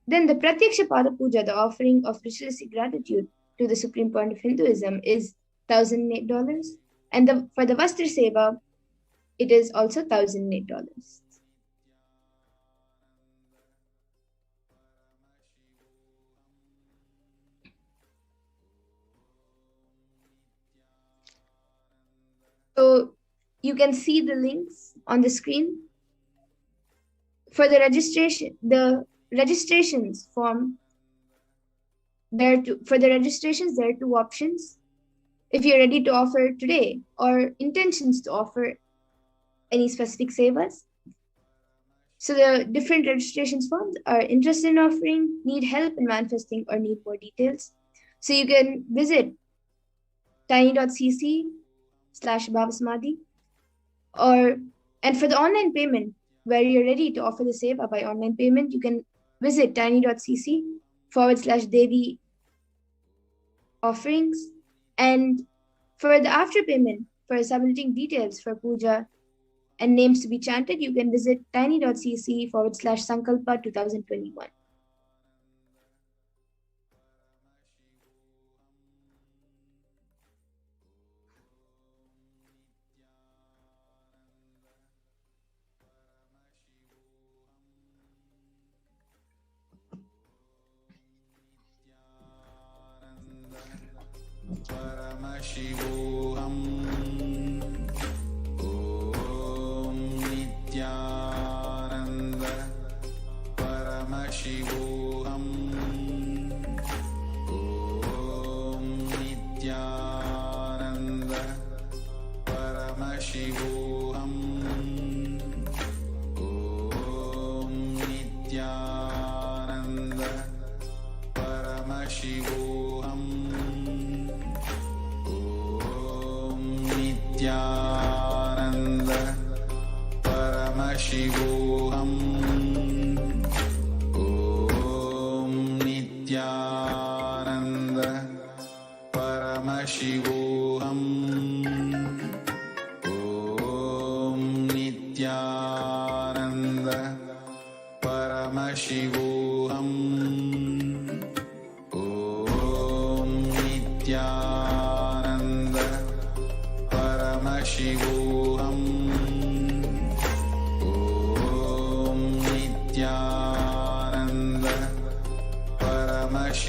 Then the Pratyaksha Pada Puja, the offering of ritualistic gratitude to the Supreme Point of Hinduism, is $1,008. And for the Vastra Seva, it is also $1,008. So you can see the links on the screen. For the registrations form, there are two options. If you're ready to offer today or intentions to offer any specific sevas. So the different registrations forms are interested in offering, need help in manifesting, or need more details. So you can visit tiny.cc/BHAVASAMADHI, and for the online payment, where you're ready to offer the seva by online payment, you can visit tiny.cc/Devi offerings. And for the after payment, for submitting details for puja and names to be chanted, you can visit tiny.cc/Sankalpa 2021. Paramashivoham. Om Nithyananda Paramashivoham. Om Nithyananda Paramashivoham. Om Nithyananda Paramashivoham. Nithyananda Paramashivoham. Om Nithyananda Paramashivoham. Om Nithyananda Paramashivoham. Om Nithyananda Paramashivoham. Om Nithyananda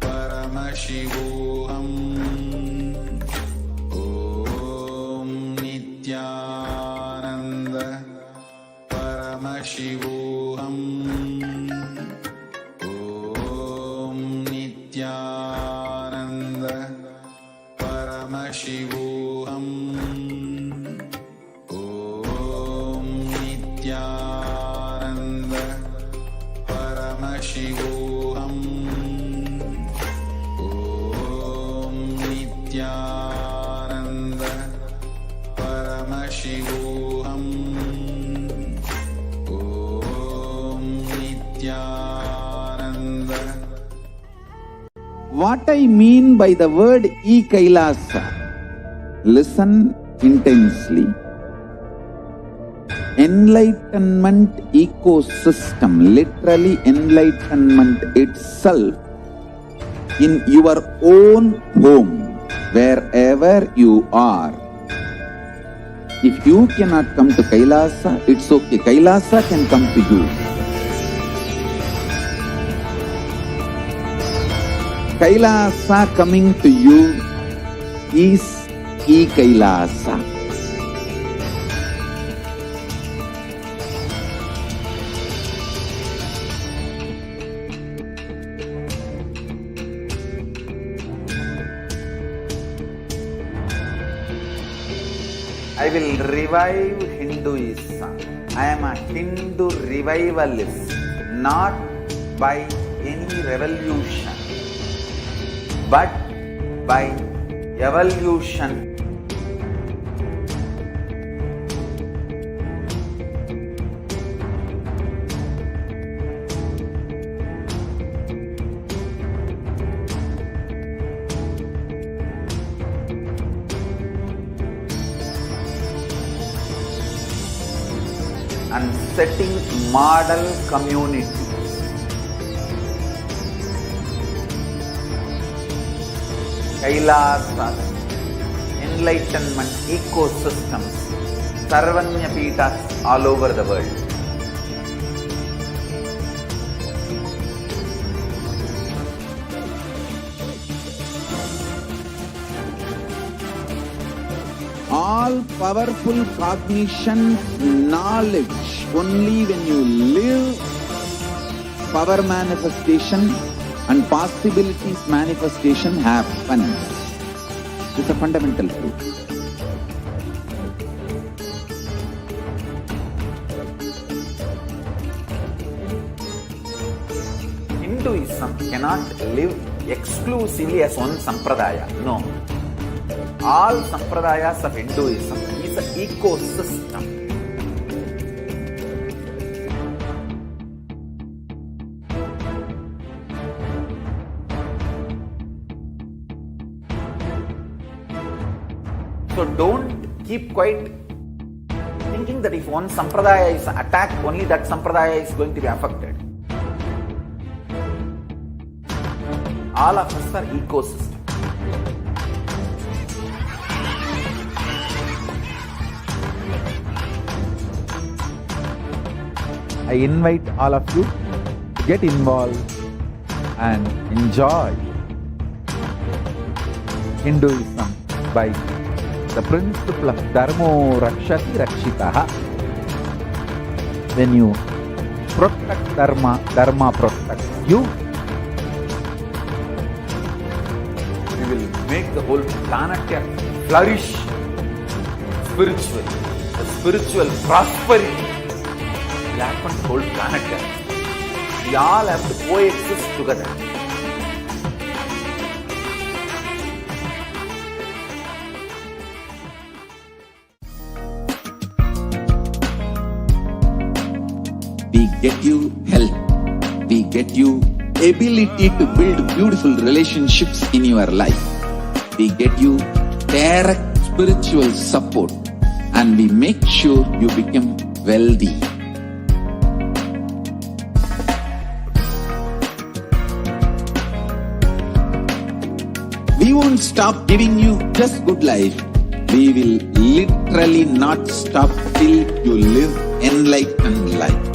Paramashivoham. Om Nithyananda Paramashivoham. Om Nithyananda Paramashivoham. Om Nithyananda Paramashivoham. Om Nithyananda Paramashivoham. Om Nithyananda. What I mean by the word Kailasa? Listen intensely. Enlightenment ecosystem, literally enlightenment itself, in your own home, wherever you are. If you cannot come to Kailasa, it's okay. Kailasa can come to you. Kailasa coming to you is Kailasa. I will revive Hinduism. I am a Hindu revivalist, not by any revolution, but by evolution. And setting model community. Kailasa, enlightenment ecosystems, Sarvanya Pitas all over the world. All powerful cognition, knowledge, only when you live, power manifestation and possibilities manifestation happens. It's a fundamental truth. Hinduism cannot live exclusively as one sampradaya. No. All sampradayas of Hinduism is an ecosystem. So don't keep quiet thinking that if one sampradaya is attacked, only that sampradaya is going to be affected. All of us are ecosystems. I invite all of you to get involved and enjoy Hinduism by the principle of Dharmo Rakshati Rakshitaha. When you protect Dharma, Dharma protects you. You will make the whole planet flourish spiritually. The spiritual prosperity will happen to the whole planet. We all have to coexist together. We get you health. We get you ability to build beautiful relationships in your life. We get you direct spiritual support, and we make sure you become wealthy. We won't stop giving you just good life. We will literally not stop till you live enlightened life.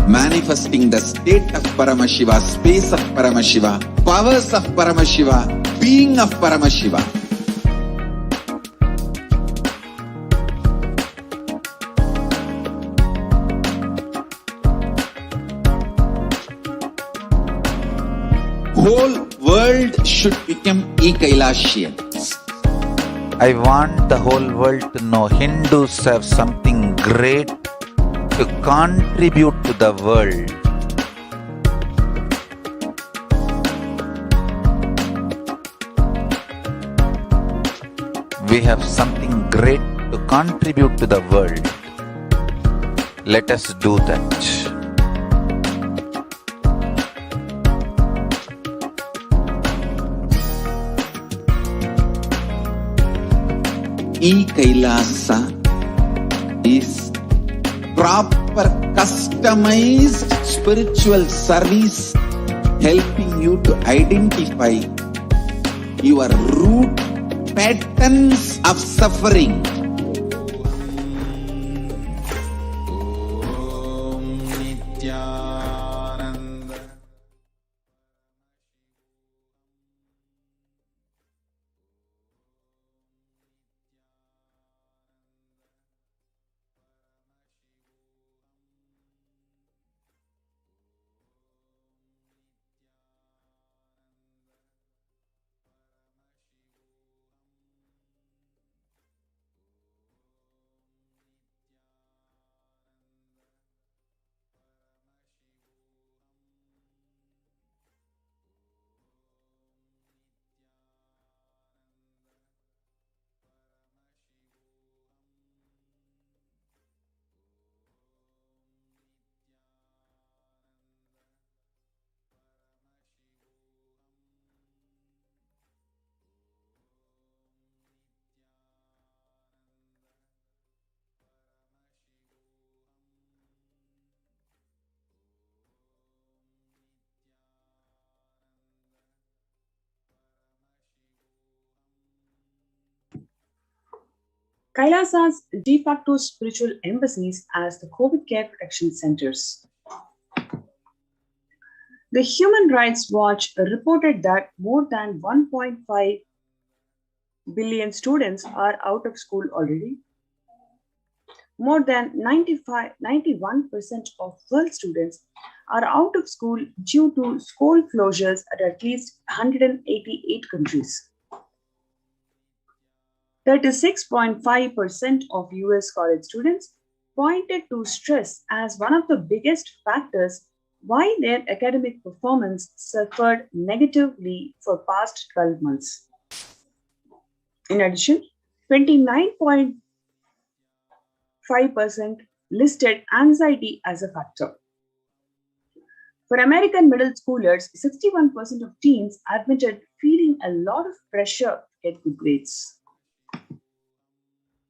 manifesting the state of Paramashiva, space of Paramashiva, powers of Paramashiva, being of Paramashiva. Whole world should become Kailasians. I want the whole world to know Hindus have something great to contribute to the world. We have something great to contribute to the world. Let us do that. Kailasa is proper customized spiritual service helping you to identify your root patterns of suffering. Kailasa's de facto spiritual embassies as the COVID care protection centers. The Human Rights Watch reported that more than 1.5 billion students are out of school already. More than 91% of world students are out of school due to school closures at least 188 countries. 36.5% of US college students pointed to stress as one of the biggest factors why their academic performance suffered negatively for past 12 months. In addition, 29.5% listed anxiety as a factor. For American middle schoolers, 61% of teens admitted feeling a lot of pressure to get good grades.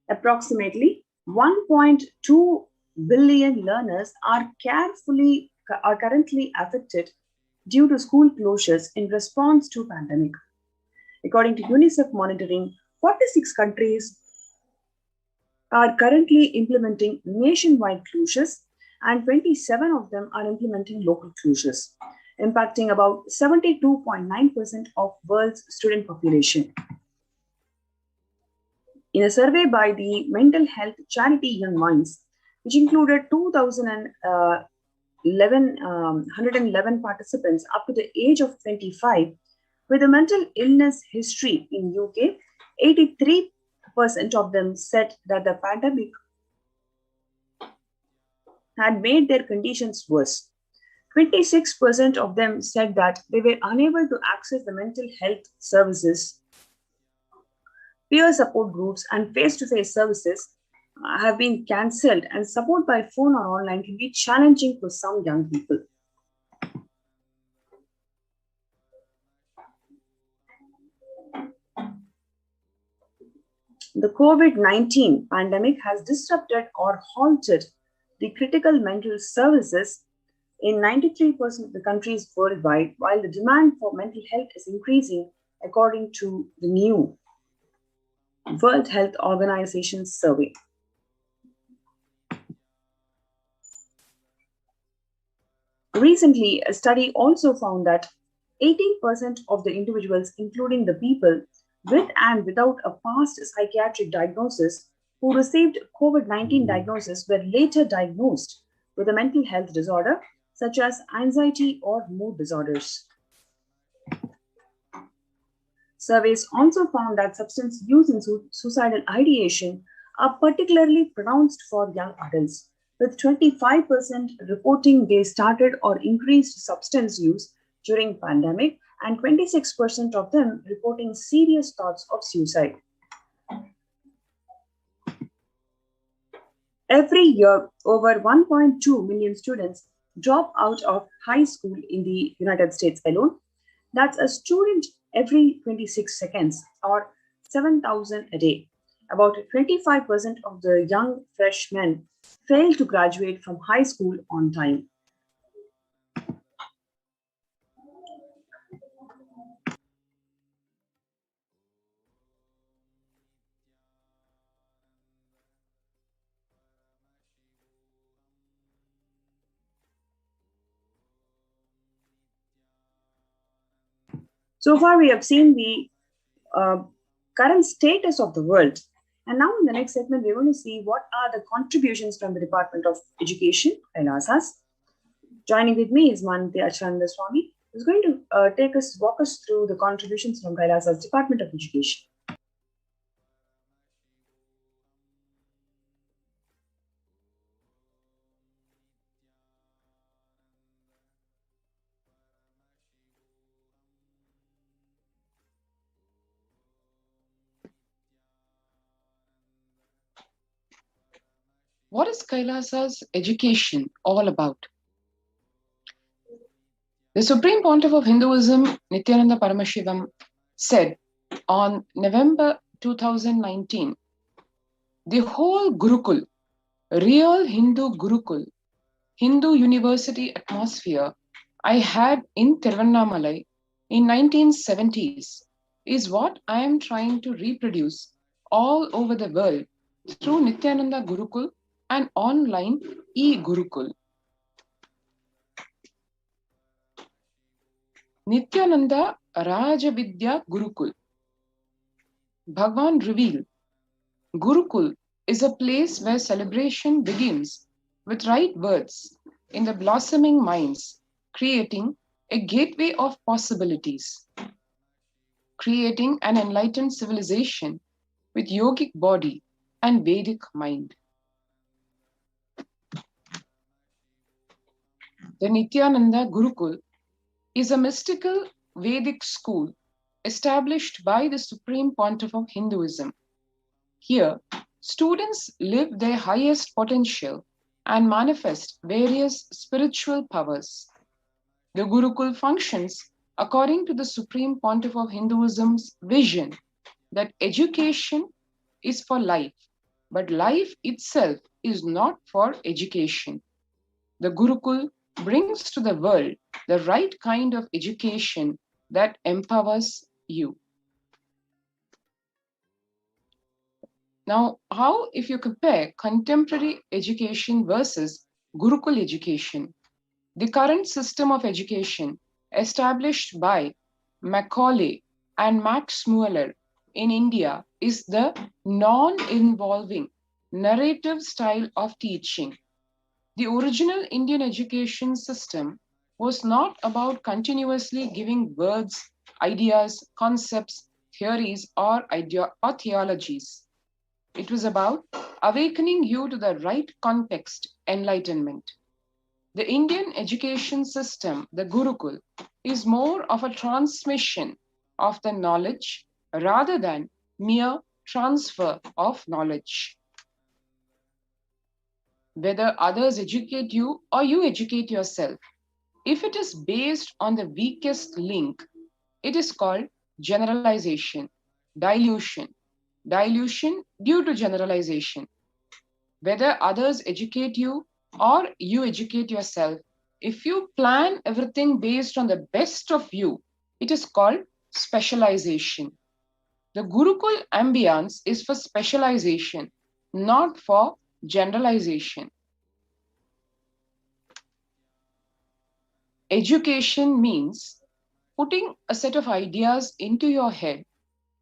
Approximately 1.2 billion learners are currently affected due to school closures in response to pandemic. According to UNICEF monitoring, 46 countries are currently implementing nationwide closures and 27 of them are implementing local closures, impacting about 72.9% of world's student population. In a survey by the mental health charity Young Minds, which included 111 participants up to the age of 25 with a mental illness history in UK, 83% of them said that the pandemic had made their conditions worse. 26% of them said that they were unable to access the mental health services. Peer support groups and face-to-face services have been cancelled, and support by phone or online can be challenging for some young people. The COVID-19 pandemic has disrupted or halted the critical mental services in 93% of the countries worldwide, while the demand for mental health is increasing according to the new World Health Organization survey. Recently, a study also found that 18% of the individuals, including the people with and without a past psychiatric diagnosis who received COVID-19 diagnosis, were later diagnosed with a mental health disorder such as anxiety or mood disorders. Surveys also found that substance use and suicidal ideation are particularly pronounced for young adults, with 25% reporting they started or increased substance use during pandemic and 26% of them reporting serious thoughts of suicide. Every year, over 1.2 million students drop out of high school in the United States alone. That's a student every 26 seconds or 7,000 a day. About 25% of the young freshmen fail to graduate from high school on time. So far, we have seen the current status of the world. And now in the next segment, we're going to see what are the contributions from the Department of Education, Kailasas. Joining with me is Manti Achananda Swami, who's going to walk us through the contributions from Kailasa's Department of Education. What is Kailasa's education all about? The Supreme Pontiff of Hinduism, Nithyananda Paramashivam, said on November 2019, the whole Gurukul, real Hindu Gurukul, Hindu university atmosphere I had in Tiruvannamalai in 1970s is what I am trying to reproduce all over the world through Nithyananda Gurukul and online e-Gurukul. Nithyananda Rajavidya Gurukul. Bhagwan revealed, Gurukul is a place where celebration begins with right words in the blossoming minds, creating a gateway of possibilities, creating an enlightened civilization with yogic body and Vedic mind. The Nithyananda Gurukul is a mystical Vedic school established by the Supreme Pontiff of Hinduism. Here, students live their highest potential and manifest various spiritual powers. The Gurukul functions according to the Supreme Pontiff of Hinduism's vision that education is for life, but life itself is not for education. The Gurukul brings to the world the right kind of education that empowers you. Now, how if you compare contemporary education versus Gurukul education? The current system of education established by Macaulay and Max Muller in India is the non-involving narrative style of teaching. The original Indian education system was not about continuously giving words, ideas, concepts, theories, or theologies. It was about awakening you to the right context, enlightenment. The Indian education system, the Gurukul, is more of a transmission of the knowledge rather than mere transfer of knowledge. Whether others educate you or you educate yourself, if it is based on the weakest link, it is called generalization, dilution due to generalization. Whether others educate you or you educate yourself, if you plan everything based on the best of you, it is called specialization. The Gurukul ambience is for specialization, not for generalization. Education means putting a set of ideas into your head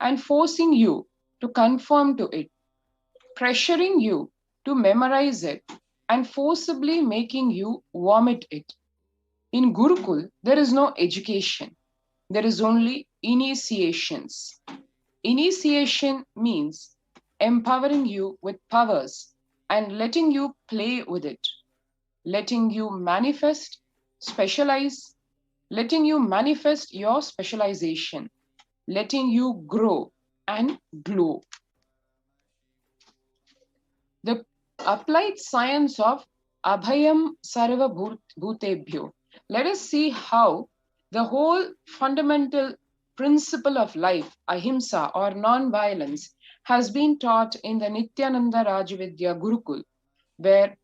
and forcing you to conform to it, pressuring you to memorize it, and forcibly making you vomit it. In Gurukul, there is no education. There is only initiations. Initiation means empowering you with powers and letting you play with it, letting you manifest, specialize, letting you manifest your specialization, letting you grow and glow. The applied science of Abhayam Sarva Bhutebhyo. Let us see how the whole fundamental principle of life, ahimsa or non-violence, has been taught in the Nithyananda Rajavidya Gurukul, where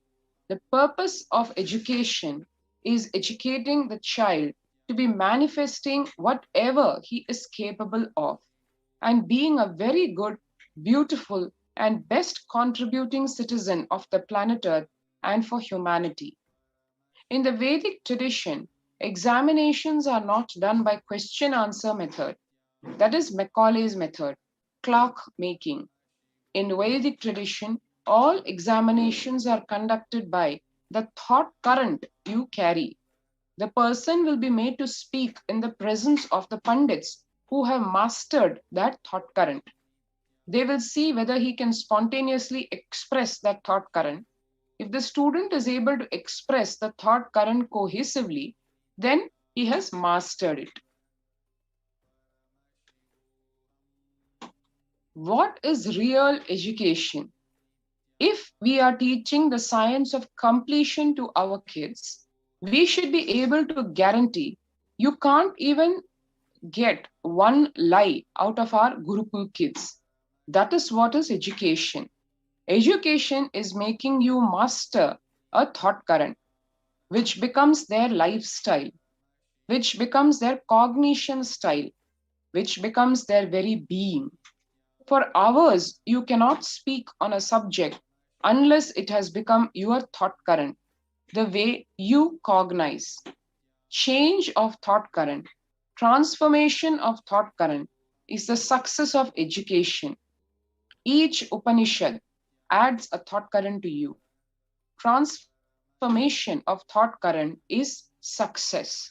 the purpose of education is educating the child to be manifesting whatever he is capable of and being a very good, beautiful, and best contributing citizen of the planet Earth and for humanity. In the Vedic tradition, examinations are not done by question-answer method. That is Macaulay's method, clock making. In Vedic tradition, all examinations are conducted by the thought current you carry. The person will be made to speak in the presence of the Pandits who have mastered that thought current. They will see whether he can spontaneously express that thought current. If the student is able to express the thought current cohesively, then he has mastered it. What is real education? If we are teaching the science of completion to our kids, we should be able to guarantee you can't even get one lie out of our Gurukul kids. That is what is education. Education is making you master a thought current, which becomes their lifestyle, which becomes their cognition style, which becomes their very being. For hours, you cannot speak on a subject unless it has become your thought current, the way you cognize. Change of thought current, transformation of thought current is the success of education. Each Upanishad adds a thought current to you. Transformation of thought current is success.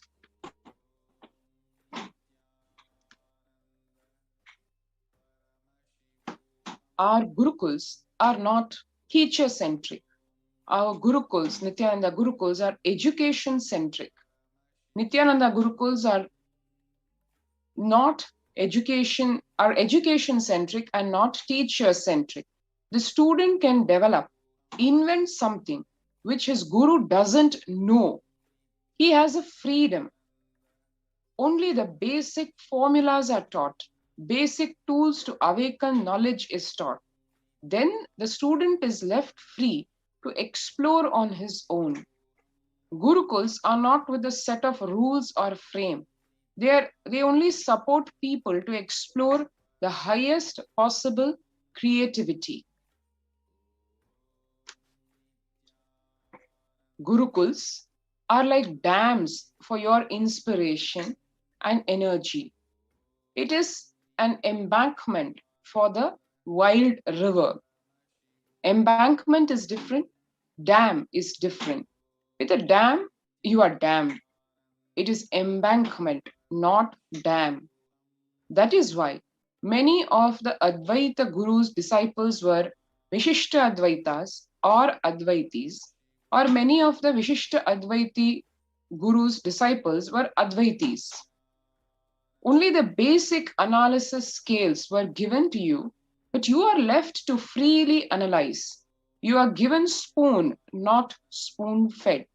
Our Gurukuls are not teacher-centric. Our Gurukuls, Nithyananda Gurukuls, are education-centric. Nithyananda Gurukuls are not education-centric and not teacher-centric. The student can develop, invent something which his guru doesn't know. He has a freedom. Only the basic formulas are taught. Basic tools to awaken knowledge is taught. Then the student is left free to explore on his own. Gurukuls are not with a set of rules or frame. They only support people to explore the highest possible creativity. Gurukuls are like dams for your inspiration and energy. It is an embankment for the wild river. Embankment is different, dam is different. With a dam, you are dammed. It is embankment, not dam. That is why many of the Advaita Guru's disciples were Vishishta Advaitas or Advaitis, or many of the Vishishta Advaiti Guru's disciples were Advaitis. Only the basic analysis scales were given to you, but you are left to freely analyze. You are given spoon, not spoon-fed.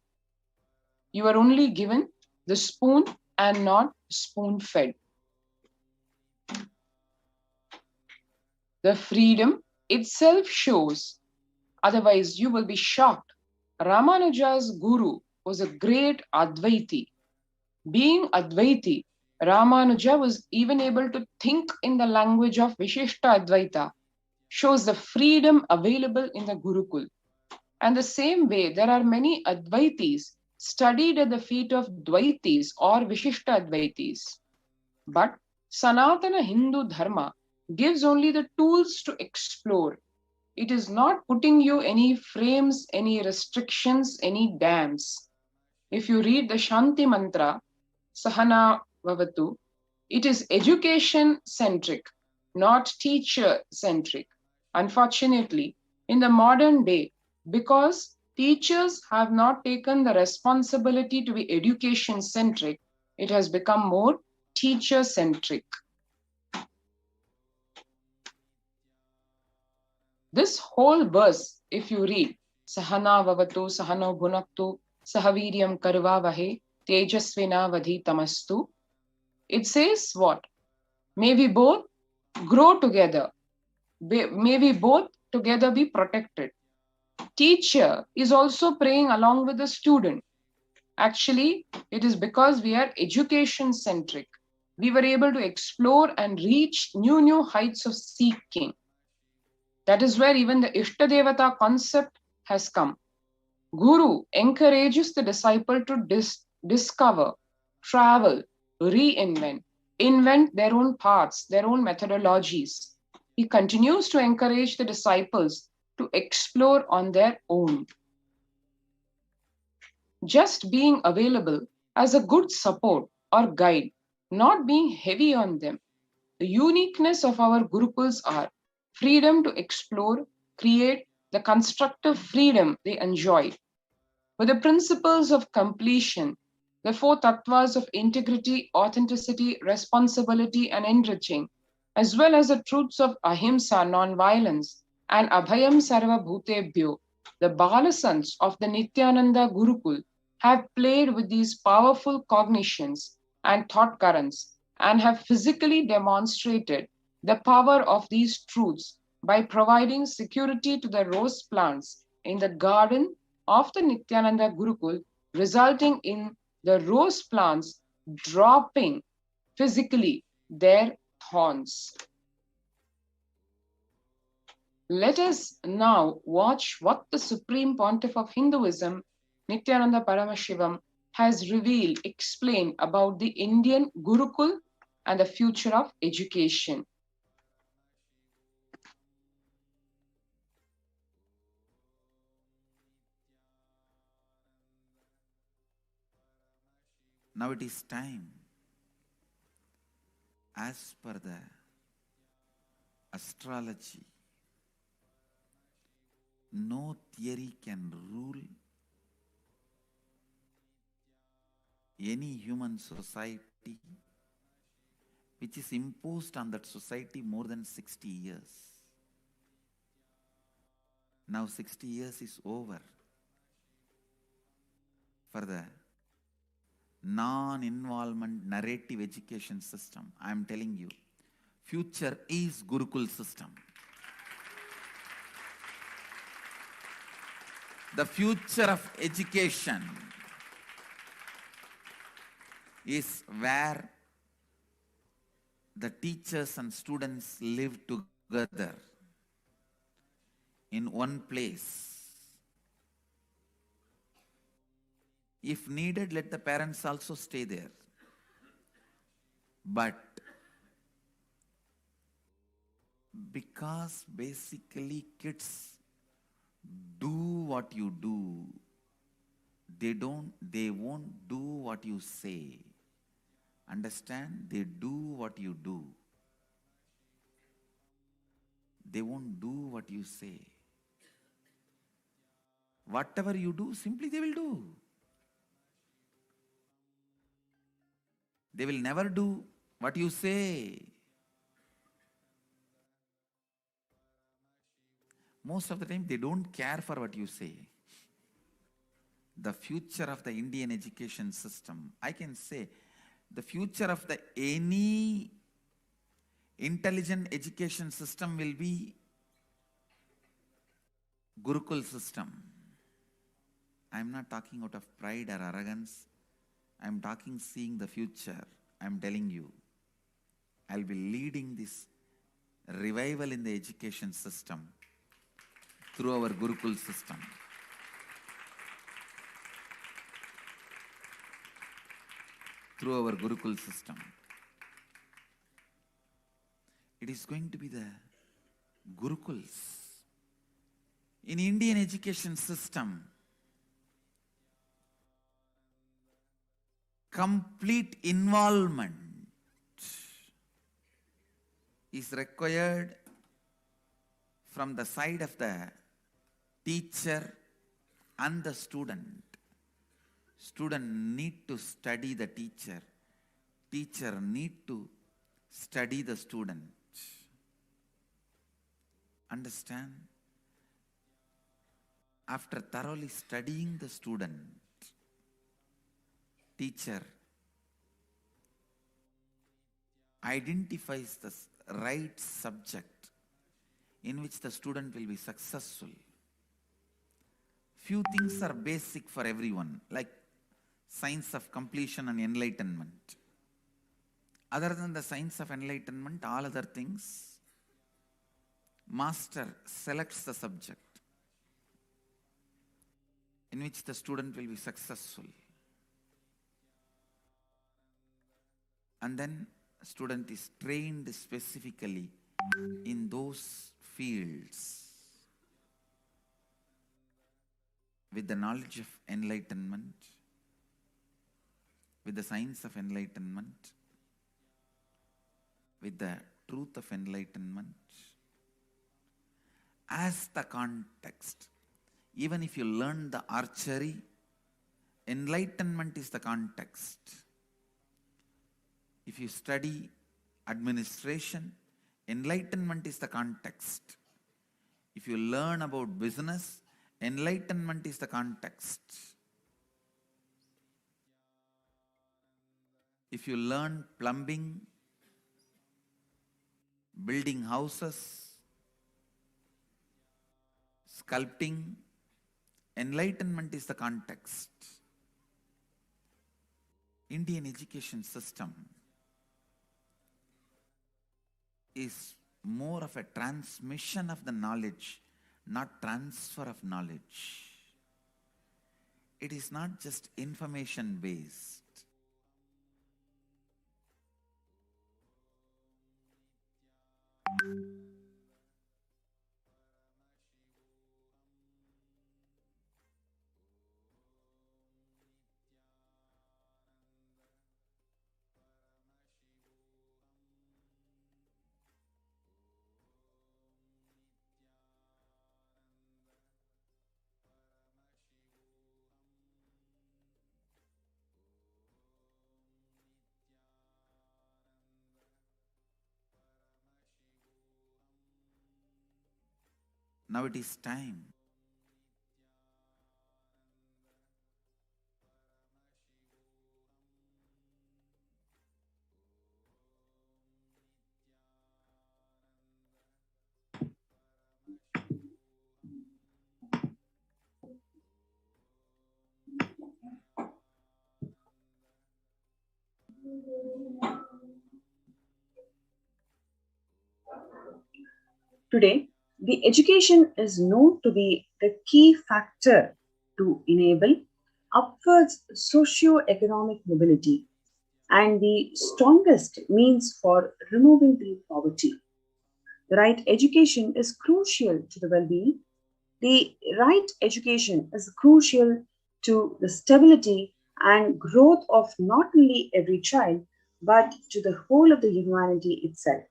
You are only given the spoon and not spoon-fed. The freedom itself shows, otherwise you will be shocked. Ramanuja's guru was a great Advaiti. Being Advaiti, Ramanuja was even able to think in the language of Vishishta Advaita, shows the freedom available in the Gurukul. And the same way, there are many Advaitis studied at the feet of Dvaitis or Vishishta Advaitis. But Sanatana Hindu Dharma gives only the tools to explore. It is not putting you any frames, any restrictions, any dams. If you read the Shanti Mantra, Sahana Vavatu, it is education centric, not teacher centric. Unfortunately, in the modern day, because teachers have not taken the responsibility to be education centric, it has become more teacher centric. This whole verse, if you read, Sahana Vavatu, Sahano Bhunaktu, Sahaviryam Karvavahe, Tejasvina Vadhitamastu, it says what? May we both grow together. May we both together be protected. Teacher is also praying along with the student. Actually, it is because we are education centric. We were able to explore and reach new heights of seeking. That is where even the Ishtadevata concept has come. Guru encourages the disciple to discover, travel, reinvent, invent their own paths, their own methodologies. He continues to encourage the disciples to explore on their own. Just being available as a good support or guide, not being heavy on them. The uniqueness of our Gurukuls are freedom to explore, create the constructive freedom they enjoy. With the principles of completion, the four tattvas of integrity, authenticity, responsibility, and enriching, as well as the truths of ahimsa, non-violence, and abhayam sarva bhutebhyo, the Balasans of the Nithyananda Gurukul have played with these powerful cognitions and thought currents and have physically demonstrated the power of these truths by providing security to the rose plants in the garden of the Nithyananda Gurukul, resulting in the rose plants dropping physically their thorns. Let us now watch what the Supreme Pontiff of Hinduism, Nithyananda Paramashivam, has revealed, explained about the Indian Gurukul and the future of education. Now it is time, as per the astrology, no theory can rule any human society which is imposed on that society more than 60 years. Now 60 years is over for the non-involvement narrative education system. I am telling you, future is Gurukul system. The future of education is where the teachers and students live together in one place. If needed, let the parents also stay there. But because basically kids do what you do, they won't do what you say. Understand? They do what you do. They won't do what you say. Whatever you do, simply they will do. They will never do what you say. Most of the time, they don't care for what you say. The future of the Indian education system, I can say, the future of any intelligent education system will be Gurukul system. I am not talking out of pride or arrogance. I am talking seeing the future. I am telling you, I will be leading this revival in the education system through our Gurukul system. through our Gurukul system. It is going to be the Gurukuls. In Indian education system, complete involvement is required from the side of the teacher and the student. Student need to study the teacher. Teacher need to study the student. Understand? After thoroughly studying the student, teacher identifies the right subject in which the student will be successful. Few things are basic for everyone, like science of completion and enlightenment. Other than the science of enlightenment, all other things, master selects the subject in which the student will be successful. And then student is trained specifically in those fields with the knowledge of enlightenment, with the science of enlightenment, with the truth of enlightenment as the context. Even if you learn the archery, enlightenment is the context. If you study administration, enlightenment is the context. If you learn about business, enlightenment is the context. If you learn plumbing, building houses, sculpting, enlightenment is the context. Indian education system is more of a transmission of the knowledge, not transfer of knowledge. It is not just information based. Now it is time Today, the education is known to be the key factor to enable upwards socio-economic mobility and the strongest means for removing the poverty. The right education is crucial to the well-being. The right education is crucial to the stability and growth of not only every child, but to the whole of the humanity itself.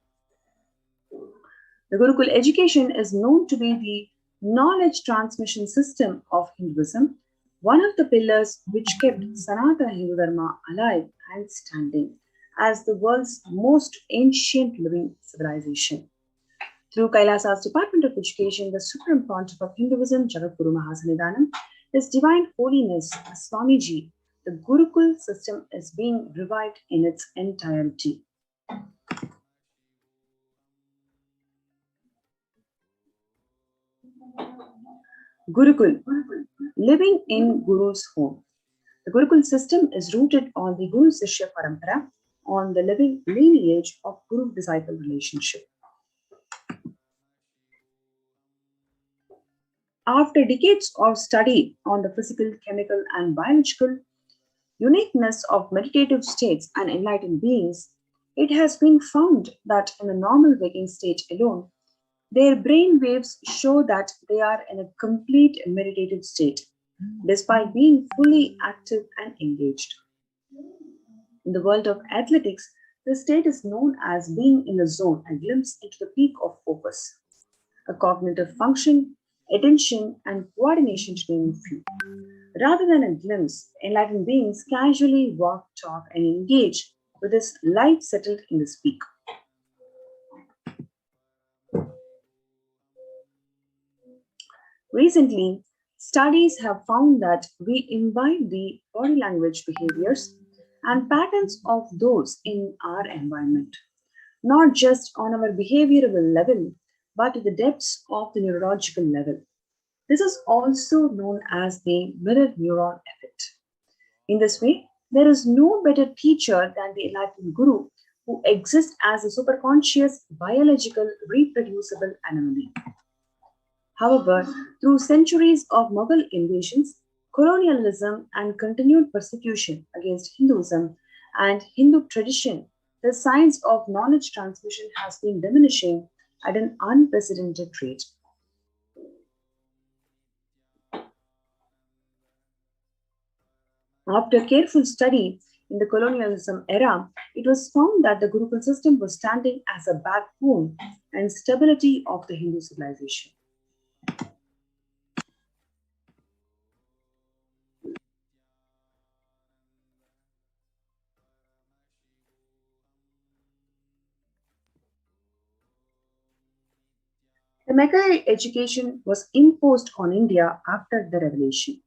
The Gurukul education is known to be the knowledge transmission system of Hinduism, one of the pillars which kept Sanatana Hindu Dharma alive and standing as the world's most ancient living civilization. Through Kailasa's Department of Education, the Supreme Pontiff of Hinduism, Jagadguru Mahasannidhanam, His Divine Holiness Swamiji, the Gurukul system is being revived in its entirety. Gurukul, living in Guru's home. The Gurukul system is rooted on the Guru Sishya Parampara, on the living lineage of Guru-disciple relationship. After decades of study on the physical, chemical, and biological uniqueness of meditative states and enlightened beings, it has been found that in the normal waking state alone, their brain waves show that they are in a complete meditative state, despite being fully active and engaged. In the world of athletics, the state is known as being in the zone, a glimpse into the peak of focus, a cognitive function, attention, and coordination to name a few. Rather than a glimpse, enlightened beings casually walk, talk, and engage with this light settled in the peak. Recently, studies have found that we imbibe the body language behaviors and patterns of those in our environment, not just on our behavioral level, but at the depths of the neurological level. This is also known as the mirror neuron effect. In this way, there is no better teacher than the enlightened guru who exists as a superconscious, biological, reproducible anomaly. However, through centuries of Mughal invasions, colonialism, and continued persecution against Hinduism and Hindu tradition, the science of knowledge transmission has been diminishing at an unprecedented rate. After careful study in the colonialism era, it was found that the Gurukul system was standing as a backbone and stability of the Hindu civilization. The Mecca education was imposed on India after the revelation.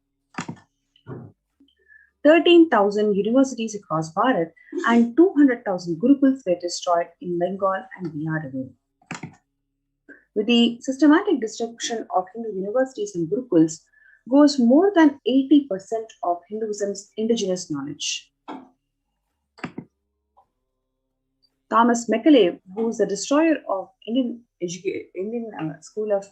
13,000 universities across Bharat and 200,000 Gurukuls were destroyed in Bengal and Bihar alone. With the systematic destruction of Hindu universities and Gurukuls goes more than 80% of Hinduism's indigenous knowledge. Thomas Macaulay, who is the destroyer of Indian school of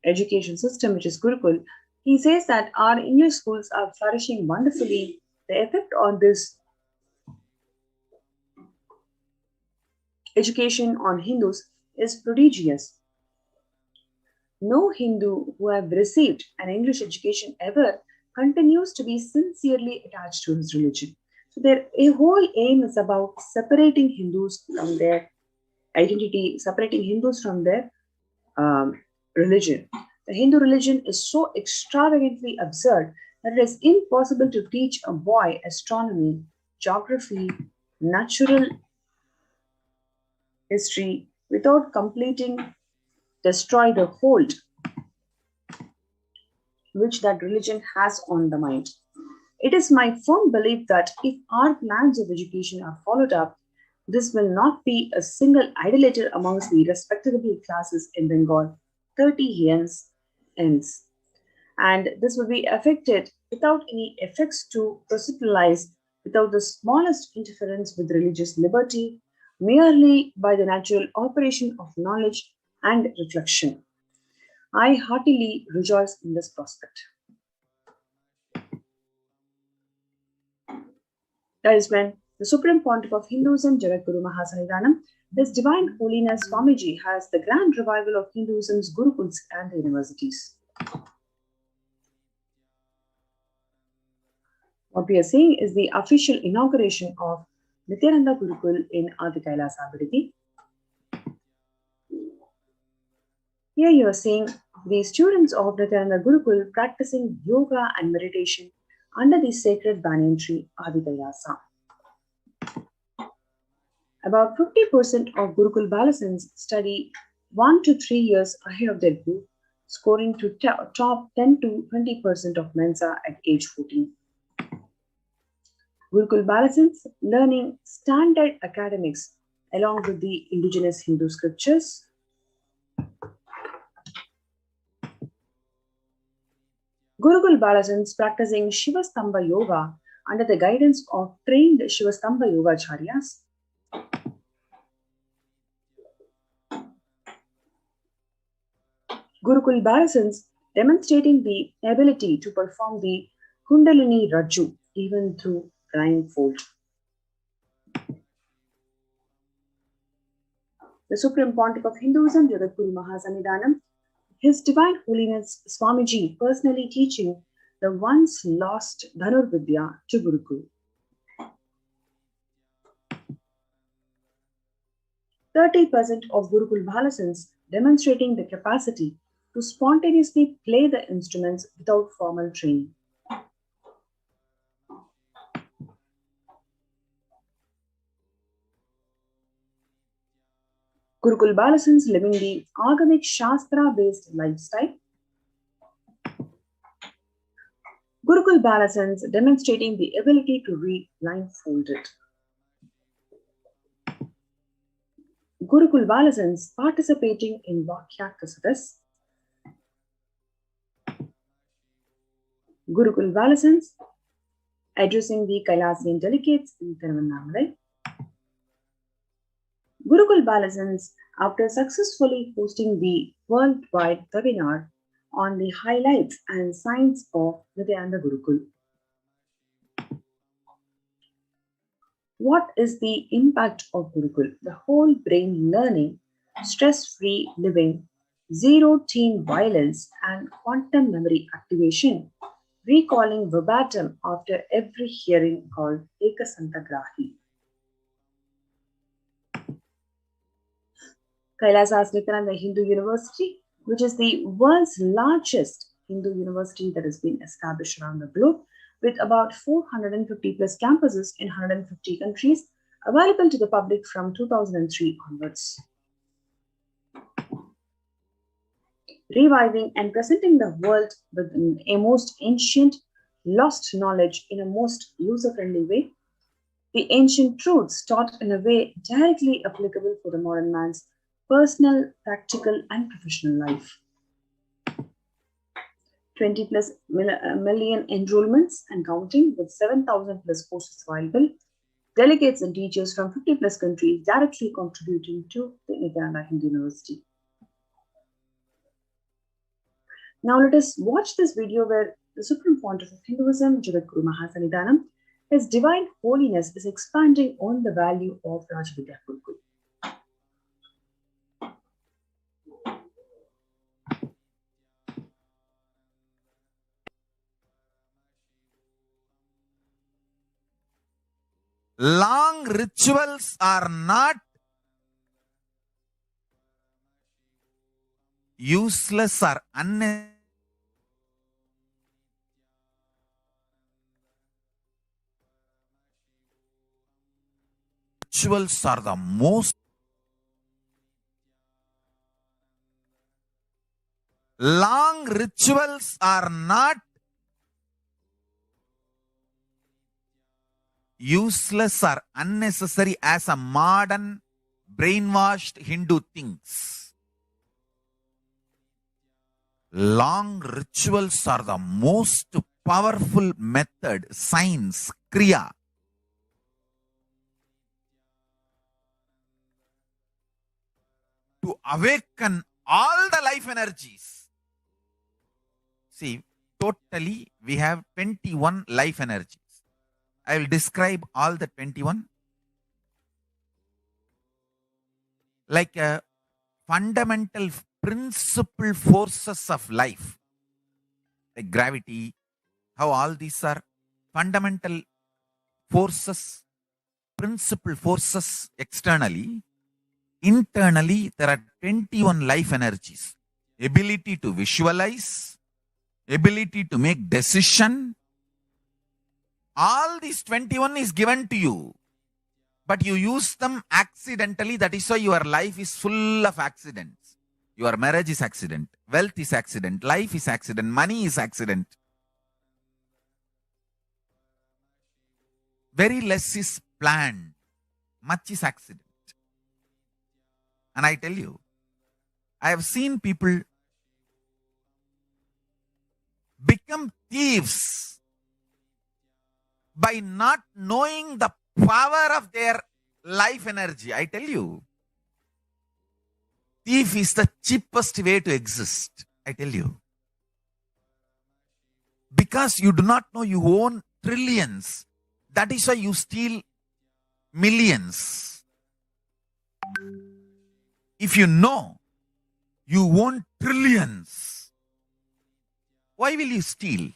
education system, which is Gurukul, he says that our English schools are flourishing wonderfully. The effect on this education on Hindus is prodigious. No Hindu who have received an English education ever continues to be sincerely attached to his religion. So their whole aim is about separating Hindus from their identity, separating Hindus from their religion. The Hindu religion is so extravagantly absurd that it is impossible to teach a boy astronomy, geography, natural history without destroy the hold which that religion has on the mind. It is my firm belief that if our plans of education are followed up, this will not be a single idolater amongst the respectable classes in Bengal, 30 hens, and this will be affected without any effects to proselytize, without the smallest interference with religious liberty, merely by the natural operation of knowledge and reflection. I heartily rejoice in this prospect. That is when the Supreme Pontiff of Hinduism, Jagatguru Mahasannidhanam, His Divine Holiness Swamiji, has the grand revival of Hinduism's Gurukuls and the universities. What we are seeing is the official inauguration of Nithyananda Gurukul in Adi Kailasa Abhiditi. Here you are seeing the students of Nithyananda Gurukul practicing yoga and meditation under the sacred banyan tree Adi Kailasa. About 50% of Gurukul Balasins study 1 to 3 years ahead of their group, scoring to top 10 to 20% of Mensa at age 14. Gurukul Balasins learning standard academics along with the indigenous Hindu scriptures. Gurukul Balasins practicing Shivastambha Yoga under the guidance of trained Shivastambha Yogacharyas. Gurukul Balasins demonstrating the ability to perform the Kundalini Rajju, even through blindfold. The Supreme Pontiff of Hinduism, Jagadguru Mahasannidhanam, His Divine Holiness Swamiji personally teaching the once lost Dhanurvidya to Gurukul. 30% of Gurukul Balasans demonstrating the capacity to spontaneously play the instruments without formal training. Gurukul Balasans living the Agamic Shastra-based lifestyle. Gurukul Balasans demonstrating the ability to read blindfolded. Gurukul Balasans participating in Vakya Kasadas. Gurukul Balasans addressing the Kailasian delegates in Thiruvannamalai. Gurukul Balasans, after successfully hosting the worldwide webinar on the highlights and signs of Nithyananda Gurukul. What is the impact of Gurukul? The whole brain learning, stress-free living, zero teen violence, and quantum memory activation, recalling verbatim after every hearing called Ekasantagrahi. Kailasa Nithyananda Hindu University, which is the world's largest Hindu university that has been established around the globe, with about 450 plus campuses in 150 countries, available to the public from 2003 onwards. Reviving and presenting the world with a most ancient, lost knowledge in a most user-friendly way, the ancient truths taught in a way directly applicable for the modern man's personal, practical, and professional life. 20 plus million enrollments and counting, with 7,000 plus courses available, delegates and teachers from 50 plus countries directly contributing to the Nithyananda Hindu University. Now let us watch this video where the Supreme Pontiff of Hinduism, Jagadguru Mahasannidhanam, His Divine Holiness is expanding on the value of Rajavidya Gurukul. Long rituals are not useless or unnecessary. Rituals are the most. Long rituals are not useless or unnecessary as a modern brainwashed Hindu thinks. Long rituals are the most powerful method, science, kriya, to awaken all the life energies. See, totally we have 21 life energies. I will describe all the 21 like a fundamental principal forces of life, like gravity, how all these are fundamental forces, principal forces externally. Internally, there are 21 life energies. Ability to visualize, ability to make decision. All these 21 is given to you, but you use them accidentally. That is why your life is full of accidents. Your marriage is accident, wealth is accident, life is accident, money is accident. Very less is planned, much is accident. And I tell you, I have seen people become thieves by not knowing the power of their life energy. I tell you, thief is the cheapest way to exist. I tell you. Because you do not know you own trillions. That is why you steal millions. If you know you want trillions, why will you steal?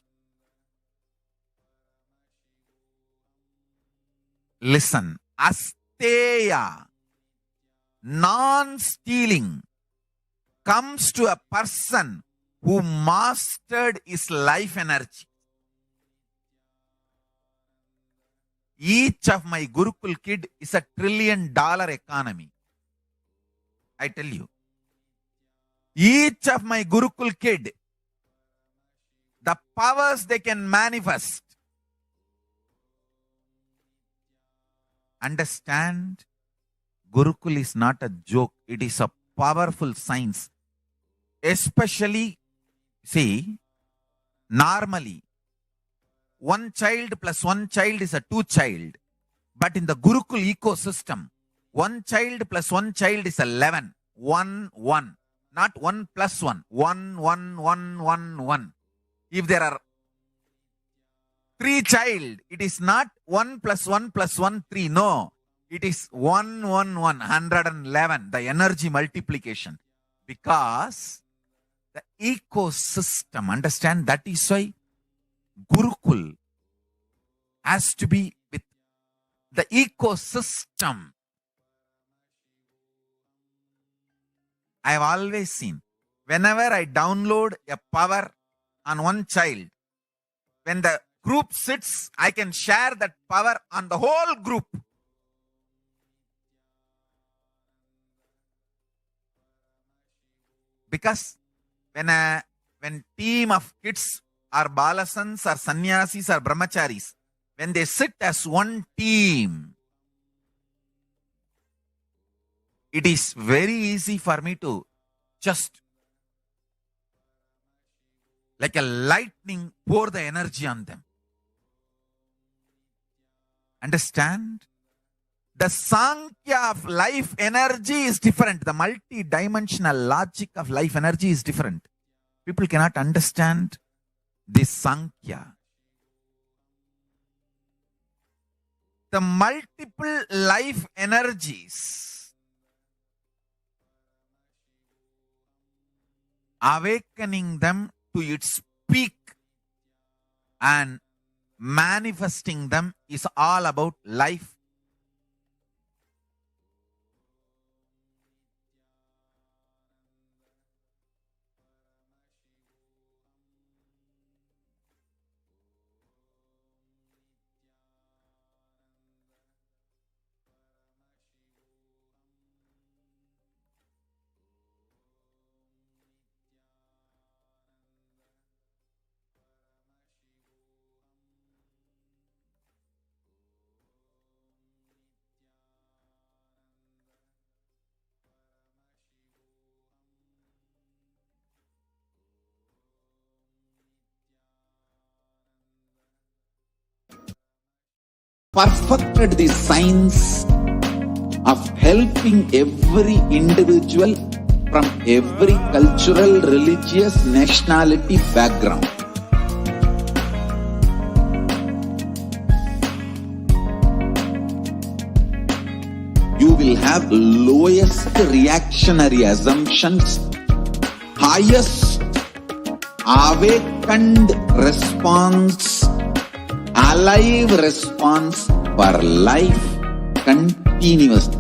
Listen, asteya, non-stealing, comes to a person who mastered his life energy. Each of my Gurukul kid is $1 trillion economy. I tell you. Each of my Gurukul kid, the powers they can manifest. Understand, Gurukul is not a joke. It is a powerful science. Especially, see, normally, one child plus one child is a two child. But in the Gurukul ecosystem, one child plus one child is 11. 1, 1. Not 1 plus 1. 1, 1, 1, 1, 1. If there are 3 child, it is not 1 plus 1 plus 1, 3. No. It is 1, 1, 1. 111. The energy multiplication. Because the ecosystem, understand, that is why Gurukul has to be with the ecosystem. I have always seen, whenever I download a power on one child, when the group sits, I can share that power on the whole group. Because when team of kids or balasans or sannyasis or brahmacharis, when they sit as one team, it is very easy for me to just, like a lightning, pour the energy on them. Understand? The Sankhya of life energy is different. The multi-dimensional logic of life energy is different. People cannot understand this Sankhya. The multiple life energies, awakening them to its peak and manifesting them is all about life. Perfected the science of helping every individual from every cultural, religious, nationality background. You will have lowest reactionary assumptions, highest awakened response, alive response for life continuously.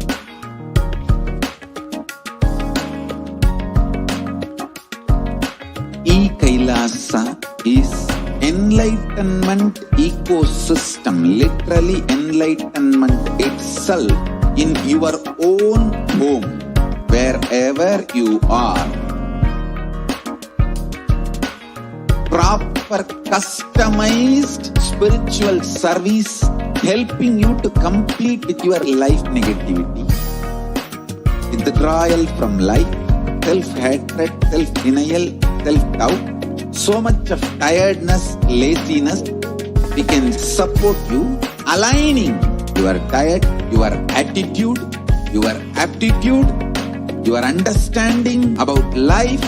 Kailasa is enlightenment ecosystem, literally enlightenment itself in your own home, wherever you are. Proper customized spiritual service helping you to complete with your life negativity, withdrawal from life, self-hatred, self-denial, self-doubt, so much of tiredness, laziness. We can support you, aligning your diet, your attitude, your aptitude, your understanding about life.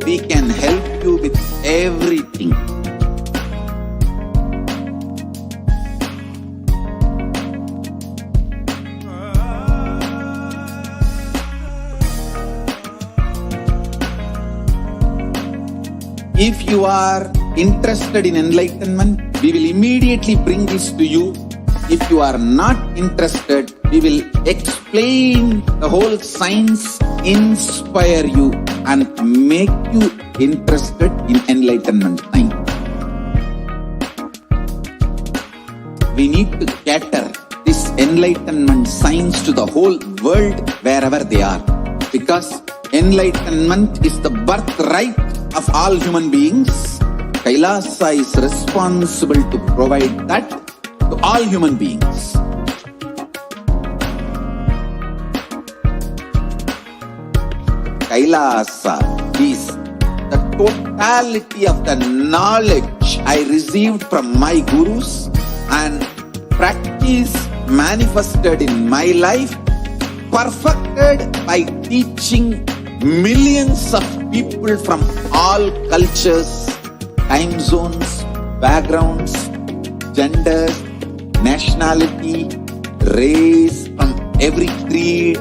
We can help you with everything. If you are interested in enlightenment, we will immediately bring this to you. If you are not interested, we will explain the whole science, inspire you and make you interested in enlightenment science. We need to cater this enlightenment science to the whole world wherever they are. Because enlightenment is the birthright of all human beings. Kailasa is responsible to provide that to all human beings. Kailasa is the totality of the knowledge I received from my gurus and practice manifested in my life, perfected by teaching millions of people from all cultures, time zones, backgrounds, genders, nationality, race, from every creed.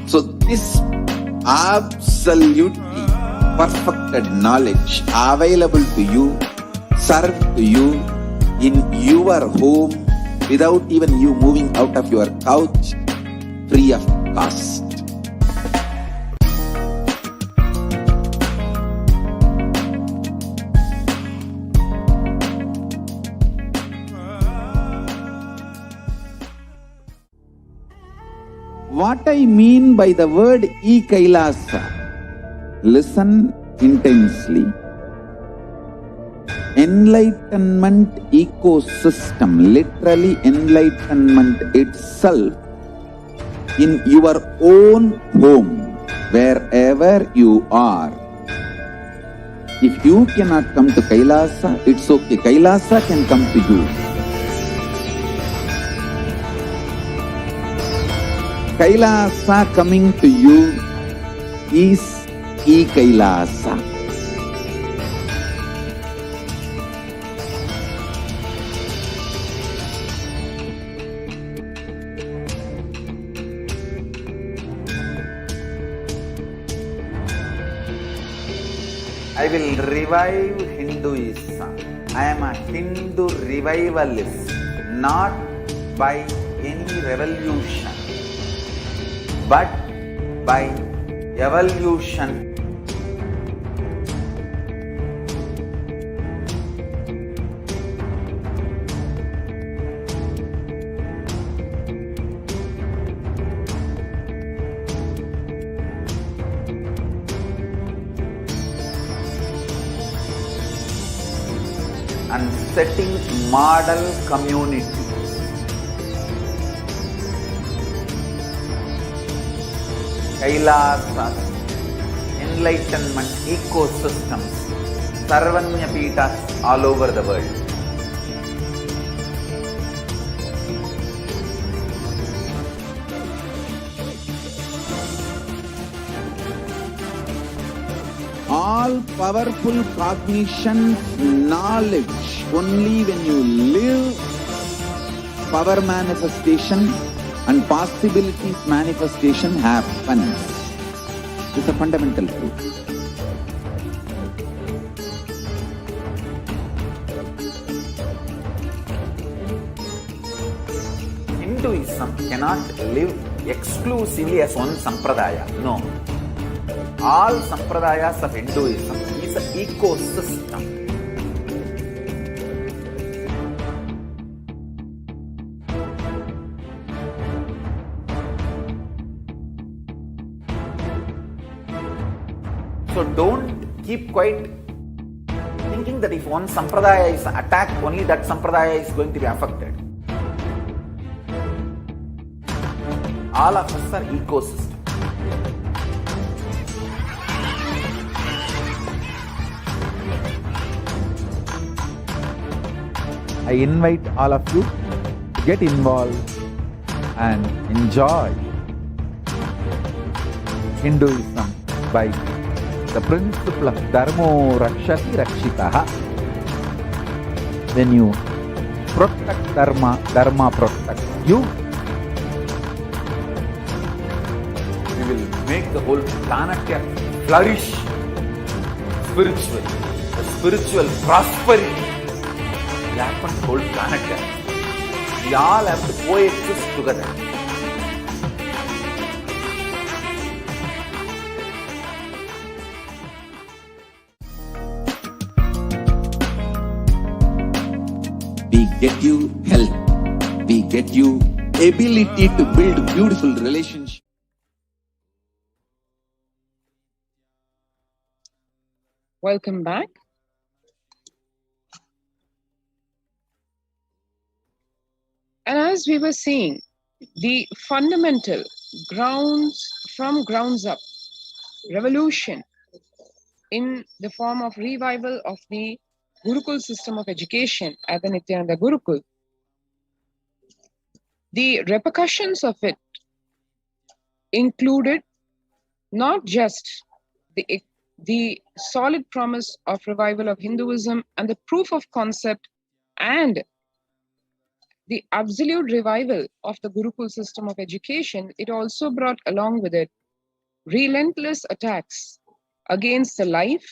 So this absolutely perfected knowledge available to you, served to you in your home without even you moving out of your couch, free of cost. What I mean by the word Kailasa, listen intensely. Enlightenment ecosystem, literally enlightenment itself, in your own home, wherever you are. If you cannot come to Kailasa, it's okay. Kailasa can come to you. Kailasa coming to you is Kailasa. I will revive Hinduism. I am a Hindu revivalist, not by any revolution, but by evolution. And setting model community. Kailasa, enlightenment ecosystems, Sarvanya Pitas all over the world. All powerful cognition, knowledge, only when you live, power manifestation and possibilities manifestation happens. This is a fundamental truth. Hinduism cannot live exclusively as one sampradaya. No. All sampradayas of Hinduism is an ecosystem. So don't keep quiet thinking that if one sampradaya is attacked, only that sampradaya is going to be affected. All of us are ecosystems. I invite all of you to get involved and enjoy Hinduism by the principle of Dharmo Rakshati Rakshitaha. When you protect Dharma, Dharma protects you. make the whole planet flourish spiritually. The spiritual prosperity will happen to the whole planet. We all have to coexist together. We get you health. We get you ability to build beautiful relationships. Welcome back. And as we were seeing, the fundamental grounds up revolution in the form of revival of the Gurukul system of education at the Nithyananda Gurukul, the repercussions of it included not just the solid promise of revival of Hinduism and the proof of concept and the absolute revival of the Gurukul system of education, it also brought along with it relentless attacks against the life,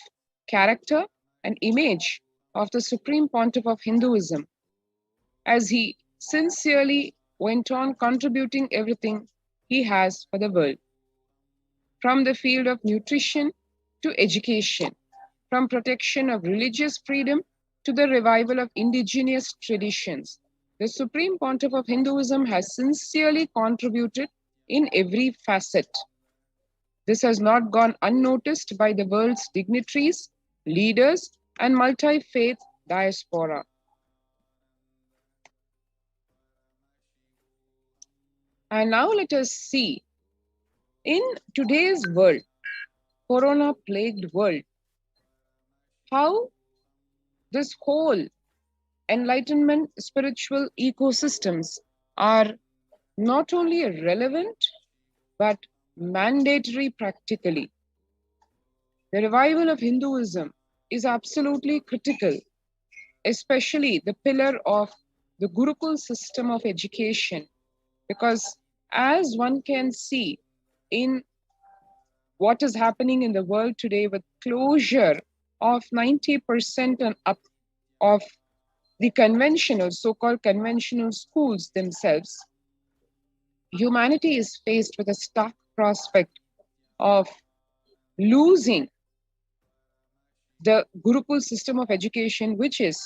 character, and image of the Supreme Pontiff of Hinduism, as he sincerely went on contributing everything he has for the world. From the field of nutrition to education, from protection of religious freedom to the revival of indigenous traditions, the Supreme Pontiff of Hinduism has sincerely contributed in every facet. This has not gone unnoticed by the world's dignitaries, leaders, and multi-faith diaspora. And now let us see, in today's world, corona-plagued world, how this whole enlightenment spiritual ecosystems are not only relevant, but mandatory practically. The revival of Hinduism is absolutely critical, especially the pillar of the Gurukul system of education, because as one can see in what is happening in the world today with closure of 90% and up of the conventional, so-called conventional schools themselves, humanity is faced with a stark prospect of losing the Gurukul system of education, which is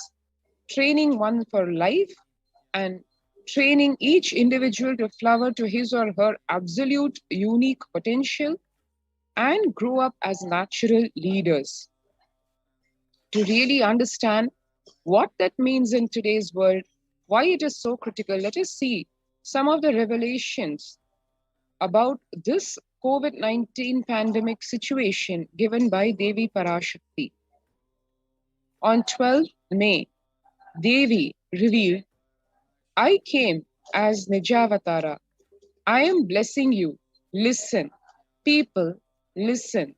training one for life and training each individual to flower to his or her absolute unique potential and grow up as natural leaders. To really understand what that means in today's world, why it is so critical, let us see some of the revelations about this COVID-19 pandemic situation given by Devi Parashakti. On 12th May, Devi revealed, "I came as Nijavatara. I am blessing you. Listen, people, listen.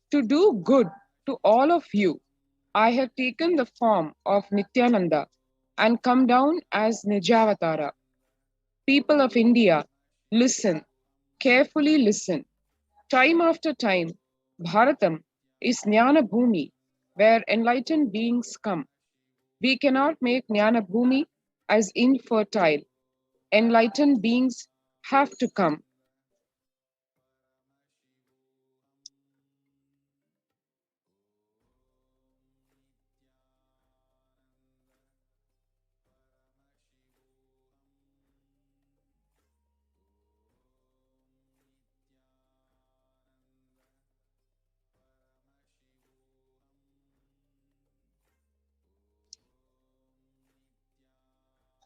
To do good to all of you, I have taken the form of Nithyananda and come down as Nijavatara. People of India, listen, carefully listen. Time after time, Bharatam is Jnana Bhumi, where enlightened beings come. We cannot make Jnana Bhumi as infertile. Enlightened beings have to come.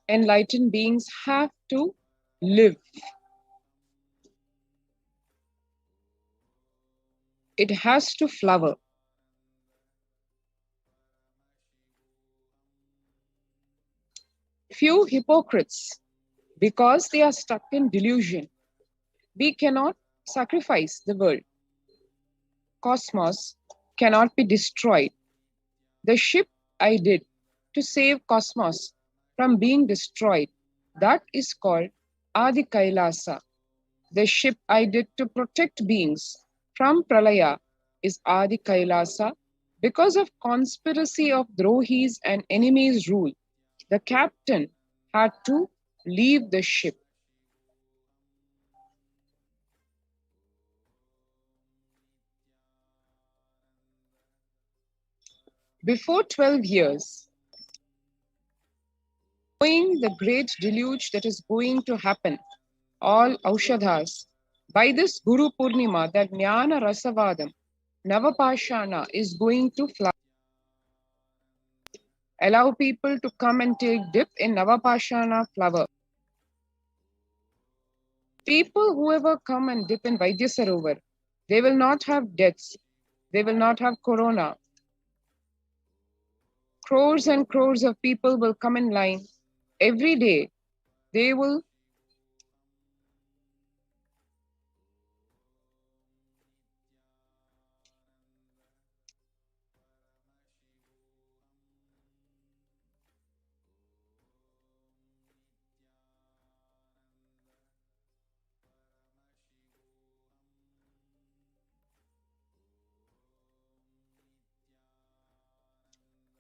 Enlightened beings have to live. It has to flower. Few hypocrites, because they are stuck in delusion. We cannot sacrifice the world. Cosmos cannot be destroyed. The ship I did to save cosmos from being destroyed, that is called Adi Kailasa. The ship I did to protect beings from Pralaya is Adi Kailasa. Because of conspiracy of Drohis and enemies' rule, the captain had to leave the ship. Before 12 years, knowing the great deluge that is going to happen, all Aushadhas, by this Guru Purnima, that Jnana Rasavadam, Navapashana is going to fly. Allow people to come and take dip in Navapashana flower. People, whoever come and dip in Vaidyasarovar, they will not have deaths. They will not have corona. Crores and crores of people will come in line. Every day, they will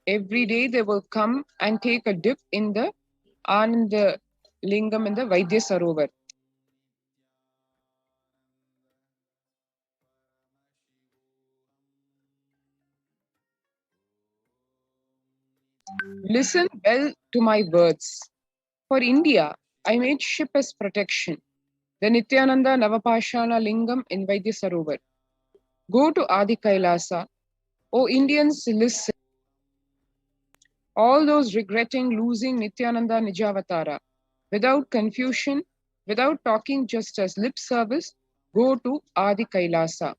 every day they will come and take a dip in the Ananda Lingam in the Vaidya Sarovar. Listen well to my words. For India, I made ship as protection. The Nithyananda Navapashana Lingam in Vaidya Sarovar. Go to Adi Kailasa. O Indians, listen. All those regretting losing Nithyananda Nijavatara, without confusion, without talking just as lip service, go to Adi Kailasa.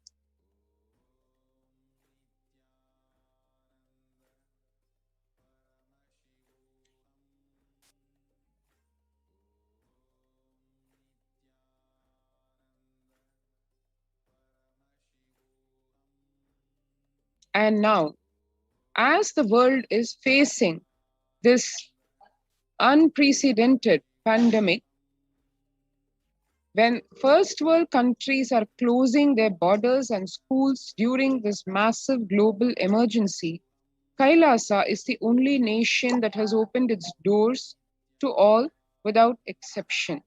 And now, as the world is facing this unprecedented pandemic, when first world countries are closing their borders and schools during this massive global emergency, Kailasa is the only nation that has opened its doors to all without exception.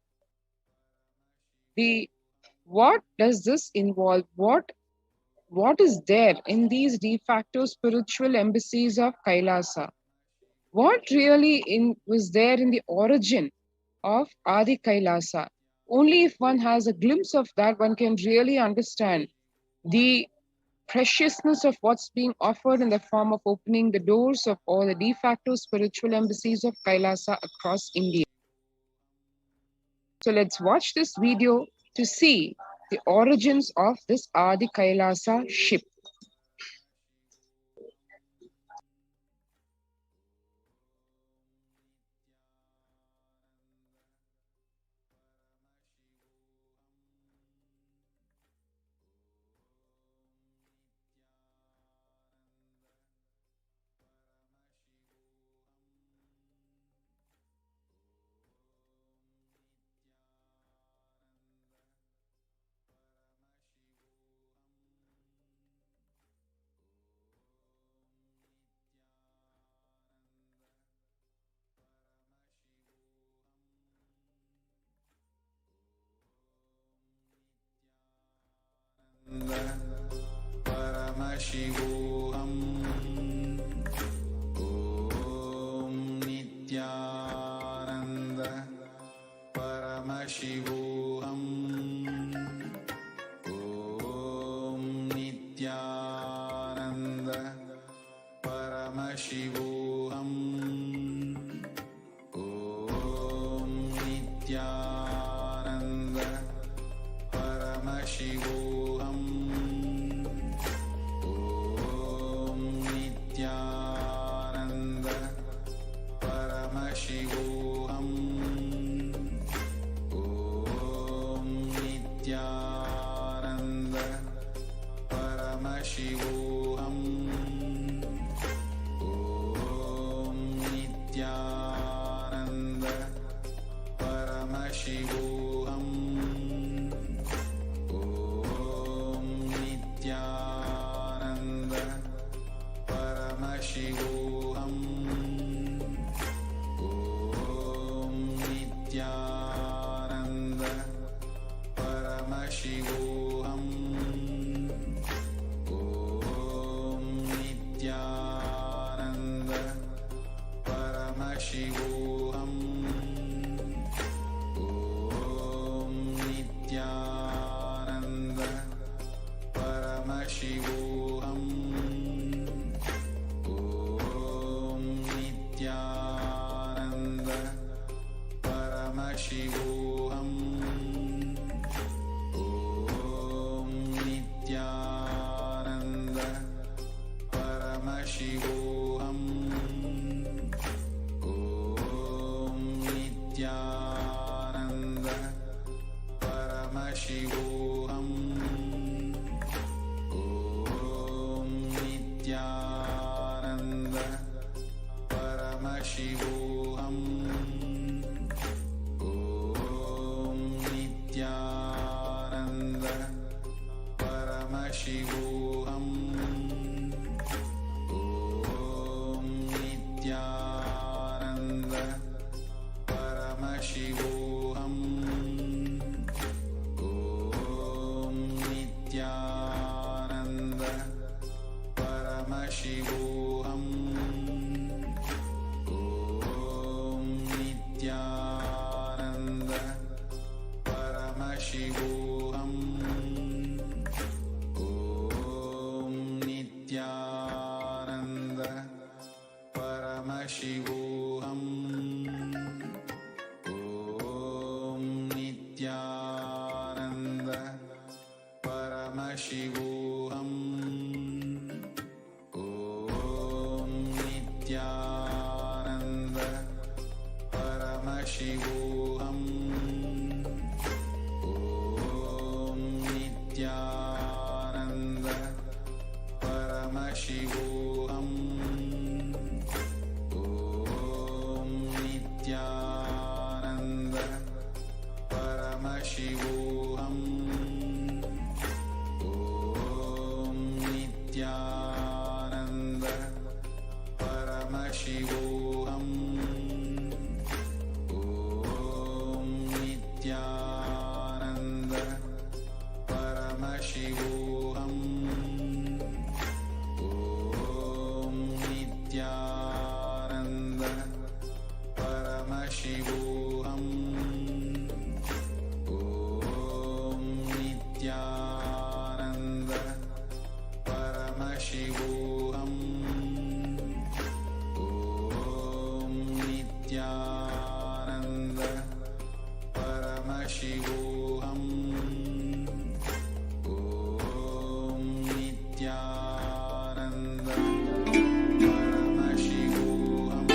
What does this involve? What is there in these de facto spiritual embassies of Kailasa? What really was there in the origin of Adi Kailasa? Only if one has a glimpse of that, one can really understand the preciousness of what's being offered in the form of opening the doors of all the de facto spiritual embassies of Kailasa across India. So let's watch this video to see the origins of this Adi Kailasa ship. Paramashivoham. Om Nithyananda Paramashivoham. Om Nithyananda Paramashivoham. Om Nithyananda Paramashivoham. Nithyananda Paramashivoham. Om Paramashivoham. Om Nithyananda Paramashivoham. Om Nithyananda Paramashivoham. Om Nithyananda Paramashivoham. Om Nithyananda Paramashivoham. Om Nithyananda Paramashivoham. Om Nithyananda Paramashivoham. Om Nithyananda Paramashivoham. Om Nithyananda Paramashivoham. Om Nithyananda Paramashivoham. Om Nithyananda Paramashivoham. Om Nithyananda Paramashivoham. Om Nithyananda Paramashivoham. Om Nithyananda Paramashivoham. Om Nithyananda Paramashivoham. Om Nithyananda Paramashivoham. Om Nithyananda Paramashivoham. Om Nithyananda Paramashivoham. Om Nithyananda Paramashivoham.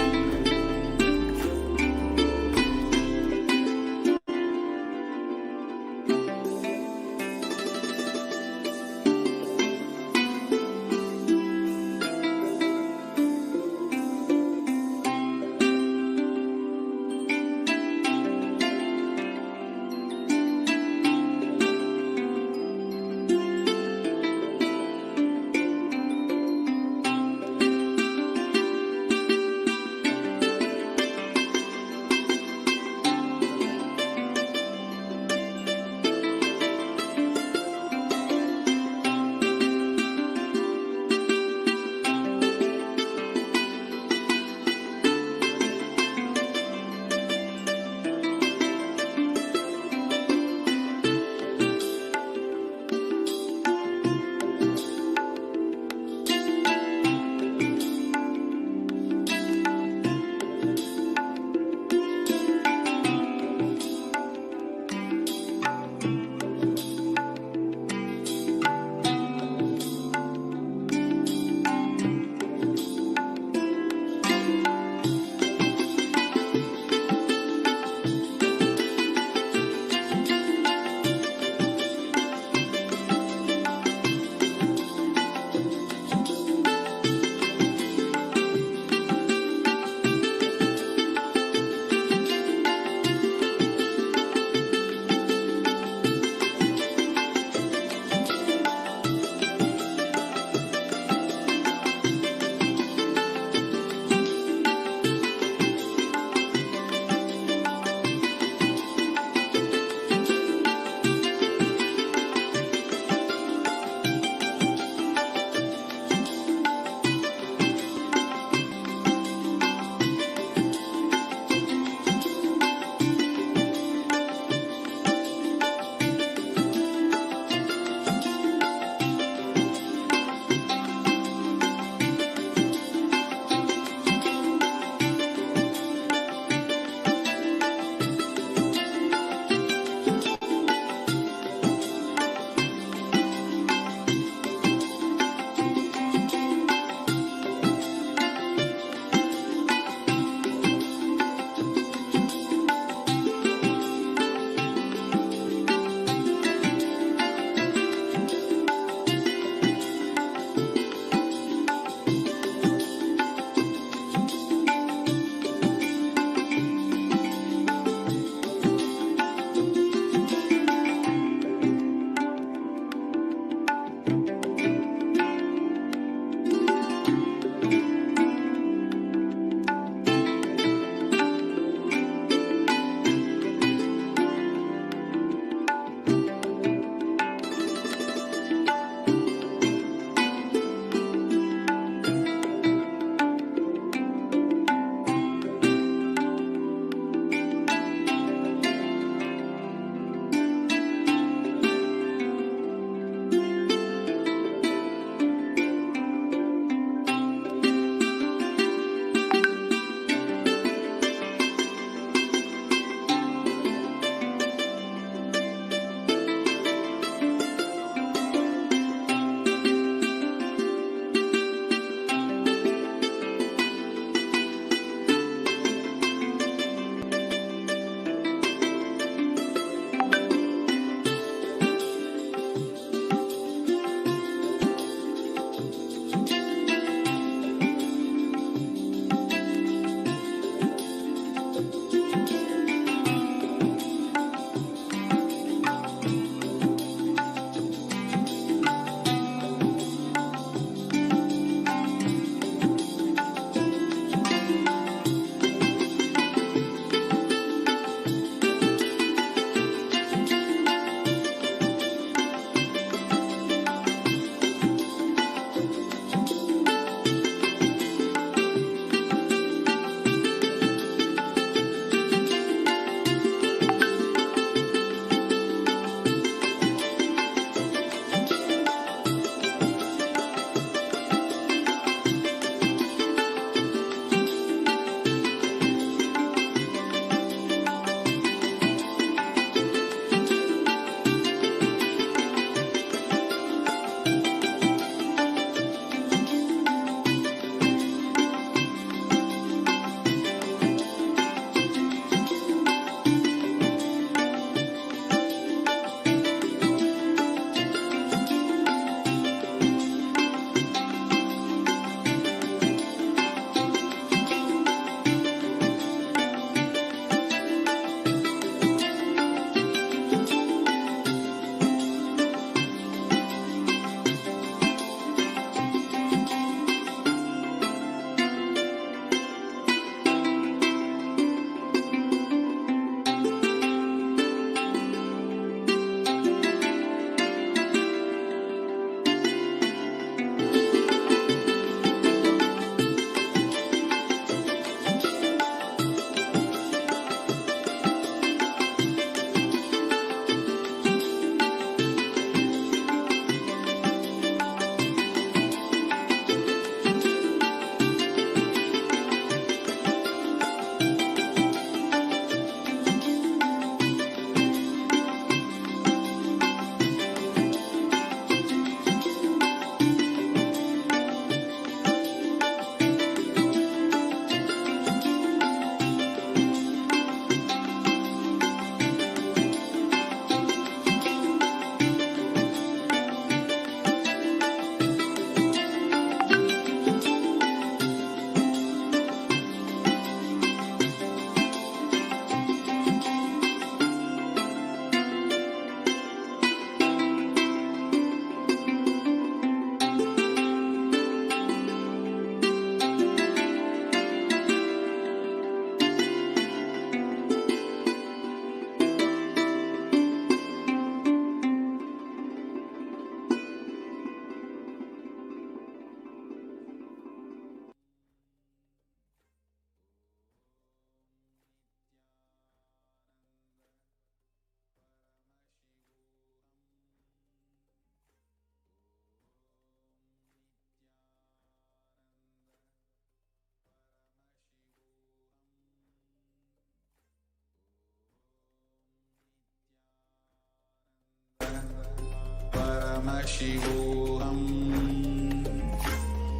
Paramashivoham.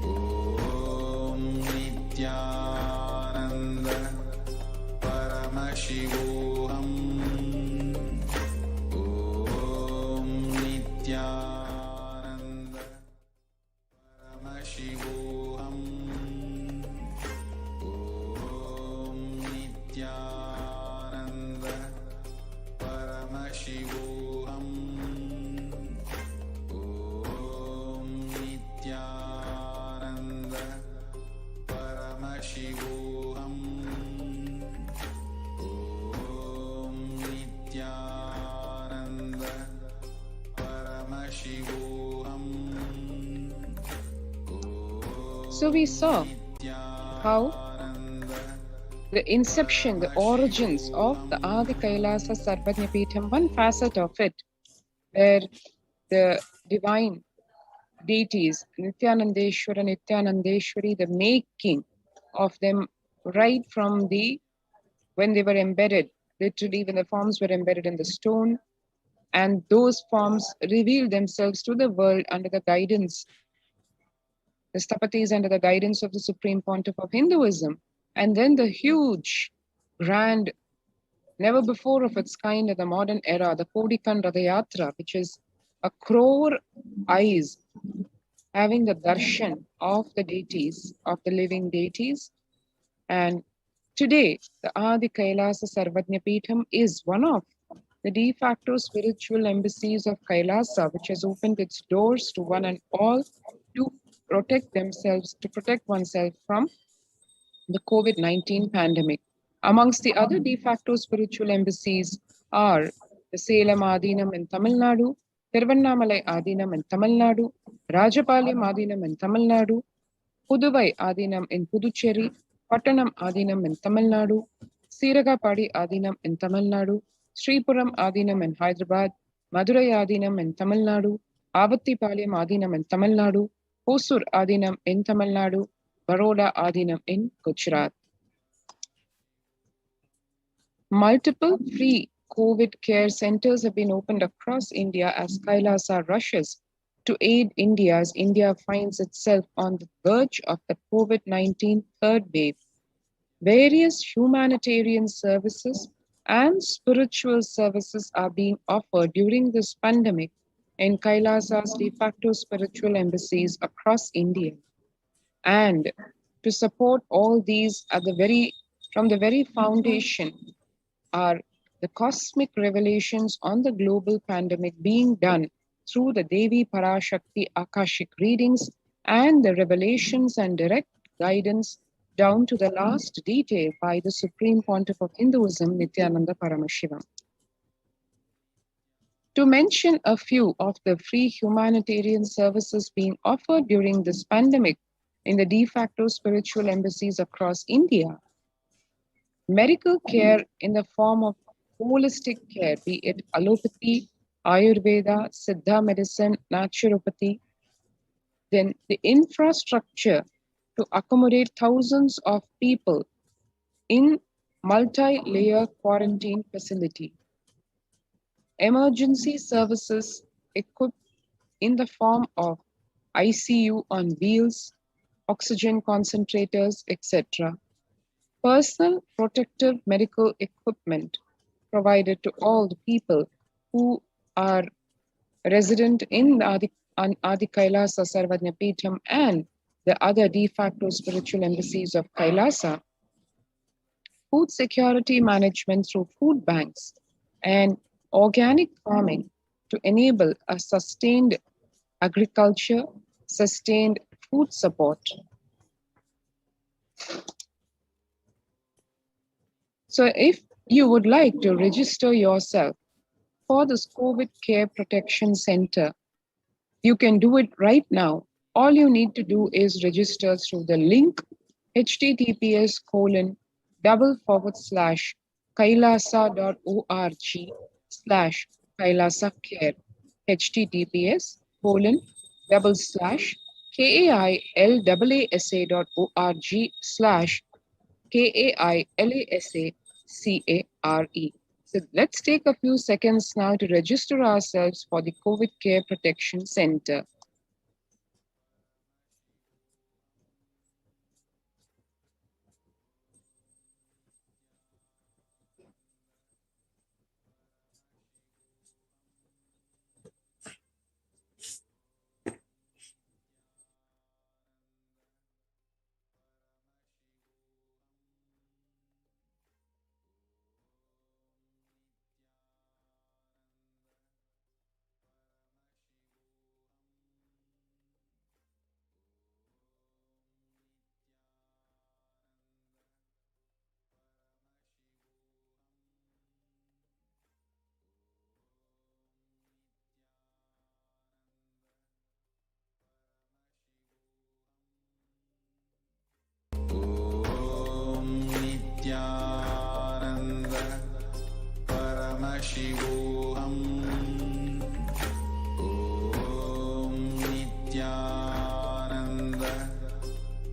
Om Nithyananda Paramashivoham. Om Nithyananda Paramashivoham. Om Nithyananda Paramashivoham. Om Nithyananda Paramashivoham. Om Nithyananda Paramashivoham. So we saw how the inception, the origins of the Adi Kailasa Sarvajñapitham, one facet of it, where the divine deities, Nithyanandeshwara, Nithyanandeshwari, the making of them right from when they were embedded, literally when the forms were embedded in the stone, and those forms revealed themselves to the world under the guidance, the Stapatis under the guidance of the Supreme Pontiff of Hinduism. And then the huge, grand, never before of its kind in the modern era, the Kodikan Radayatra, which is a crore eyes having the darshan of the deities, of the living deities. And today, the Adi Kailasa Sarvajñapitham is one of the de facto spiritual embassies of Kailasa, which has opened its doors to one and all to protect oneself from the COVID-19 pandemic. Amongst the other de facto spiritual embassies are the Salem Adinam in Tamil Nadu, Tiruvannamalai Adinam in Tamil Nadu, Rajapalayam Adinam in Tamil Nadu, Puduvai Adinam in Puducherry, Pattanam Adinam in Tamil Nadu, Siragapadi Adinam in Tamil Nadu, Sripuram Adinam in Hyderabad, Madurai Adinam in Tamil Nadu, Avattipalayam Adinam in Tamil Nadu, Hosur Adinam in Tamil Nadu, Baroda Adinam in Gujarat. Multiple free COVID care centers have been opened across India as Kailasa rushes to aid India as India finds itself on the verge of the COVID-19 third wave. Various humanitarian services and spiritual services are being offered during this pandemic in Kailasa's de facto spiritual embassies across India. And to support all these from the very foundation are the cosmic revelations on the global pandemic being done through the Devi Parashakti Akashic readings and the revelations and direct guidance down to the last detail by the Supreme Pontiff of Hinduism, Nithyananda Paramashivam. To mention a few of the free humanitarian services being offered during this pandemic in the de facto spiritual embassies across India, medical care in the form of holistic care, be it allopathy, Ayurveda, Siddha medicine, naturopathy, then the infrastructure to accommodate thousands of people in multi-layer quarantine facility, emergency services equipped in the form of ICU on wheels, oxygen concentrators, etc. Personal protective medical equipment provided to all the people who are resident in Adi Kailasa Sarvajñapitham and the other de facto spiritual embassies of Kailasa, food security management through food banks, and organic farming to enable a sustained agriculture, sustained food support. So if you would like to register yourself for this COVID Care Protection Center, you can do it right now. All you need to do is register through the link https://kailasa.org/kailasacare, https://kailasa.org/kailasa-care. So let's take a few seconds now to register ourselves for the COVID Care Protection Center. Nithyananda Paramashivoham. Om Nithyananda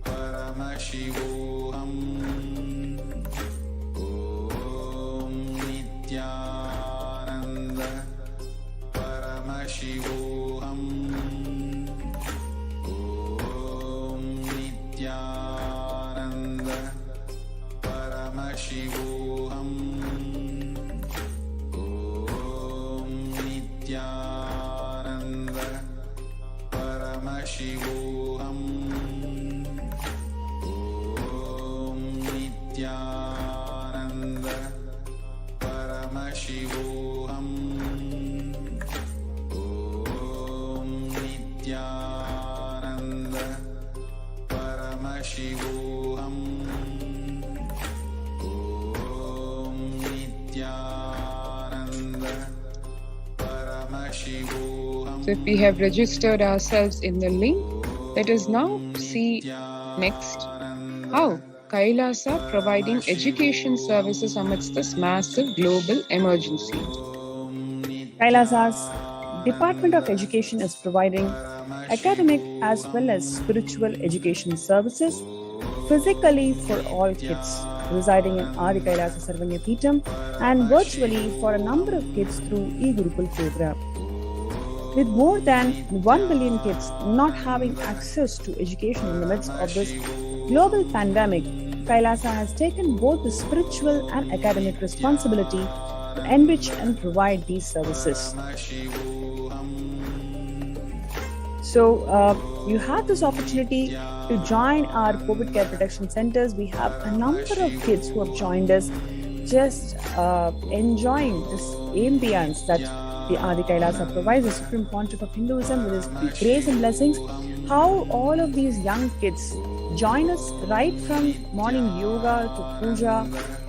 Paramashivoham. Om Nithyananda Paramashivoham. Om Nithyananda Paramashivoham. Om Nithyananda Paramashivoham. Om Nithyananda Paramashivoham. Om Nithyananda Paramashivoham. Om Nithyananda Paramashivoham. So if we have registered ourselves in the link, let us now see next how Kailasa providing education services amidst this massive global emergency. Kailasa's Department of Education is providing academic as well as spiritual education services physically for all kids residing in Adi Kailasa Sarvanya Peetham and virtually for a number of kids through e-Gurukul program. With more than 1 billion kids not having access to education in the midst of this global pandemic, Kailasa has taken both the spiritual and academic responsibility to enrich and provide these services. So you have this opportunity to join our COVID care protection centers. We have a number of kids who have joined us, just enjoying this ambience that the Adi Kailasa provides, the Supreme Pontiff of Hinduism, with his grace and blessings. How all of these young kids join us right from morning yoga to puja,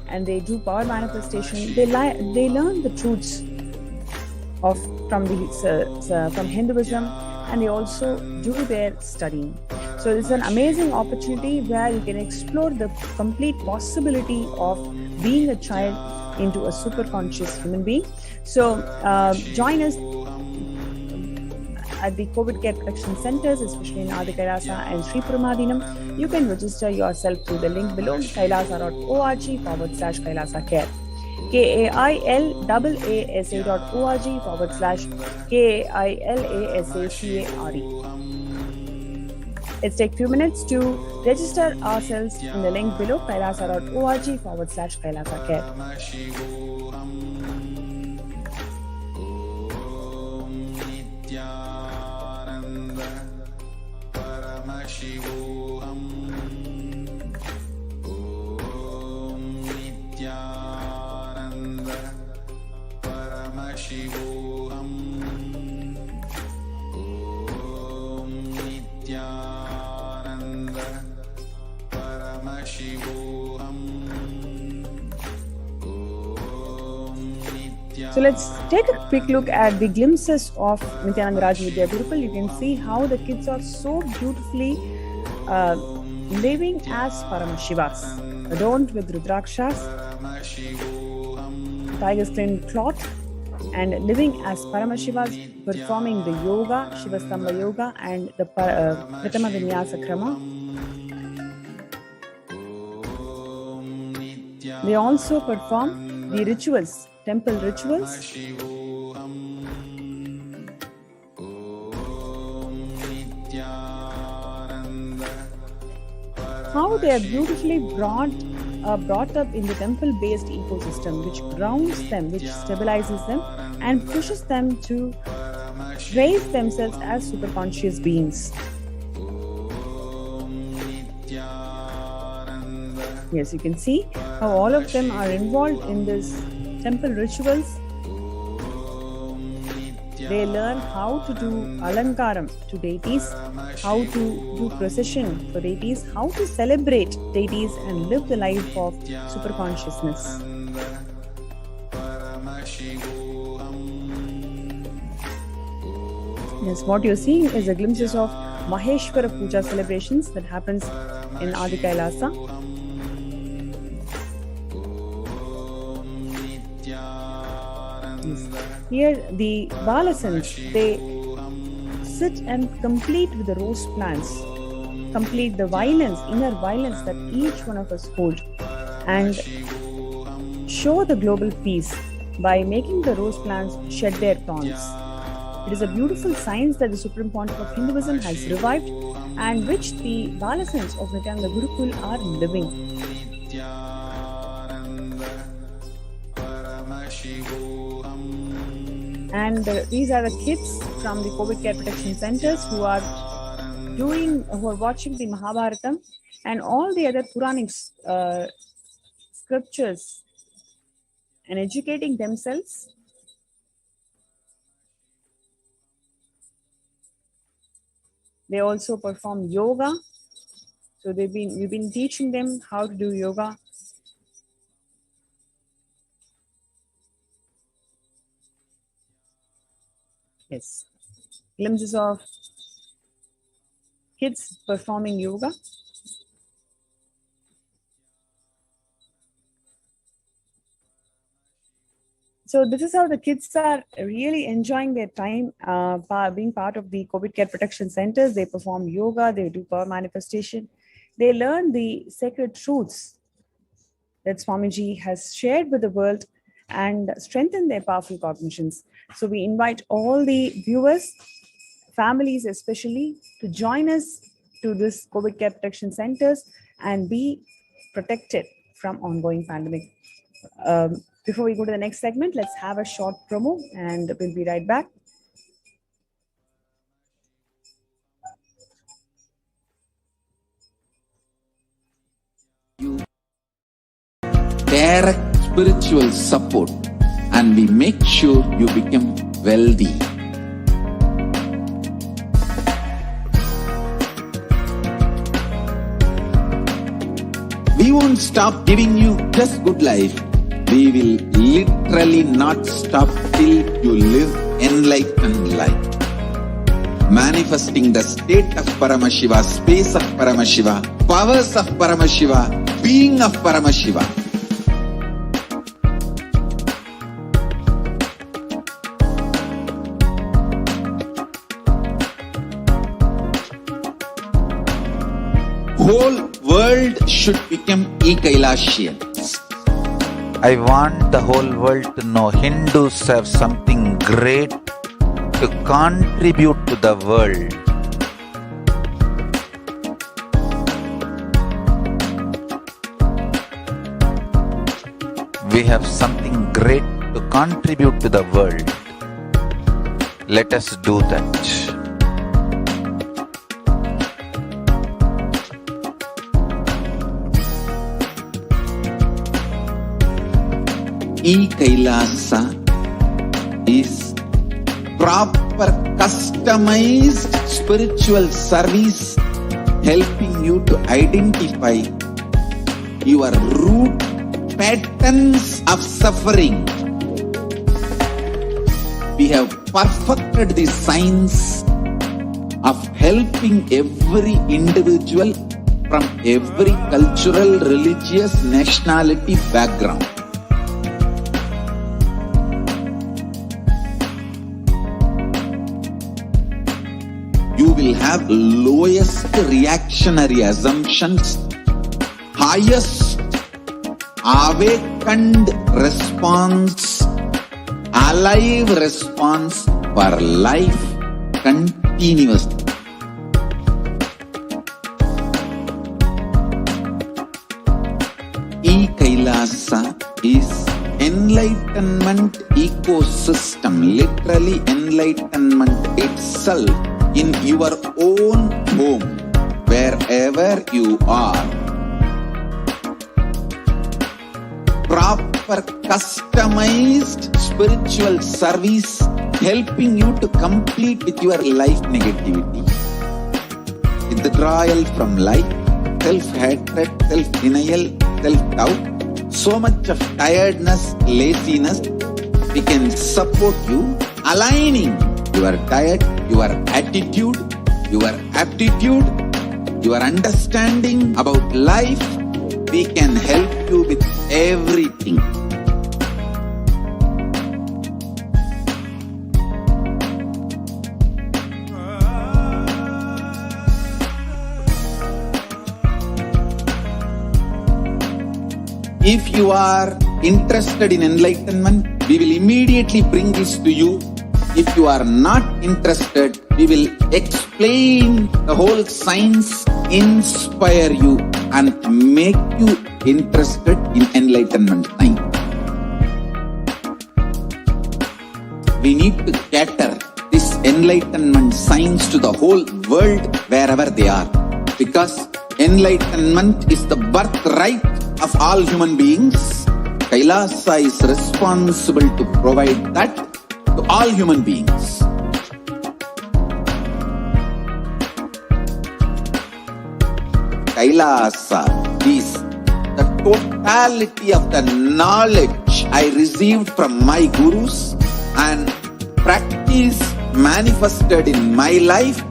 and they do power manifestation. They learn the truths from Hinduism, and they also do their studying. So it's an amazing opportunity where you can explore the complete possibility of being a child into a super conscious human being. So join us at the COVID care protection centers, especially in Adi Kailasa and Sri Paramadinam. You can register yourself through the link below, kailasa.org/Kailasa Care. KAILASA.org/KAILASACARE. Let's take a few minutes to register ourselves in the link below, kailasa.org/Kailasa Care. Paramashivoham. Om Nithyananda Paramashivoham. Om Nithyananda Paramashivoham. So let's take a quick look at the glimpses of Nithyananda Raj Vidya Gurukul. You can see how the kids are so beautifully living as Paramashivas, adorned with Rudrakshas, tiger skin cloth, and living as Paramashivas, performing the yoga, Shivastamba Yoga, and the Pratama Vinyasa Krama. They also perform the rituals temple rituals. Paramashivoham. Om Nithyananda How they are beautifully brought up in the temple-based ecosystem, which grounds them, which stabilizes them, and pushes them to raise themselves as superconscious beings. Yes, you can see how all of them are involved in this temple rituals. They learn how to do alankaram to deities, how to do procession for deities, how to celebrate deities and live the life of superconsciousness. Yes, what you're seeing is a glimpses of Maheshwara Puja celebrations that happens in Adi Kailasa. Yes. Here the Balasans, they sit and complete with the rose plants, complete the violence, inner violence that each one of us hold, and show the global peace by making the rose plants shed their thorns. It is a beautiful science that the Supreme Pontiff of Hinduism has revived and which the Balasans of Nithyananda Gurukul are living. And these are the kids from the COVID care protection centers who are watching the Mahabharatam and all the other Puranic scriptures and educating themselves. They also perform yoga. So we've been teaching them how to do yoga. Yes, glimpses of kids performing yoga. So this is how the kids are really enjoying their time being part of the COVID care protection centers. They perform yoga, they do power manifestation. They learn the sacred truths that Swamiji has shared with the world and strengthen their powerful cognitions. So we invite all the viewers, families especially, to join us to this COVID care protection centers and be protected from ongoing pandemic. Before we go to the next segment, let's have a short promo and we'll be right back. Direct spiritual support and we make sure you become wealthy. We won't stop giving you just good life. We will literally not stop till you live enlightened life. Manifesting the state of Paramashiva, space of Paramashiva, powers of Paramashiva, being of Paramashiva. Whole world should become Kailasians. I want the whole world to know Hindus have something great to contribute to the world. We have something great to contribute to the world. Let us do that. Kailasa is proper customized spiritual service helping you to identify your root patterns of suffering. We have perfected the science of helping every individual from every cultural, religious, nationality background. You will have lowest reactionary assumptions, highest awakened response alive response for life continuously. Kailasa is enlightenment ecosystem, literally enlightenment itself in your own home, wherever you are. Proper customized spiritual service helping you to complete with your life negativity. Withdrawal from life, self-hatred, self-denial, self-doubt, so much of tiredness, laziness, we can support you, aligning your diet, your attitude, your aptitude, your understanding about life. We can help you with everything. If you are interested in enlightenment, we will immediately bring this to you. If you are not interested, we will explain the whole science, inspire you and make you interested in enlightenment time. We need to cater this enlightenment science to the whole world wherever they are, because enlightenment is the birthright of all human beings. Kailasa is responsible to provide that to all human beings. Kailasa is the totality of the knowledge I received from my gurus and practice manifested in my life,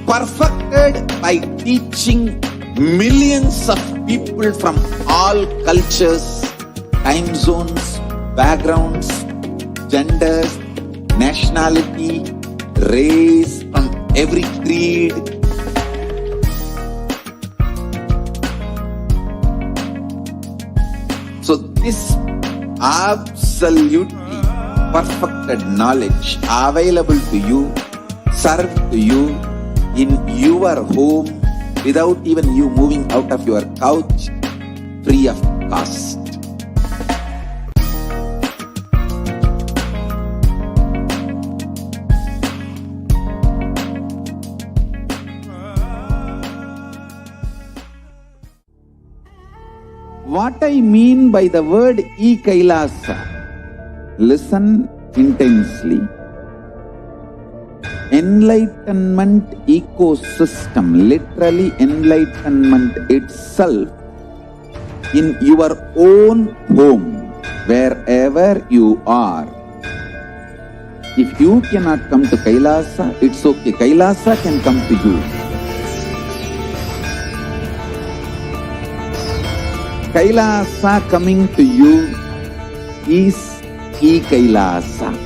perfected by teaching millions of people from all cultures, time zones, backgrounds, genders, nationality, race, from every creed. So this absolutely perfected knowledge available to you, served to you in your home, without even you moving out of your couch, free of cost. What I mean by the word Kailasa, listen intensely. Enlightenment ecosystem, literally enlightenment itself in your own home, wherever you are. If you cannot come to Kailasa, it's okay. Kailasa can come to you. Kailasa coming to you is Kailasa.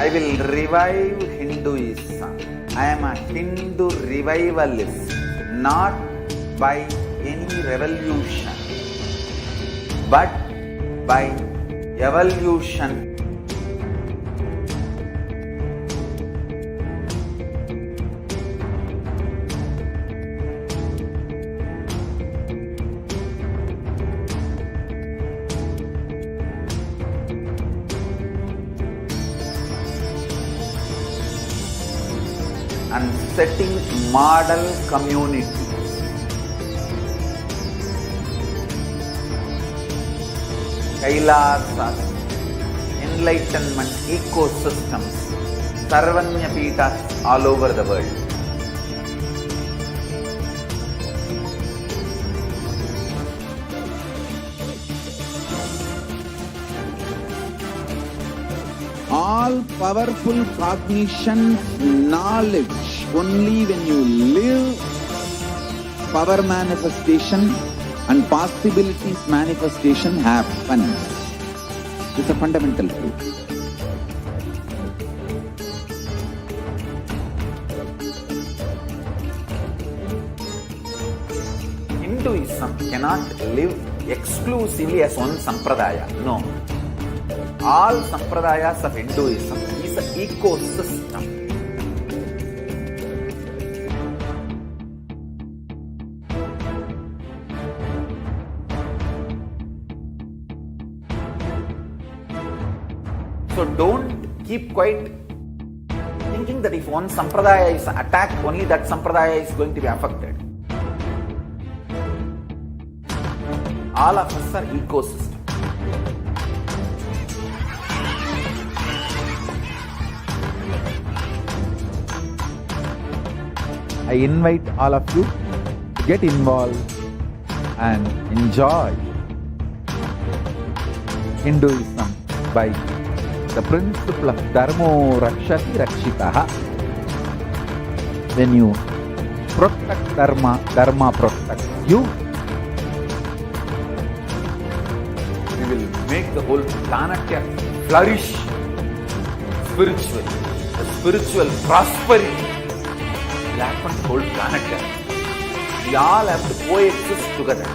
I will revive Hinduism. I am a Hindu revivalist, not by any revolution, but by evolution. And setting model community. Kailasa, enlightenment ecosystems, Sarvanya Peethas all over the world. All powerful cognition, knowledge, only when you live, power manifestation and possibilities manifestation happens. It's a fundamental truth. Hinduism cannot live exclusively as one sampradaya. No. All sampradayas of Hinduism is an ecosystem. So don't keep quiet thinking that if one sampradaya is attacked, only that sampradaya is going to be affected. All of us are ecosystem. I invite all of you to get involved and enjoy Hinduism by the principle of Dharmo Rakshati Rakshitaha. When you protect Dharma, Dharma protects you. We will make the whole planet flourish spiritually. The spiritual prosperity will happen to the whole planet. We all have to coexist together.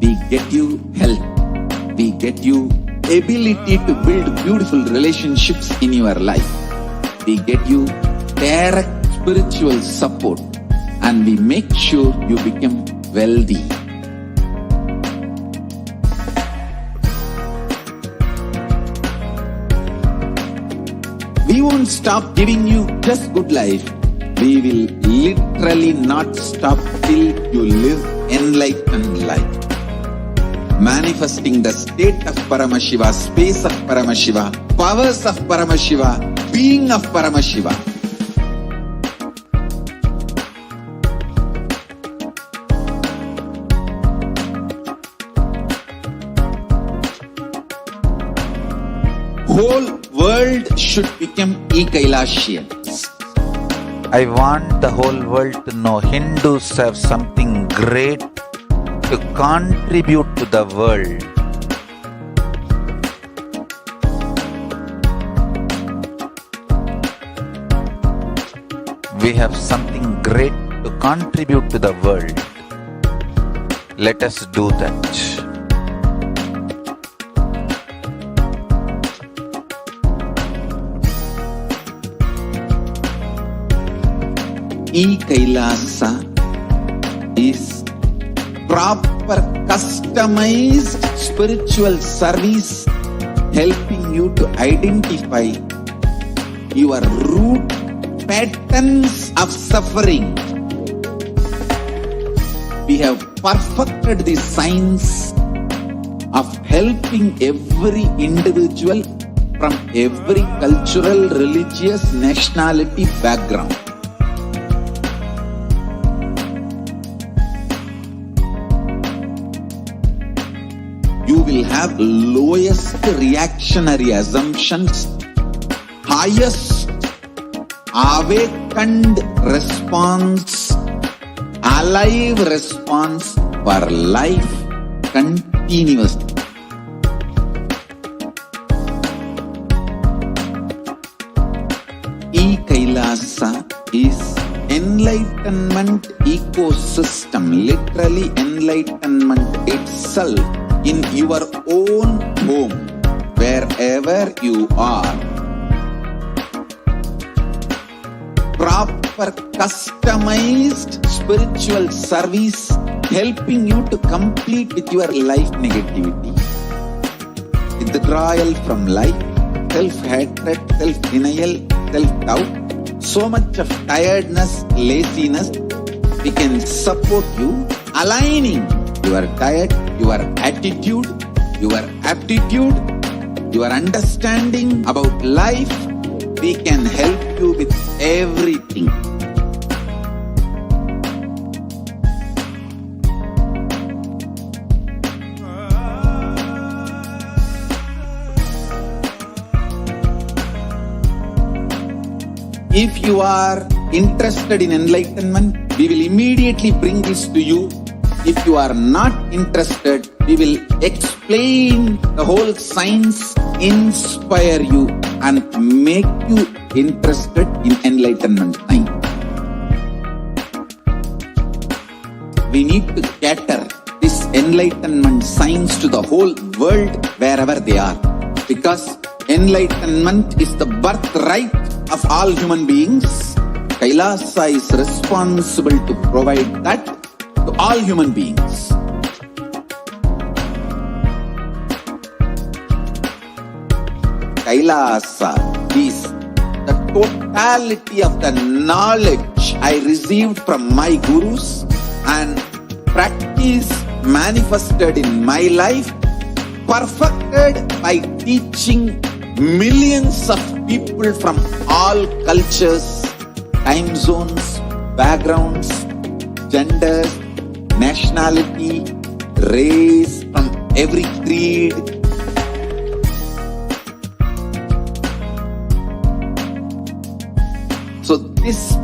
We get you health. We get you ability to build beautiful relationships in your life. We get you direct spiritual support, and we make sure you become wealthy. We won't stop giving you just good life. We will literally not stop till you live enlightened life. Manifesting the state of Paramashiva, space of Paramashiva, powers of Paramashiva, being of Paramashiva. Whole world should become Kailasians. I want the whole world to know Hindus have something great to contribute to the world. We have something great to contribute to the world. Let us do that. Kailasa is proper customized spiritual service helping you to identify your root patterns of suffering. We have perfected the science of helping every individual from every cultural, religious, nationality background. You will have lowest reactionary assumptions, highest awakened response, alive response for life continuously. Kailasa is enlightenment ecosystem, literally enlightenment itself in your own home, wherever you are. Proper customized spiritual service helping you to complete with your life negativity, withdrawal from life, self-hatred, self-denial, self-doubt, so much of tiredness, laziness. We can support you aligning your diet, your attitude, your aptitude, your understanding about life. We can help you with everything. If you are interested in enlightenment, we will immediately bring this to you. If you are not interested, We will explain the whole science, inspire you and make you interested in enlightenment time. We need to cater this enlightenment science to the whole world wherever they are. Because enlightenment is the birthright of all human beings. Kailasa is responsible to provide that to all human beings. Kailasa is the totality of the knowledge I received from my gurus and practice manifested in my life, perfected by teaching millions of people from all cultures, time zones, backgrounds, genders, nationality, race, from every creed. So this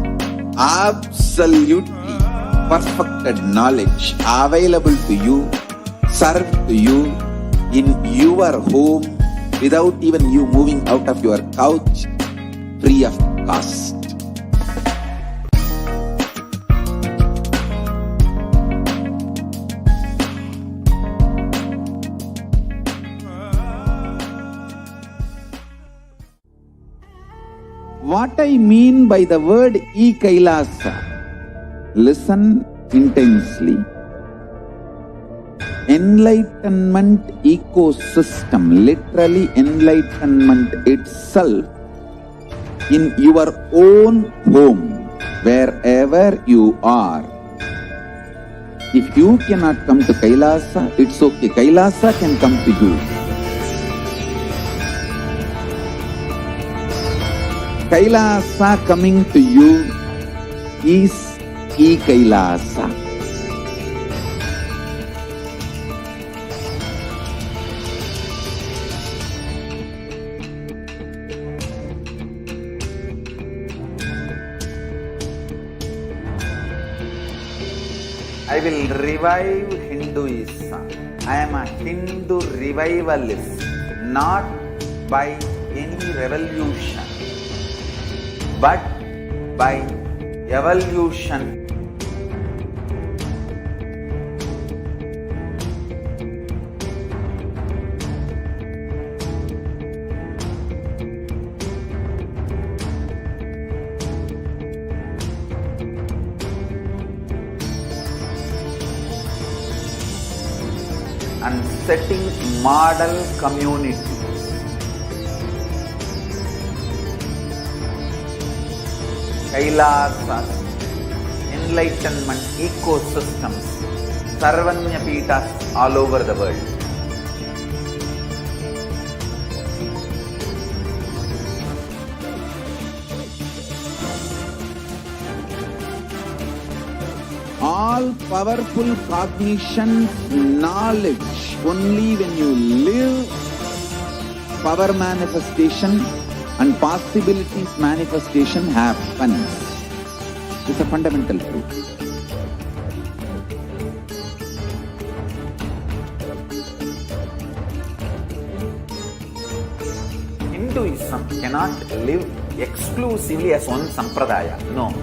absolutely perfected knowledge available to you, served to you in your home without even you moving out of your couch, free of cost. What I mean by the word Kailasa, listen intensely. Enlightenment ecosystem, literally enlightenment itself, in your own home, wherever you are. If you cannot come to Kailasa, it's okay. Kailasa can come to you. Kailasa coming to you is Kailasa. I will revive Hinduism. I am a Hindu revivalist, not by any revolution, but by evolution. And setting model community. Kailasa, enlightenment ecosystems, Sarvanya Pitas all over the world. All powerful cognition, knowledge, only when you live power manifestation and possibilities manifestation happens. It's a fundamental truth. Hinduism cannot live exclusively as one sampradaya. No.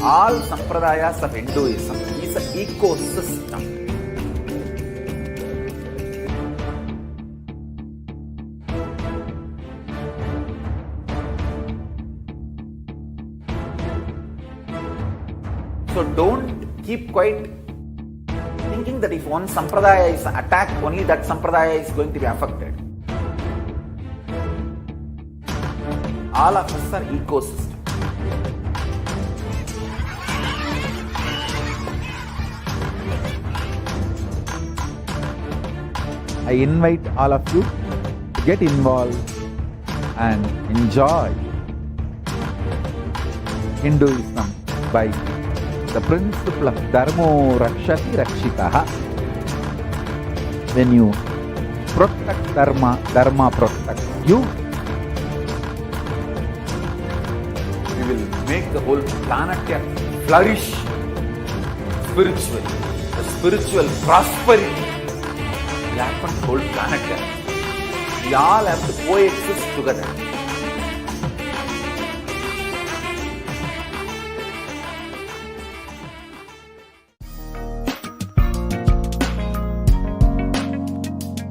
All sampradayas of Hinduism is an ecosystem. So don't keep quiet thinking that if one sampradaya is attacked, only that sampradaya is going to be affected. All of us are ecosystems. I invite all of you to get involved and enjoy Hinduism by the principle of Dharmo Rakshati Rakshitaha. When you protect Dharma, Dharma protects you. We will make the whole planet flourish spiritually. The spiritual prosperity It happens whole planet here. We all have to coexist together.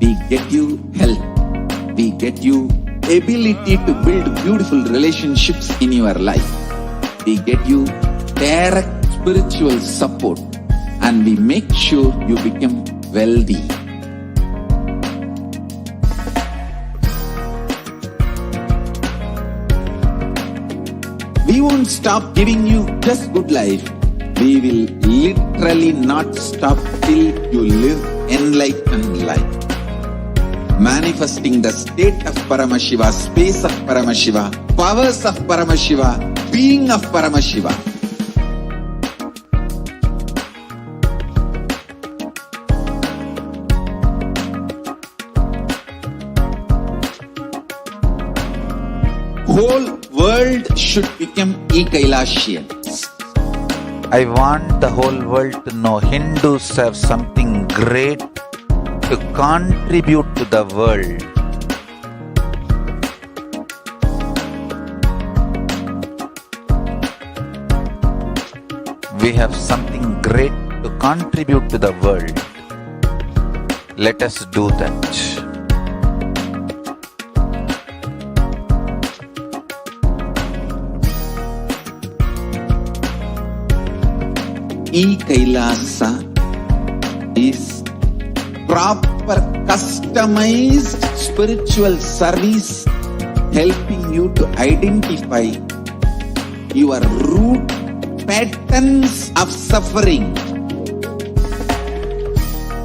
We get you health. We get you ability to build beautiful relationships in your life. We get you direct spiritual support, and we make sure you become wealthy. We won't stop giving you just good life. We will literally not stop till you live enlightened life. Manifesting the state of Paramashiva, space of Paramashiva, powers of Paramashiva, being of Paramashiva. Whole world should become Kailasians. I want the whole world to know Hindus have something great to contribute to the world. We have something great to contribute to the world. Let us do that. Kailasa is proper customized spiritual service helping you to identify your root patterns of suffering.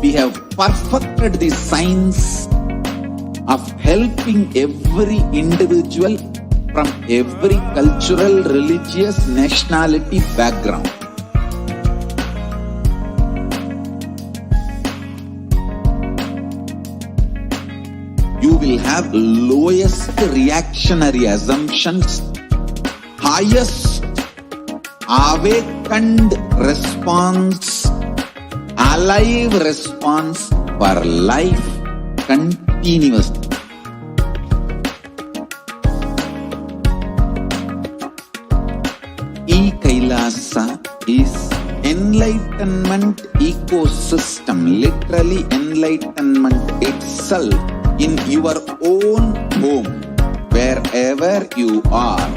We have perfected the science of helping every individual from every cultural, religious, nationality background. You will have lowest reactionary assumptions, highest awakened response, alive response for life continuously. Kailasa is enlightenment ecosystem, literally enlightenment itself in your own home, wherever you are.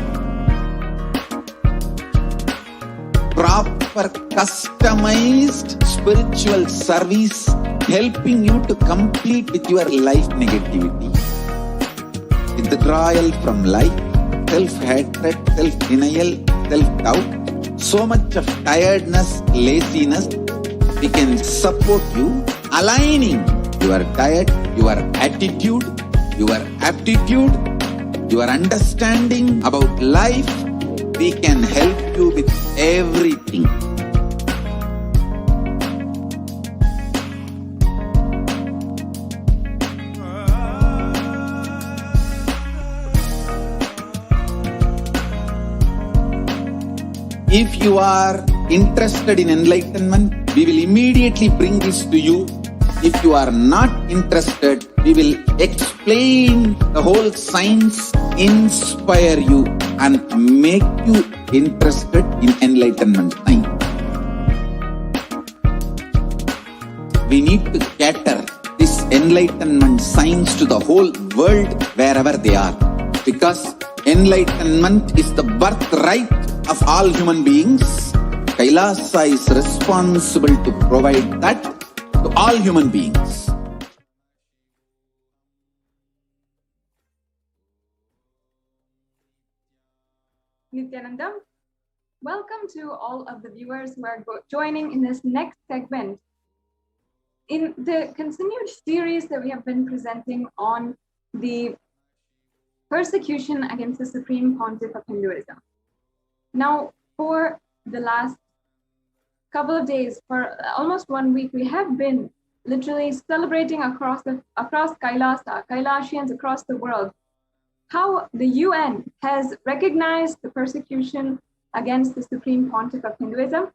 Proper customized spiritual service helping you to complete with your life negativity, withdrawal from life, self-hatred, self-denial, self-doubt, so much of tiredness, laziness. We can support you aligning your diet, your attitude, your aptitude, your understanding about life. We can help you with everything. If you are interested in enlightenment, we will immediately bring this to you. If you are not interested, we will explain the whole science, inspire you and make you interested in enlightenment time. We need to cater this enlightenment science to the whole world wherever they are, because enlightenment is the birthright of all human beings. Kailasa is responsible to provide that to all human beings. Nithyananda, welcome to all of the viewers who are joining in this next segment in the continued series that we have been presenting on the persecution against the Supreme Pontiff of Hinduism. Now, for the last couple of days, for almost 1 week, we have been literally celebrating across Kailasa, Kailasians across the world, how the UN has recognized the persecution against the Supreme Pontiff of Hinduism.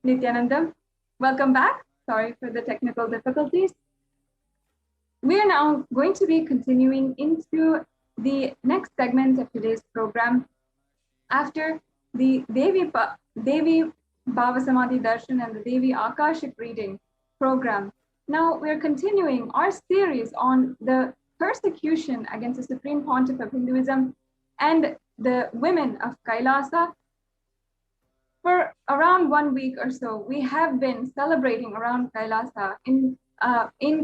Nithyananda. Welcome back. Sorry for the technical difficulties. We are now going to be continuing into the next segment of today's program after the Devi BHAVASAMADHI Darshan and the Devi Akashik reading program. Now we're continuing our series on the persecution against the Supreme Pontiff of Hinduism and the women of Kailasa. For around 1 week or so, we have been celebrating around Kailasa in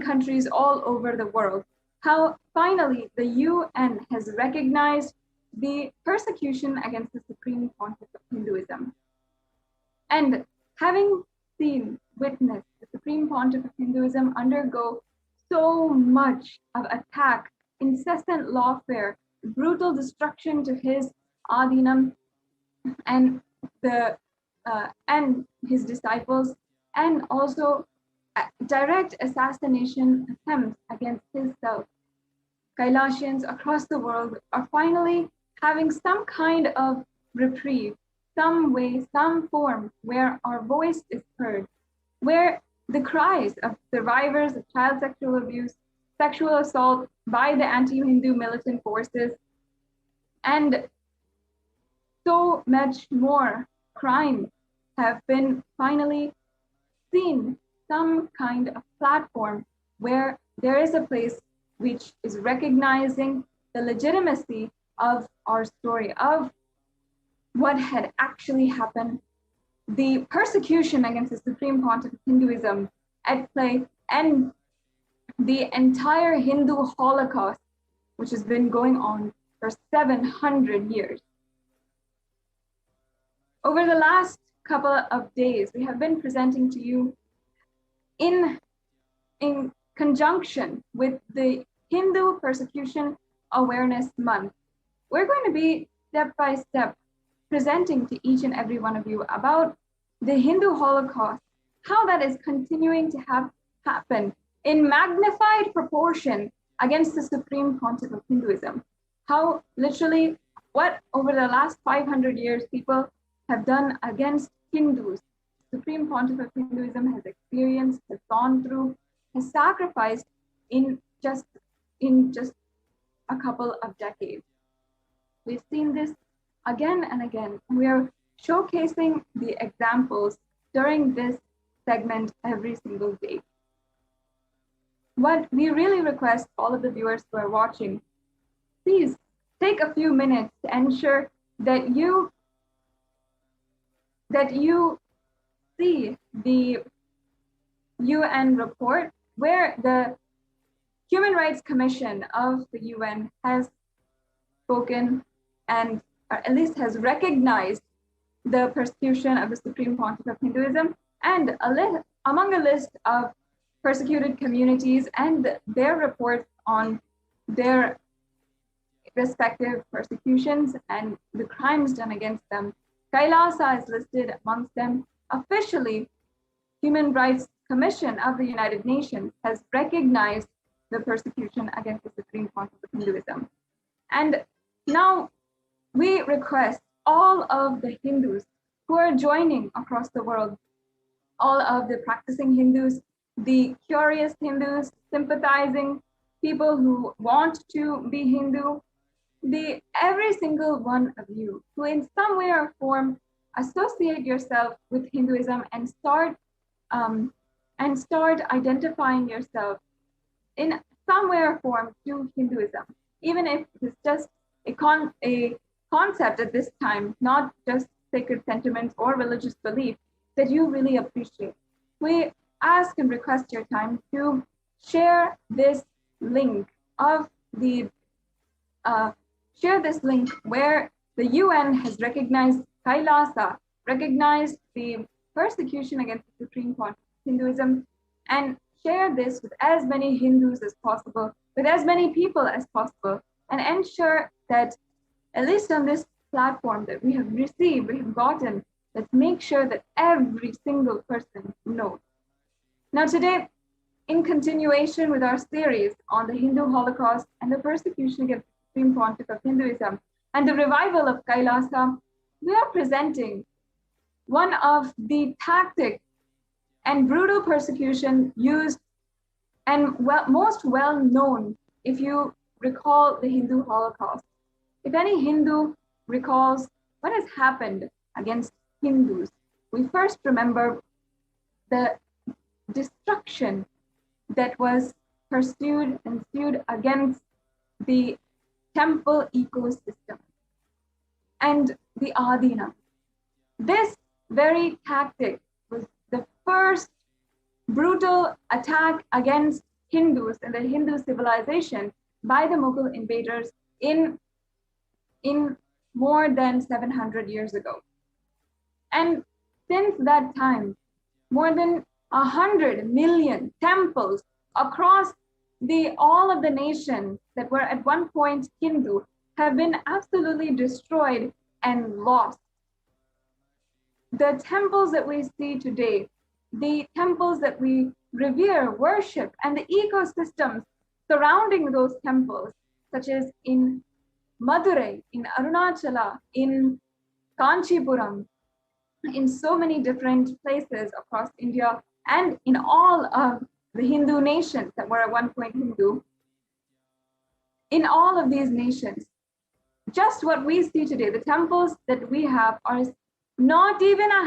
countries all over the world, how finally the UN has recognized the persecution against the Supreme Pontiff of Hinduism. And having witnessed the Supreme Pontiff of Hinduism undergo so much of attack, incessant lawfare, brutal destruction to his Adinam and his disciples, and also direct assassination attempts against himself, Kailasians across the world are finally having some kind of reprieve, some way, some form where our voice is heard, where the cries of survivors of child sexual abuse, sexual assault by the anti-Hindu militant forces, and so much more crime have been finally seen some kind of platform where there is a place which is recognizing the legitimacy of our story, of what had actually happened, the persecution against the Supreme Pontiff of Hinduism at play, and the entire Hindu Holocaust, which has been going on for 700 years. Over the last couple of days, we have been presenting to you in conjunction with the Hindu Persecution Awareness Month. We're going to be step by step presenting to each and every one of you about the Hindu Holocaust, how that is continuing to happen in magnified proportion against the Supreme Pontiff of Hinduism, how literally what over the last 500 years people have done against Hindus, Supreme Pontiff of Hinduism has experienced, has gone through, has sacrificed in just a couple of decades. We've seen this again and again. We are showcasing the examples during this segment every single day. What we really request all of the viewers who are watching, please take a few minutes to ensure that you see the UN report where the Human Rights Commission of the UN has spoken and or at least has recognized the persecution of the Supreme Pontiff of Hinduism, and among a list of persecuted communities and their reports on their respective persecutions and the crimes done against them, Kailasa is listed amongst them. Officially, Human Rights Commission of the United Nations has recognized the persecution against the Supreme Pontiff of Hinduism. And now we request all of the Hindus who are joining across the world, all of the practicing Hindus, the curious Hindus, sympathizing people who want to be Hindu, every single one of you who in some way or form associate yourself with Hinduism and start identifying yourself in some way or form to Hinduism, even if it's just a concept at this time, not just sacred sentiments or religious belief that you really appreciate. We ask and request your time to share this link where the UN has recognized Kailasa, recognized the persecution against the Supreme Pontiff of Hinduism, and share this with as many Hindus as possible, with as many people as possible, and ensure that at least on this platform that we have received, we have gotten, let's make sure that every single person knows. Now today, in continuation with our series on the Hindu Holocaust and the persecution against the Supreme Pontiff of Hinduism and the revival of Kailasa, we are presenting one of the tactic and brutal persecution used and most well known if you recall the Hindu Holocaust. If any Hindu recalls what has happened against Hindus, we first remember the destruction that was pursued and ensued against the temple ecosystem and the Adina. This very tactic was the first brutal attack against Hindus and the Hindu civilization by the Mughal invaders in more than 700 years ago. And since that time, more than 100 million temples across all of the nations that were at one point Hindu have been absolutely destroyed and lost. The temples that we see today, the temples that we revere, worship, and the ecosystems surrounding those temples, such as in Madurai, in Arunachala, in Kanchipuram, in so many different places across India, and in all of the Hindu nations that were at one point Hindu, in all of these nations, just what we see today, the temples that we have are not even a